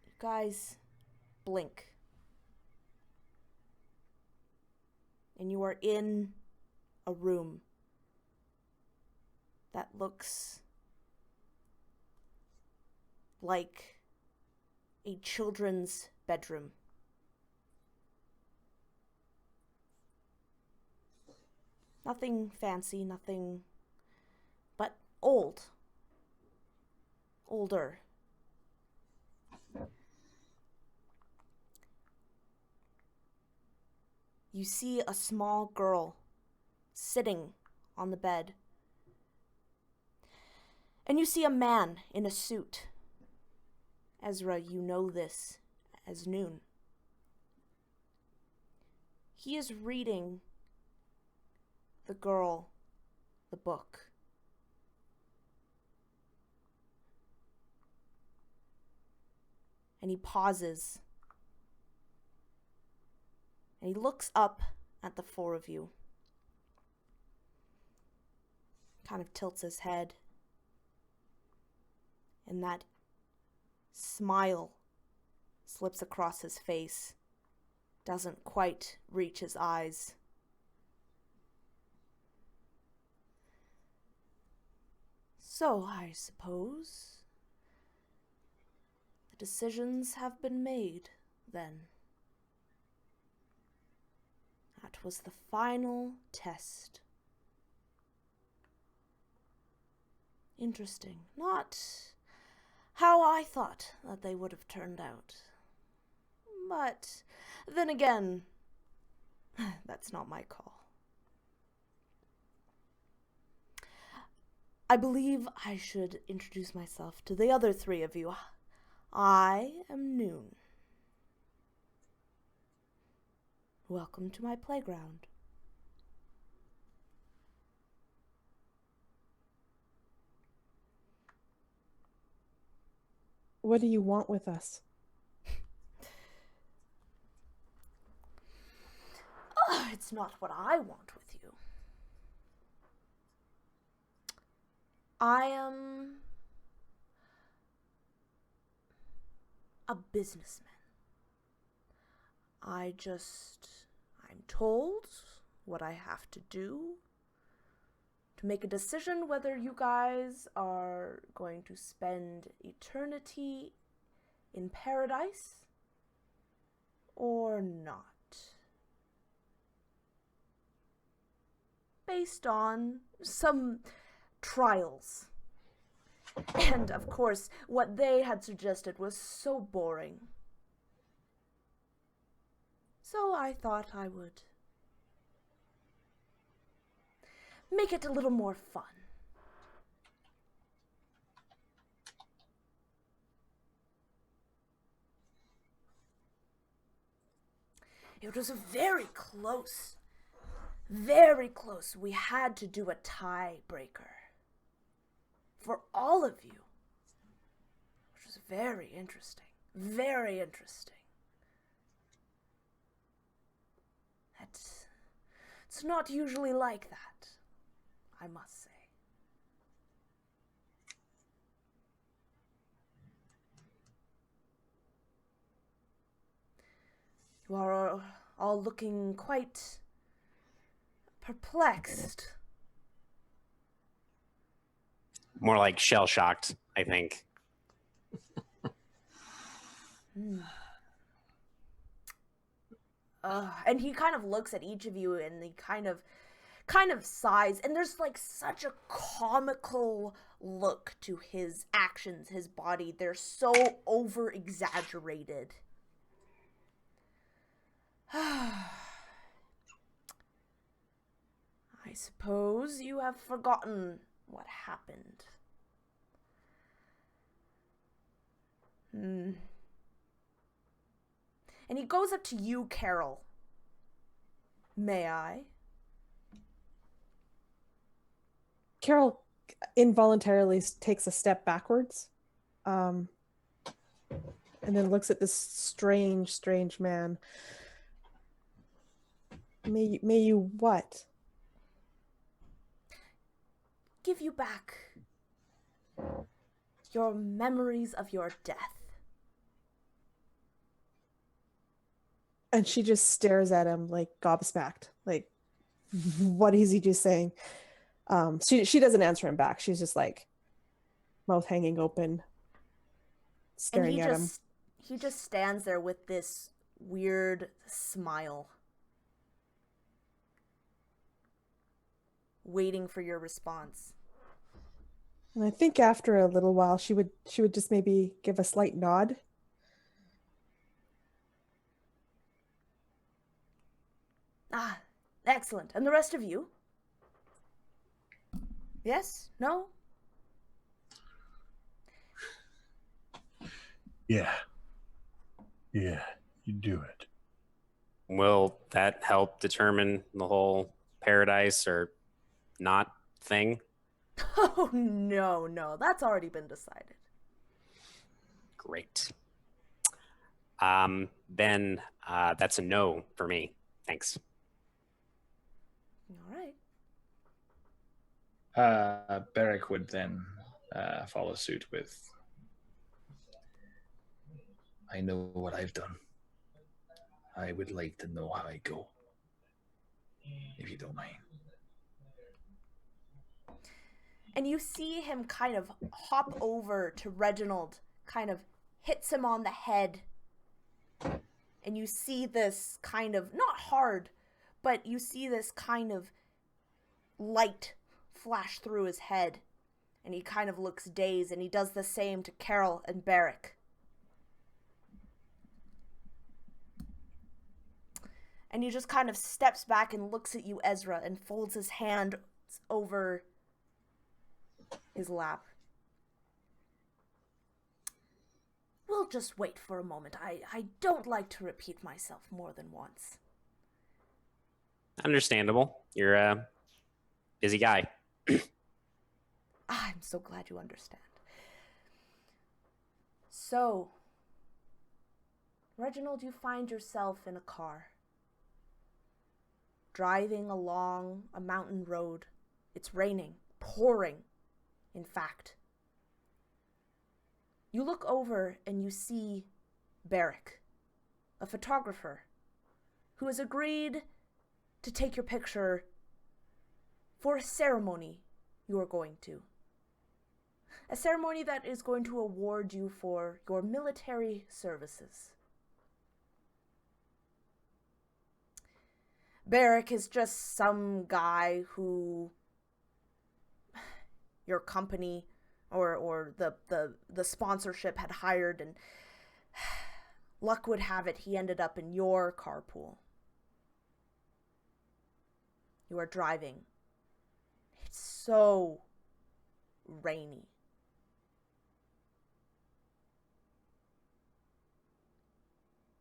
You guys blink. And you are in a room that looks like a children's bedroom. Nothing fancy, nothing, but old. Older. You see a small girl sitting on the bed. And you see a man in a suit. Ezra, you know this as Noon. He is reading the girl the book. And he pauses. And he looks up at the four of you. Kind of tilts his head. And that smile slips across his face. Doesn't quite reach his eyes. So, I suppose the decisions have been made, then. That was the final test. Interesting. Not how I thought that they would have turned out. But then again, that's not my call. I believe I should introduce myself to the other three of you. I am Noon. Welcome to my playground. What do you want with us? It's not what I want with you. I am a businessman. I'm told what I have to do to make a decision whether you guys are going to spend eternity in paradise or not. Based on some trials. And of course, what they had suggested was so boring. So I thought I would make it a little more fun. It was very close. Very close. We had to do a tiebreaker for all of you, which was very interesting. Very interesting. That It's not usually like that, I must say. You are all looking quite perplexed. More like shell shocked, I think. And he kind of looks at each of you and he kind of sighs, and there's like such a comical look to his actions, his body. They're so over exaggerated. I suppose you have forgotten what happened. And he goes up to you, Carol. May I? Carol involuntarily takes a step backwards, and then looks at this strange man. May you what? Give you back your memories of your death. And she just stares at him like gobsmacked. Like, what is he just saying? She doesn't answer him back. She's just like mouth hanging open, staring at him. He just stands there with this weird smile, waiting for your response. And I think after a little while she would just maybe give a slight nod. Ah, excellent. And the rest of you? Yes? No? Yeah, you do it. Will that help determine the whole paradise or not thing? Oh, no. That's already been decided. Great. Then that's a no for me. Thanks. All right. Beric would then follow suit with, I know what I've done. I would like to know how I go, if you don't mind. And you see him kind of hop over to Reginald, kind of hits him on the head. And you see this kind of, not hard, but you see this kind of light flash through his head. And he kind of looks dazed, and he does the same to Carol and Beric. And he just kind of steps back and looks at you, Ezra, and folds his hand over his lap. We'll just wait for a moment. I don't like to repeat myself more than once. Understandable. You're a busy guy. I'm so glad you understand. So, Reginald, you find yourself in a car, driving along a mountain road. It's raining, pouring, in fact. You look over and you see Beric, a photographer, who has agreed to take your picture for a ceremony you are going to. A ceremony that is going to award you for your military services. Beric is just some guy who your company or the sponsorship had hired, and luck would have it he ended up in your carpool. You are driving. It's so rainy.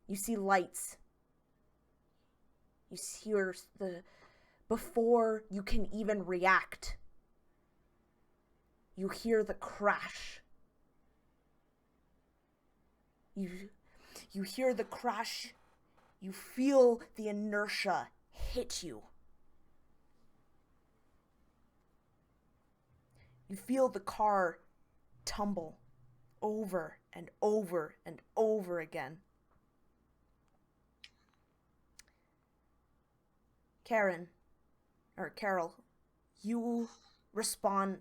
You see lights. You hear before you can even react, you hear the crash. You hear the crash. You feel the inertia hit you. You feel the car tumble over and over and over again. Carol, you respond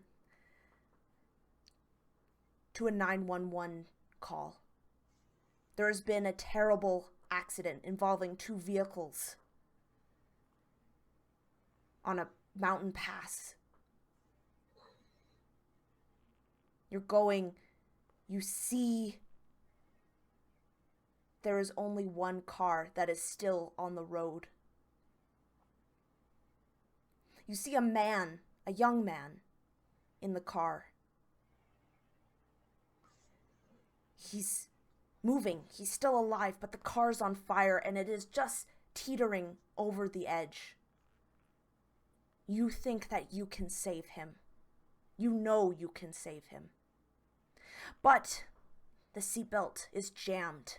to a 911 call. There has been a terrible accident involving 2 vehicles on a mountain pass. You see there is only one car that is still on the road. You see a young man in the car. He's moving, he's still alive, but the car's on fire and it is just teetering over the edge. You think that you can save him. You know you can save him. But the seatbelt is jammed.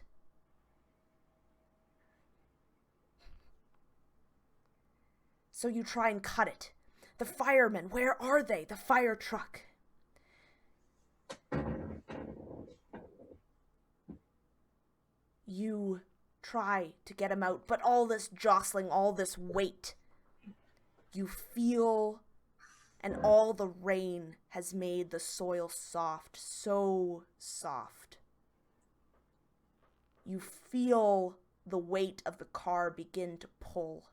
So you try and cut it. The firemen, where are they? The fire truck. You try to get him out, but all this jostling, all this weight, you feel, and all the rain has made the soil soft, so soft. You feel the weight of the car begin to pull.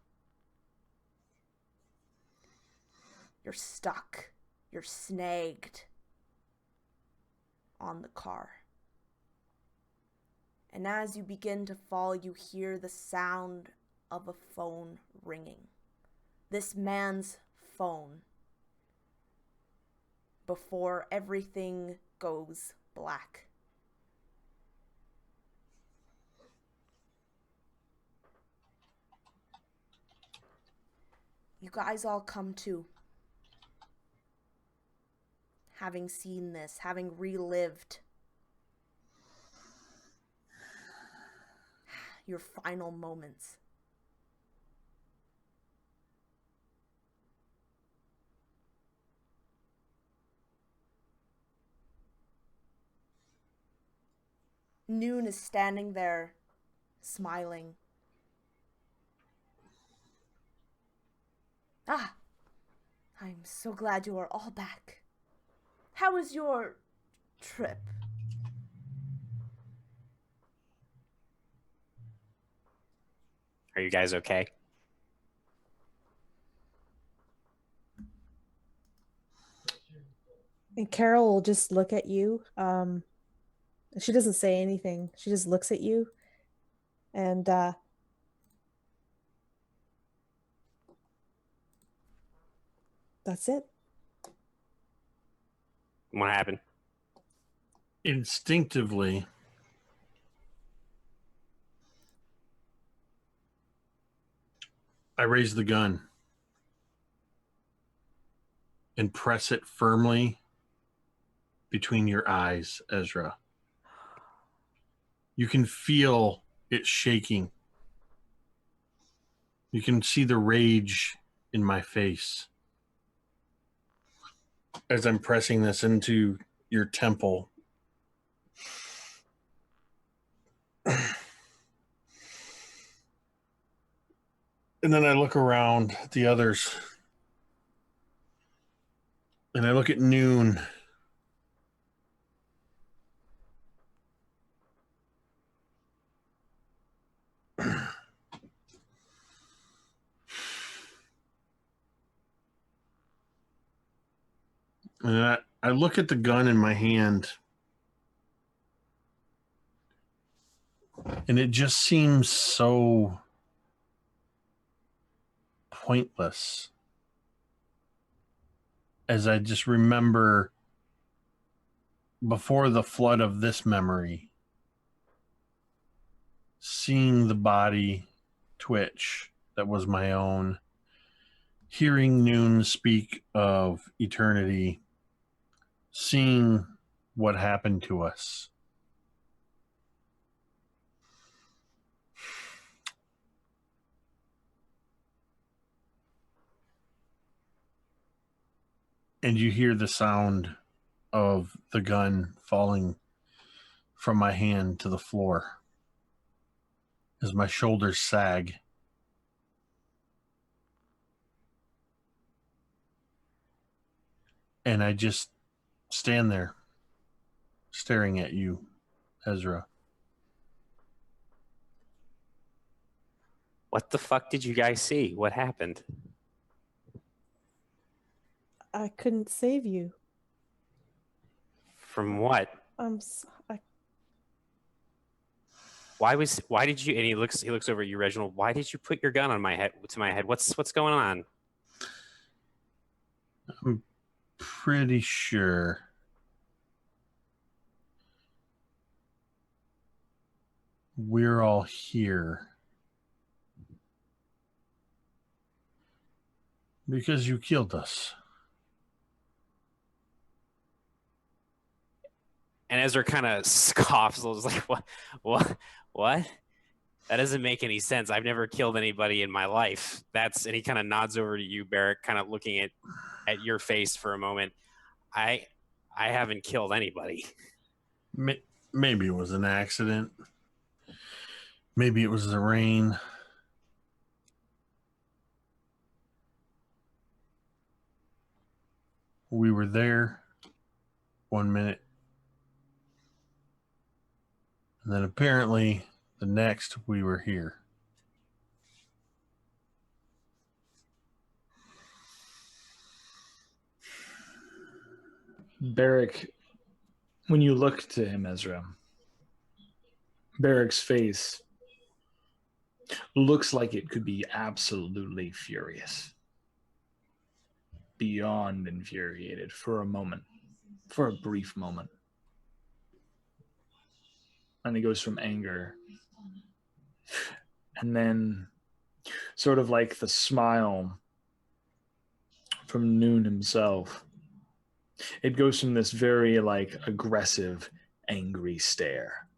You're stuck. You're snagged on the car. And as you begin to fall, you hear the sound of a phone ringing. This man's phone. Before everything goes black. You guys all come to. Having seen this, having relived your final moments. Noon is standing there, smiling. Ah, I'm so glad you are all back. How was your trip? Are you guys okay? And Carol will just look at you. She doesn't say anything. She just looks at you. And that's it. What happened? Instinctively, I raise the gun and press it firmly between your eyes, Ezra. You can feel it shaking. You can see the rage in my face as I'm pressing this into your temple. And then I look around at the others. And I look at Noon. And I look at the gun in my hand. And it just seems so pointless. As I just remember before the flood of this memory, seeing the body twitch that was my own, hearing Noon speak of eternity, seeing what happened to us. And you hear the sound of the gun falling from my hand to the floor as my shoulders sag. And I just stand there staring at you, Ezra. What the fuck did you guys see? What happened? I couldn't save you. From what? Why did you? And he looks over at you, Reginald. Why did you put your gun on my head to my head? What's going on? I'm pretty sure we're all here because you killed us. And Ezra kind of scoffs. I was like, what? That doesn't make any sense. I've never killed anybody in my life. And he kind of nods over to you, Barrick, kind of looking at your face for a moment. I haven't killed anybody. Maybe it was an accident. Maybe it was the rain. We were there 1 minute. And then apparently the next we were here. Barrick, when you look to him, Ezra, Barrick's face looks like it could be absolutely furious. Beyond infuriated for a moment, for a brief moment. And he goes from anger. And then sort of like the smile from Noon himself. It goes from this very like aggressive, angry stare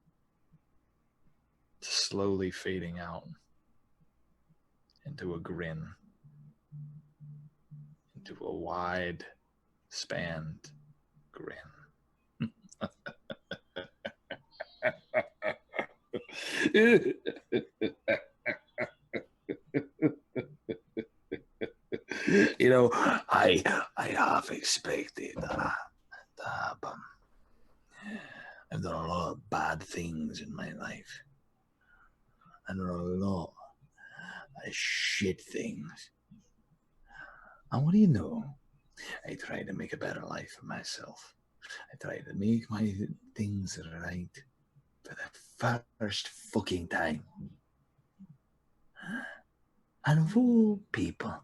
to slowly fading out into a grin, into a wide spanned grin. You know, I half expected that to happen. I've done a lot of bad things in my life. And a lot of shit things. And what do you know? I try to make a better life for myself. I try to make my things right for the first fucking time. And of all people,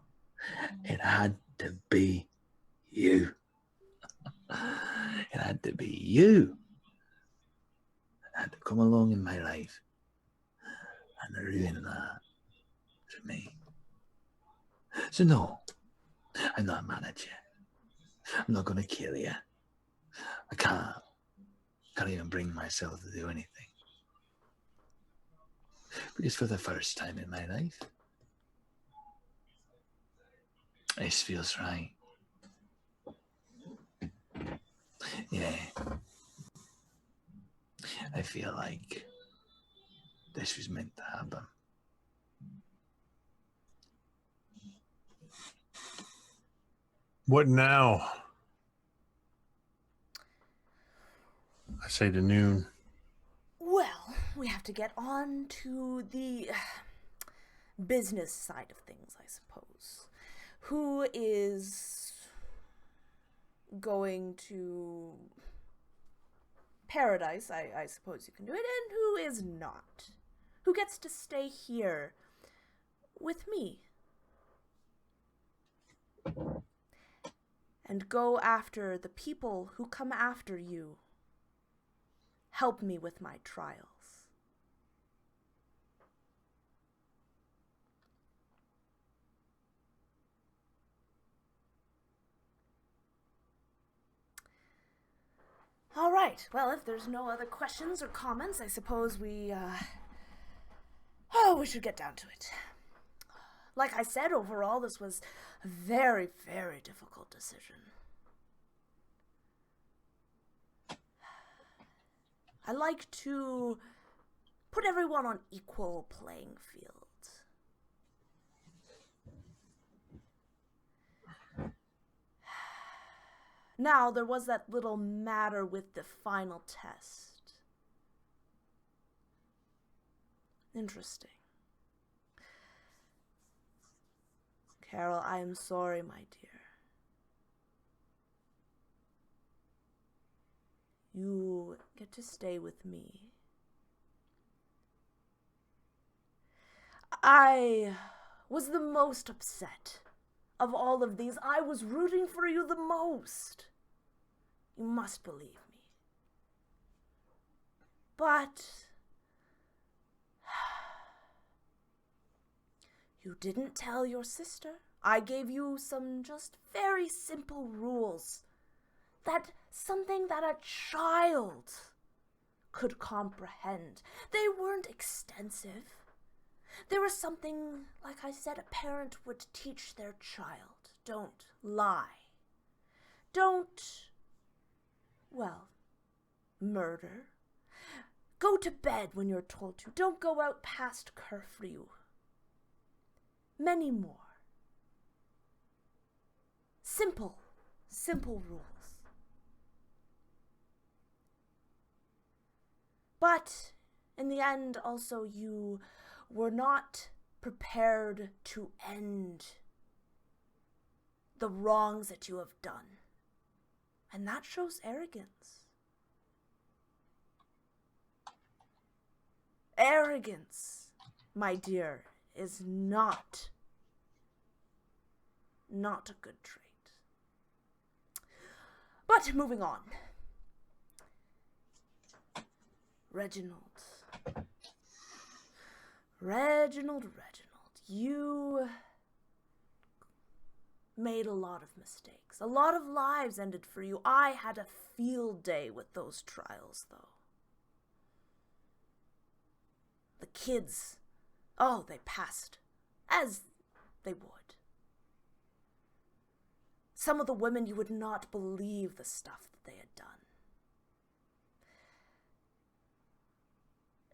it had to be you. It had to be you that had to come along in my life and ruin that for me. So no, I'm not mad at you. I'm not going to kill you. I can't even bring myself to do anything. Because for the first time in my life, this feels right. Yeah. I feel like this was meant to happen. What now? I say to Noon. Well, we have to get on to the business side of things, I suppose. Who is going to paradise, I suppose you can do it, and who is not? Who gets to stay here with me? And go after the people who come after you. Help me with my trials. All right. Well, if there's no other questions or comments, I suppose we should get down to it. Like I said, overall, this was a very, very difficult decision. I like to put everyone on equal playing field. Now, there was that little matter with the final test. Interesting. Carol, I am sorry, my dear. You get to stay with me. I was the most upset of all of these. I was rooting for you the most. You must believe me. But you didn't tell your sister. I gave you some just very simple rules. Something that a child could comprehend. They weren't extensive. They were something, like I said, a parent would teach their child. Don't lie. Don't, well, murder. Go to bed when you're told to. Don't go out past curfew. Many more. Simple rules. But in the end, also, you were not prepared to end the wrongs that you have done. And that shows arrogance. Arrogance, my dear, is not a good trait. But moving on. Reginald, you made a lot of mistakes. A lot of lives ended for you. I had a field day with those trials, though. The kids, they passed, as they would. Some of the women, you would not believe the stuff that they had done.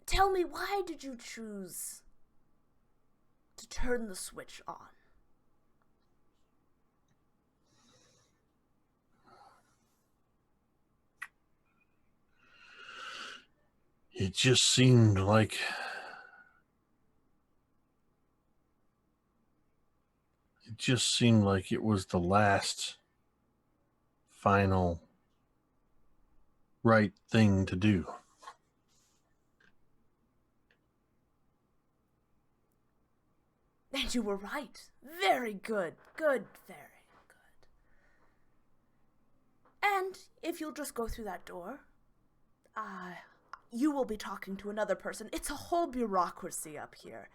Tell me, why did you choose to turn the switch on? It just seemed like it was the last final right thing to do. And you were right. Very good. Very good. And if you'll just go through that door, you will be talking to another person. It's a whole bureaucracy up here.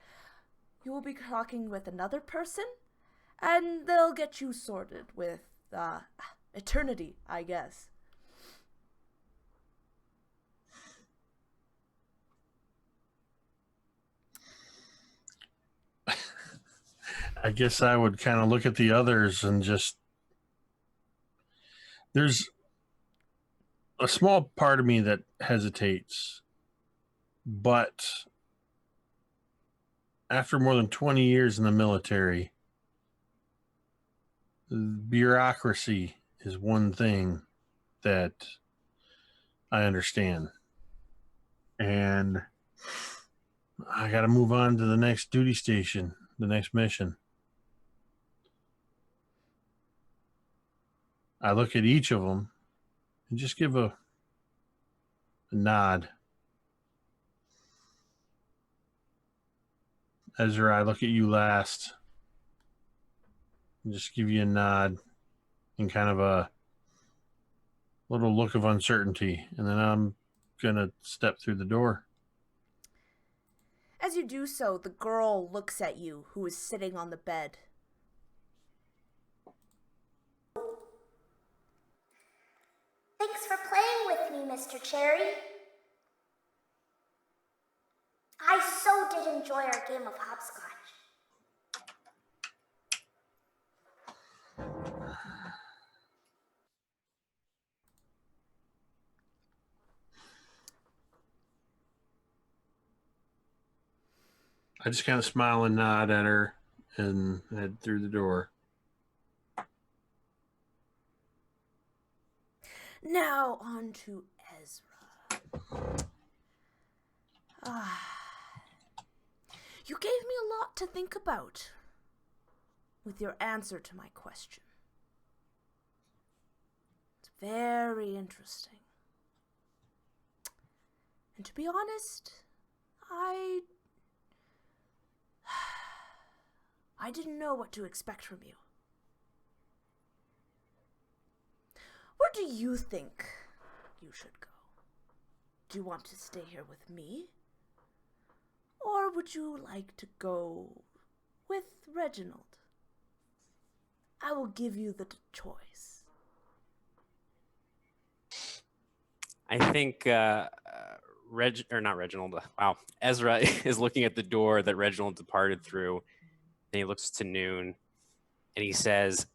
You will be talking with another person, and they'll get you sorted with eternity, I guess. I guess I would kind of look at the others and just, there's a small part of me that hesitates, but after more than 20 years in the military, bureaucracy is one thing that I understand. And I got to move on to the next duty station, the next mission. I look at each of them and just give a nod. Ezra, I look at you last and just give you a nod and kind of a little look of uncertainty. And then I'm going to step through the door. As you do so, the girl looks at you, who is sitting on the bed. Thanks for playing with me, Mr. Cherry. I so did enjoy our game of hopscotch. I just kind of smile and nod at her and head through the door. Now on to Ezra. You gave me a lot to think about with your answer to my question. It's very interesting. And to be honest, I didn't know what to expect from you. Where do you think you should go? Do you want to stay here with me? Or would you like to go with Reginald? I will give you the choice. I think Ezra is looking at the door that Reginald departed through, and he looks to Noon, and he says,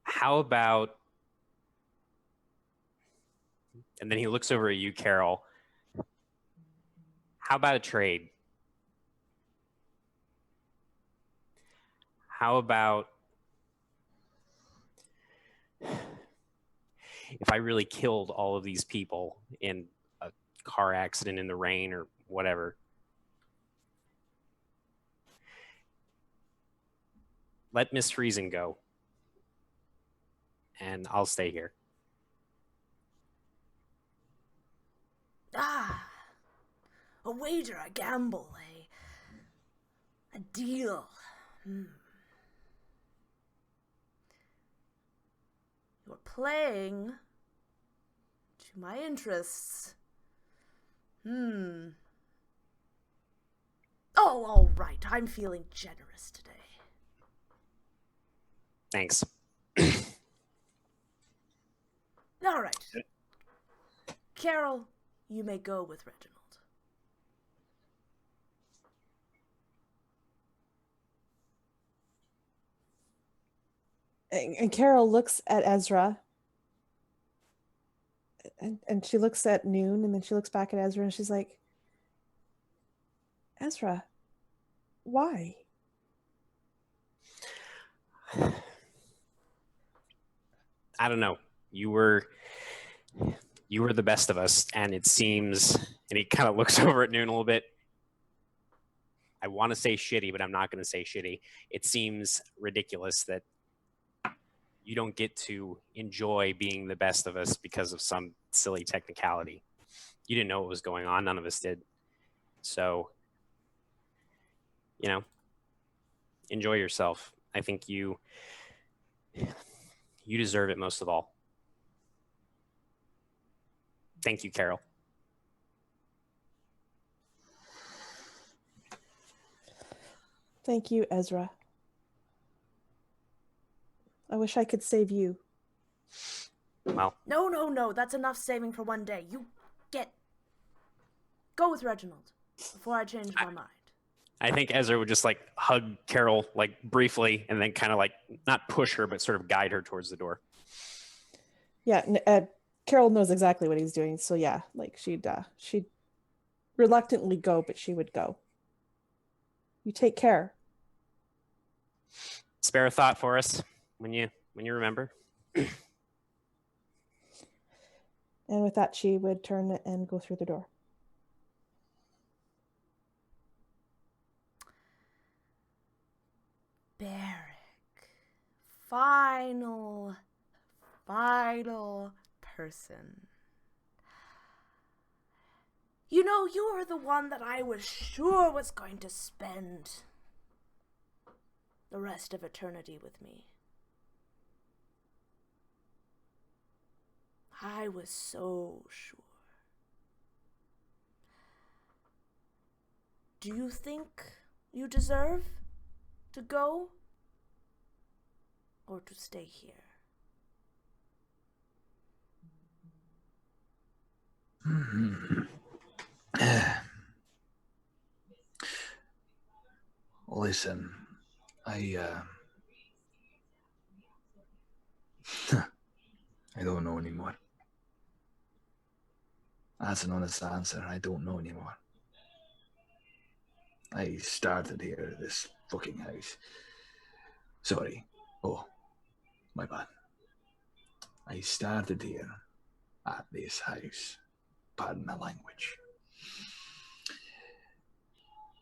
"How about?" And then he looks over at you, Carol. How about a trade? How about if I really killed all of these people in a car accident in the rain or whatever? Let Miss Friesen go, and I'll stay here. A wager, a gamble, a deal. You're playing to my interests. Oh, all right. I'm feeling generous today. Thanks. All right. Carol, you may go with Reginald. And Carol looks at Ezra, and she looks at Noon, and then she looks back at Ezra, and she's like, Ezra, why? I don't know. You were the best of us, and it seems, and he kind of looks over at Noon a little bit. I want to say shitty, but I'm not going to say shitty. It seems ridiculous that you don't get to enjoy being the best of us because of some silly technicality. You didn't know what was going on. None of us did. So, enjoy yourself. I think you deserve it most of all. Thank you, Carol. Thank you, Ezra. I wish I could save you. Well. No. That's enough saving for one day. Go with Reginald before I change my mind. I think Ezra would just hug Carol briefly and then kind of not push her, but sort of guide her towards the door. Yeah, Carol knows exactly what he's doing. So yeah, she'd reluctantly go, but she would go. You take care. Spare a thought for us when you remember. And with that, she would turn and go through the door. Barrick. Final person. You are the one that I was sure was going to spend the rest of eternity with me. I was so sure. Do you think you deserve to go or to stay here? Listen, I don't know anymore. That's an honest answer. I don't know anymore. I started here at this fucking house. Sorry. Oh, my bad. I started here at this house. Pardon my language.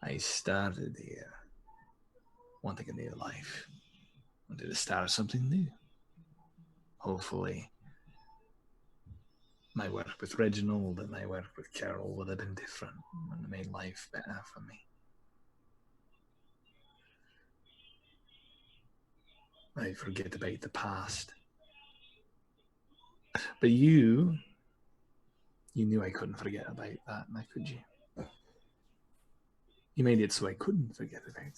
I started here wanting a new life. Wanted to start something new. Hopefully, my work with Reginald and my work with Carol would have been different and made life better for me. I forget about the past. But you knew I couldn't forget about that, now could you? You made it so I couldn't forget about it.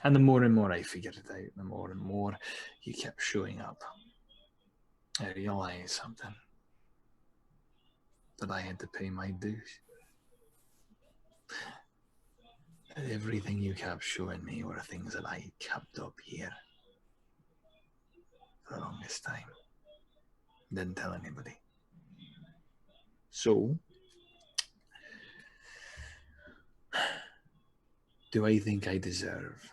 And the more and more I figured it out, the more and more you kept showing up. I realized something. That I had to pay my dues. That everything you kept showing me were things that I kept up here. For the longest time. Didn't tell anybody. So, do I think I deserve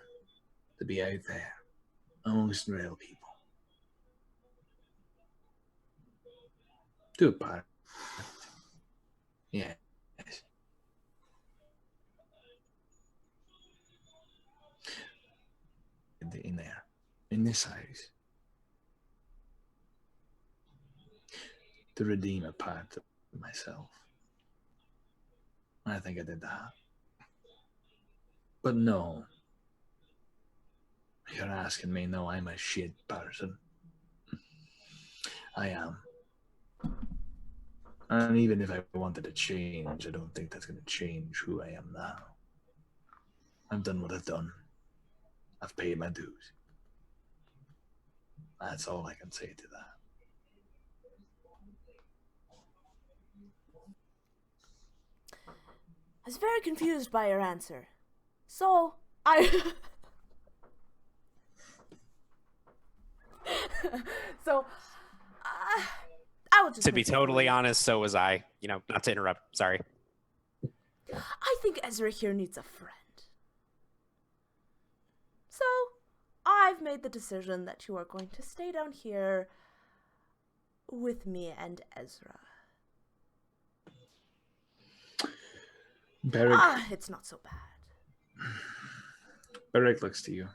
to be out there amongst real people? Do a part. Yes. In there, in this house, to redeem a part of myself. I think I did that. But no. You're asking me, no, I'm a shit person. I am. And even if I wanted to change, I don't think that's going to change who I am now. I've done what I've done. I've paid my dues. That's all I can say to that. I was very confused by your answer. So, I will just To be make it totally brief. honest, so was I. You know, not to interrupt. Sorry. I think Ezra here needs a friend. So, I've made the decision that you are going to stay down here with me and Ezra. Beric, It's not so bad. Beric looks to you.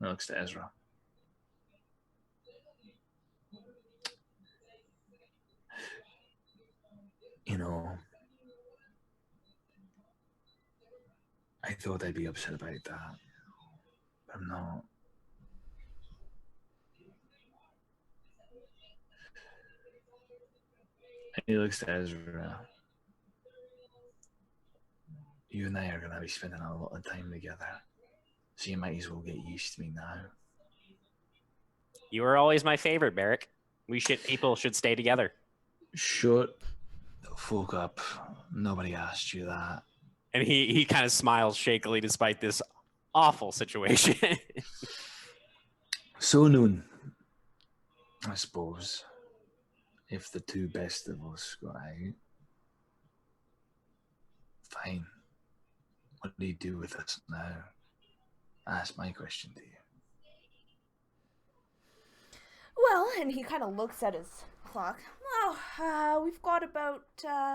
He looks to Ezra. You know, I thought I'd be upset about that. But I'm not. And he looks to Ezra. You and I are going to be spending a lot of time together. So you might as well get used to me now. You were always my favorite, Barrick. People should stay together. Shut the fuck up. Nobody asked you that. And he kind of smiles shakily despite this awful situation. So noon, I suppose, if the two best of us got out, fine. What do you do with us now? That's my question to you. Well, and he kind of looks at his clock. Well, we've got about 10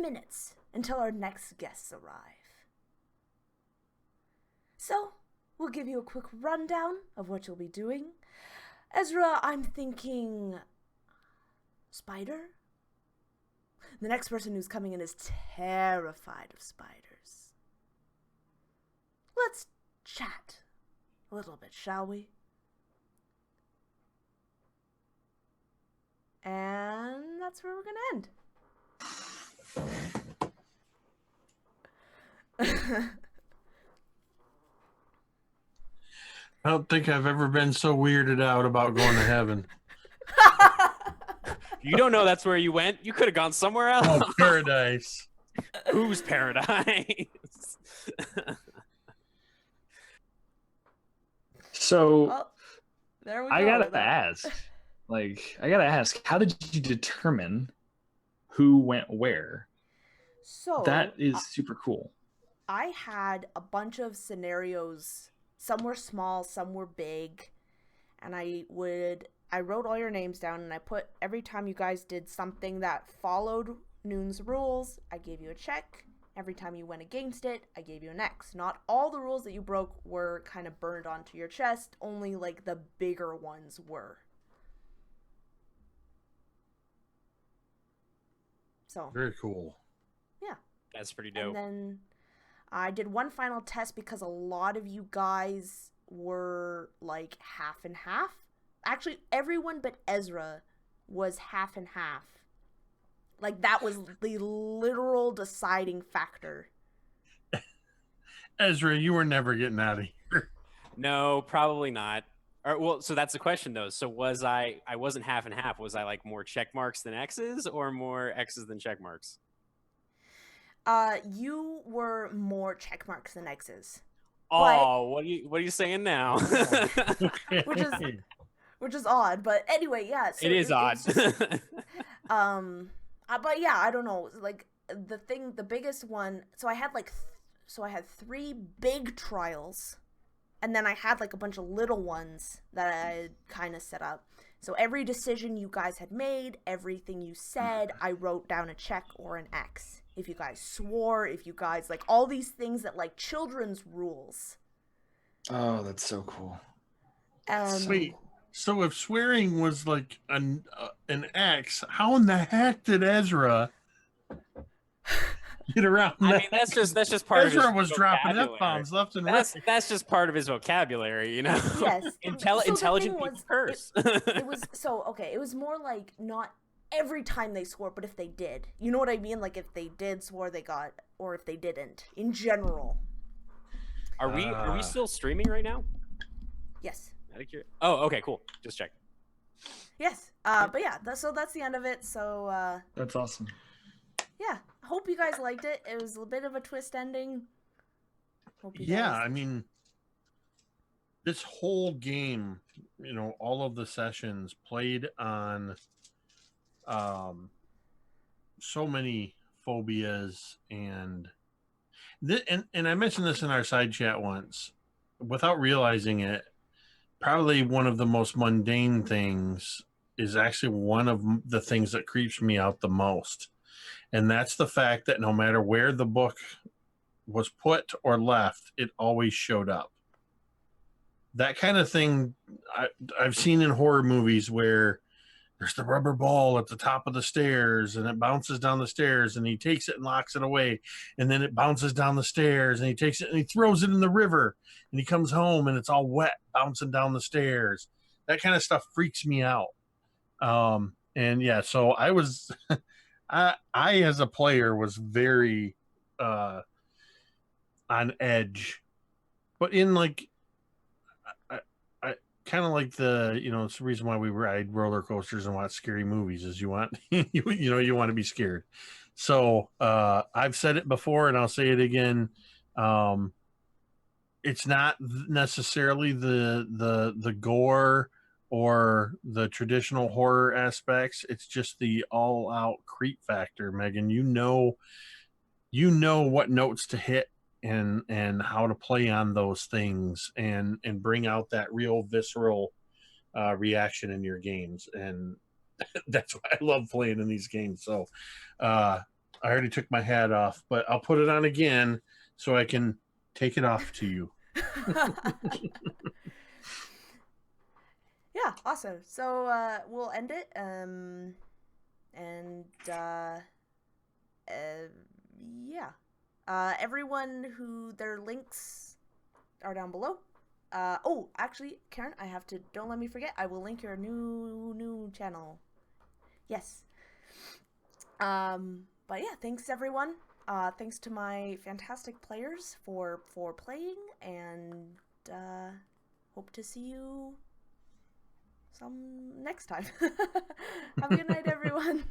minutes until our next guests arrive. So, we'll give you a quick rundown of what you'll be doing. Ezra, I'm thinking spider? The next person who's coming in is terrified of spiders. Let's chat a little bit, shall we? And that's where we're going to end. I don't think I've ever been so weirded out about going to heaven. You don't know that's where you went. You could have gone somewhere else. Oh, paradise. Whose paradise? So Well, there we I go. gotta ask, Like, I gotta ask, how did you determine who went where? So That is super cool. I had a bunch of scenarios. Some were small, some were big, and I wrote all your names down, and I put every time you guys did something that followed Noon's rules, I gave you a check. Every time you went against it, I gave you an X. Not all the rules that you broke were kind of burned onto your chest, only like the bigger ones were. So Very cool. yeah. That's pretty And dope. then I did one final test because a lot of you guys were like half and half. Actually, everyone but Ezra was half and half. Like, that was the literal deciding factor. Ezra, you were never getting out of here. No, probably not. Or, well, so that's the question though. So was I wasn't half and half. Was I like more check marks than X's or more X's than check marks? You were more check marks than X's. Oh, what are you saying now? Which is odd, but anyway, yeah. So it is odd. But yeah, I don't know. Like, the biggest one. So I had I had 3 big trials, and then I had like a bunch of little ones that I kind of set up. So every decision you guys had made, everything you said, I wrote down a check or an X. If you guys swore, if you guys like all these things that like children's rules. Oh, that's so cool. Wait, so if swearing was like an X, how in the heck did Ezra get around that? I mean, that's just part of his Ezra was dropping vocabulary. F-bombs left and right. That's just part of his vocabulary, you know. Yes. Intelligent people curse. It was so okay. It was more like not every time they swore, but if they did, you know what I mean? Like if they did swore, they got, or if they didn't. In general. Are we still streaming right now? Yes. Oh, okay, cool. Just check. Yes. But yeah. So that's the end of it. So. That's awesome. Yeah. Hope you guys liked it. It was a bit of a twist ending. I mean, this whole game, you know, all of the sessions played on so many phobias and I mentioned this in our side chat once without realizing it. Probably one of the most mundane things is actually one of the things that creeps me out the most. And that's the fact that no matter where the book was put or left, it always showed up. That kind of thing I've seen in horror movies where there's the rubber ball at the top of the stairs and it bounces down the stairs and he takes it and locks it away. And then it bounces down the stairs and he takes it and he throws it in the river and he comes home and it's all wet bouncing down the stairs. That kind of stuff freaks me out. And yeah, so I was, I as a player was very on edge, but in like, kind of like the, you know, it's the reason why we ride roller coasters and watch scary movies is you want, you want to be scared. So I've said it before and I'll say it again. It's not necessarily the gore or the traditional horror aspects. It's just the all out creep factor, Megan. You know what notes to hit and how to play on those things and bring out that real visceral reaction in your games. And that's why I love playing in these games. So I already took my hat off, but I'll put it on again so I can take it off to you. Yeah, awesome. So we'll end it. Yeah. Everyone who their links are down below. Oh, actually, Karen, don't let me forget. I will link your new channel. Yes. But yeah, thanks everyone. Thanks to my fantastic players for playing, and hope to see you some next time. Have a good night, everyone.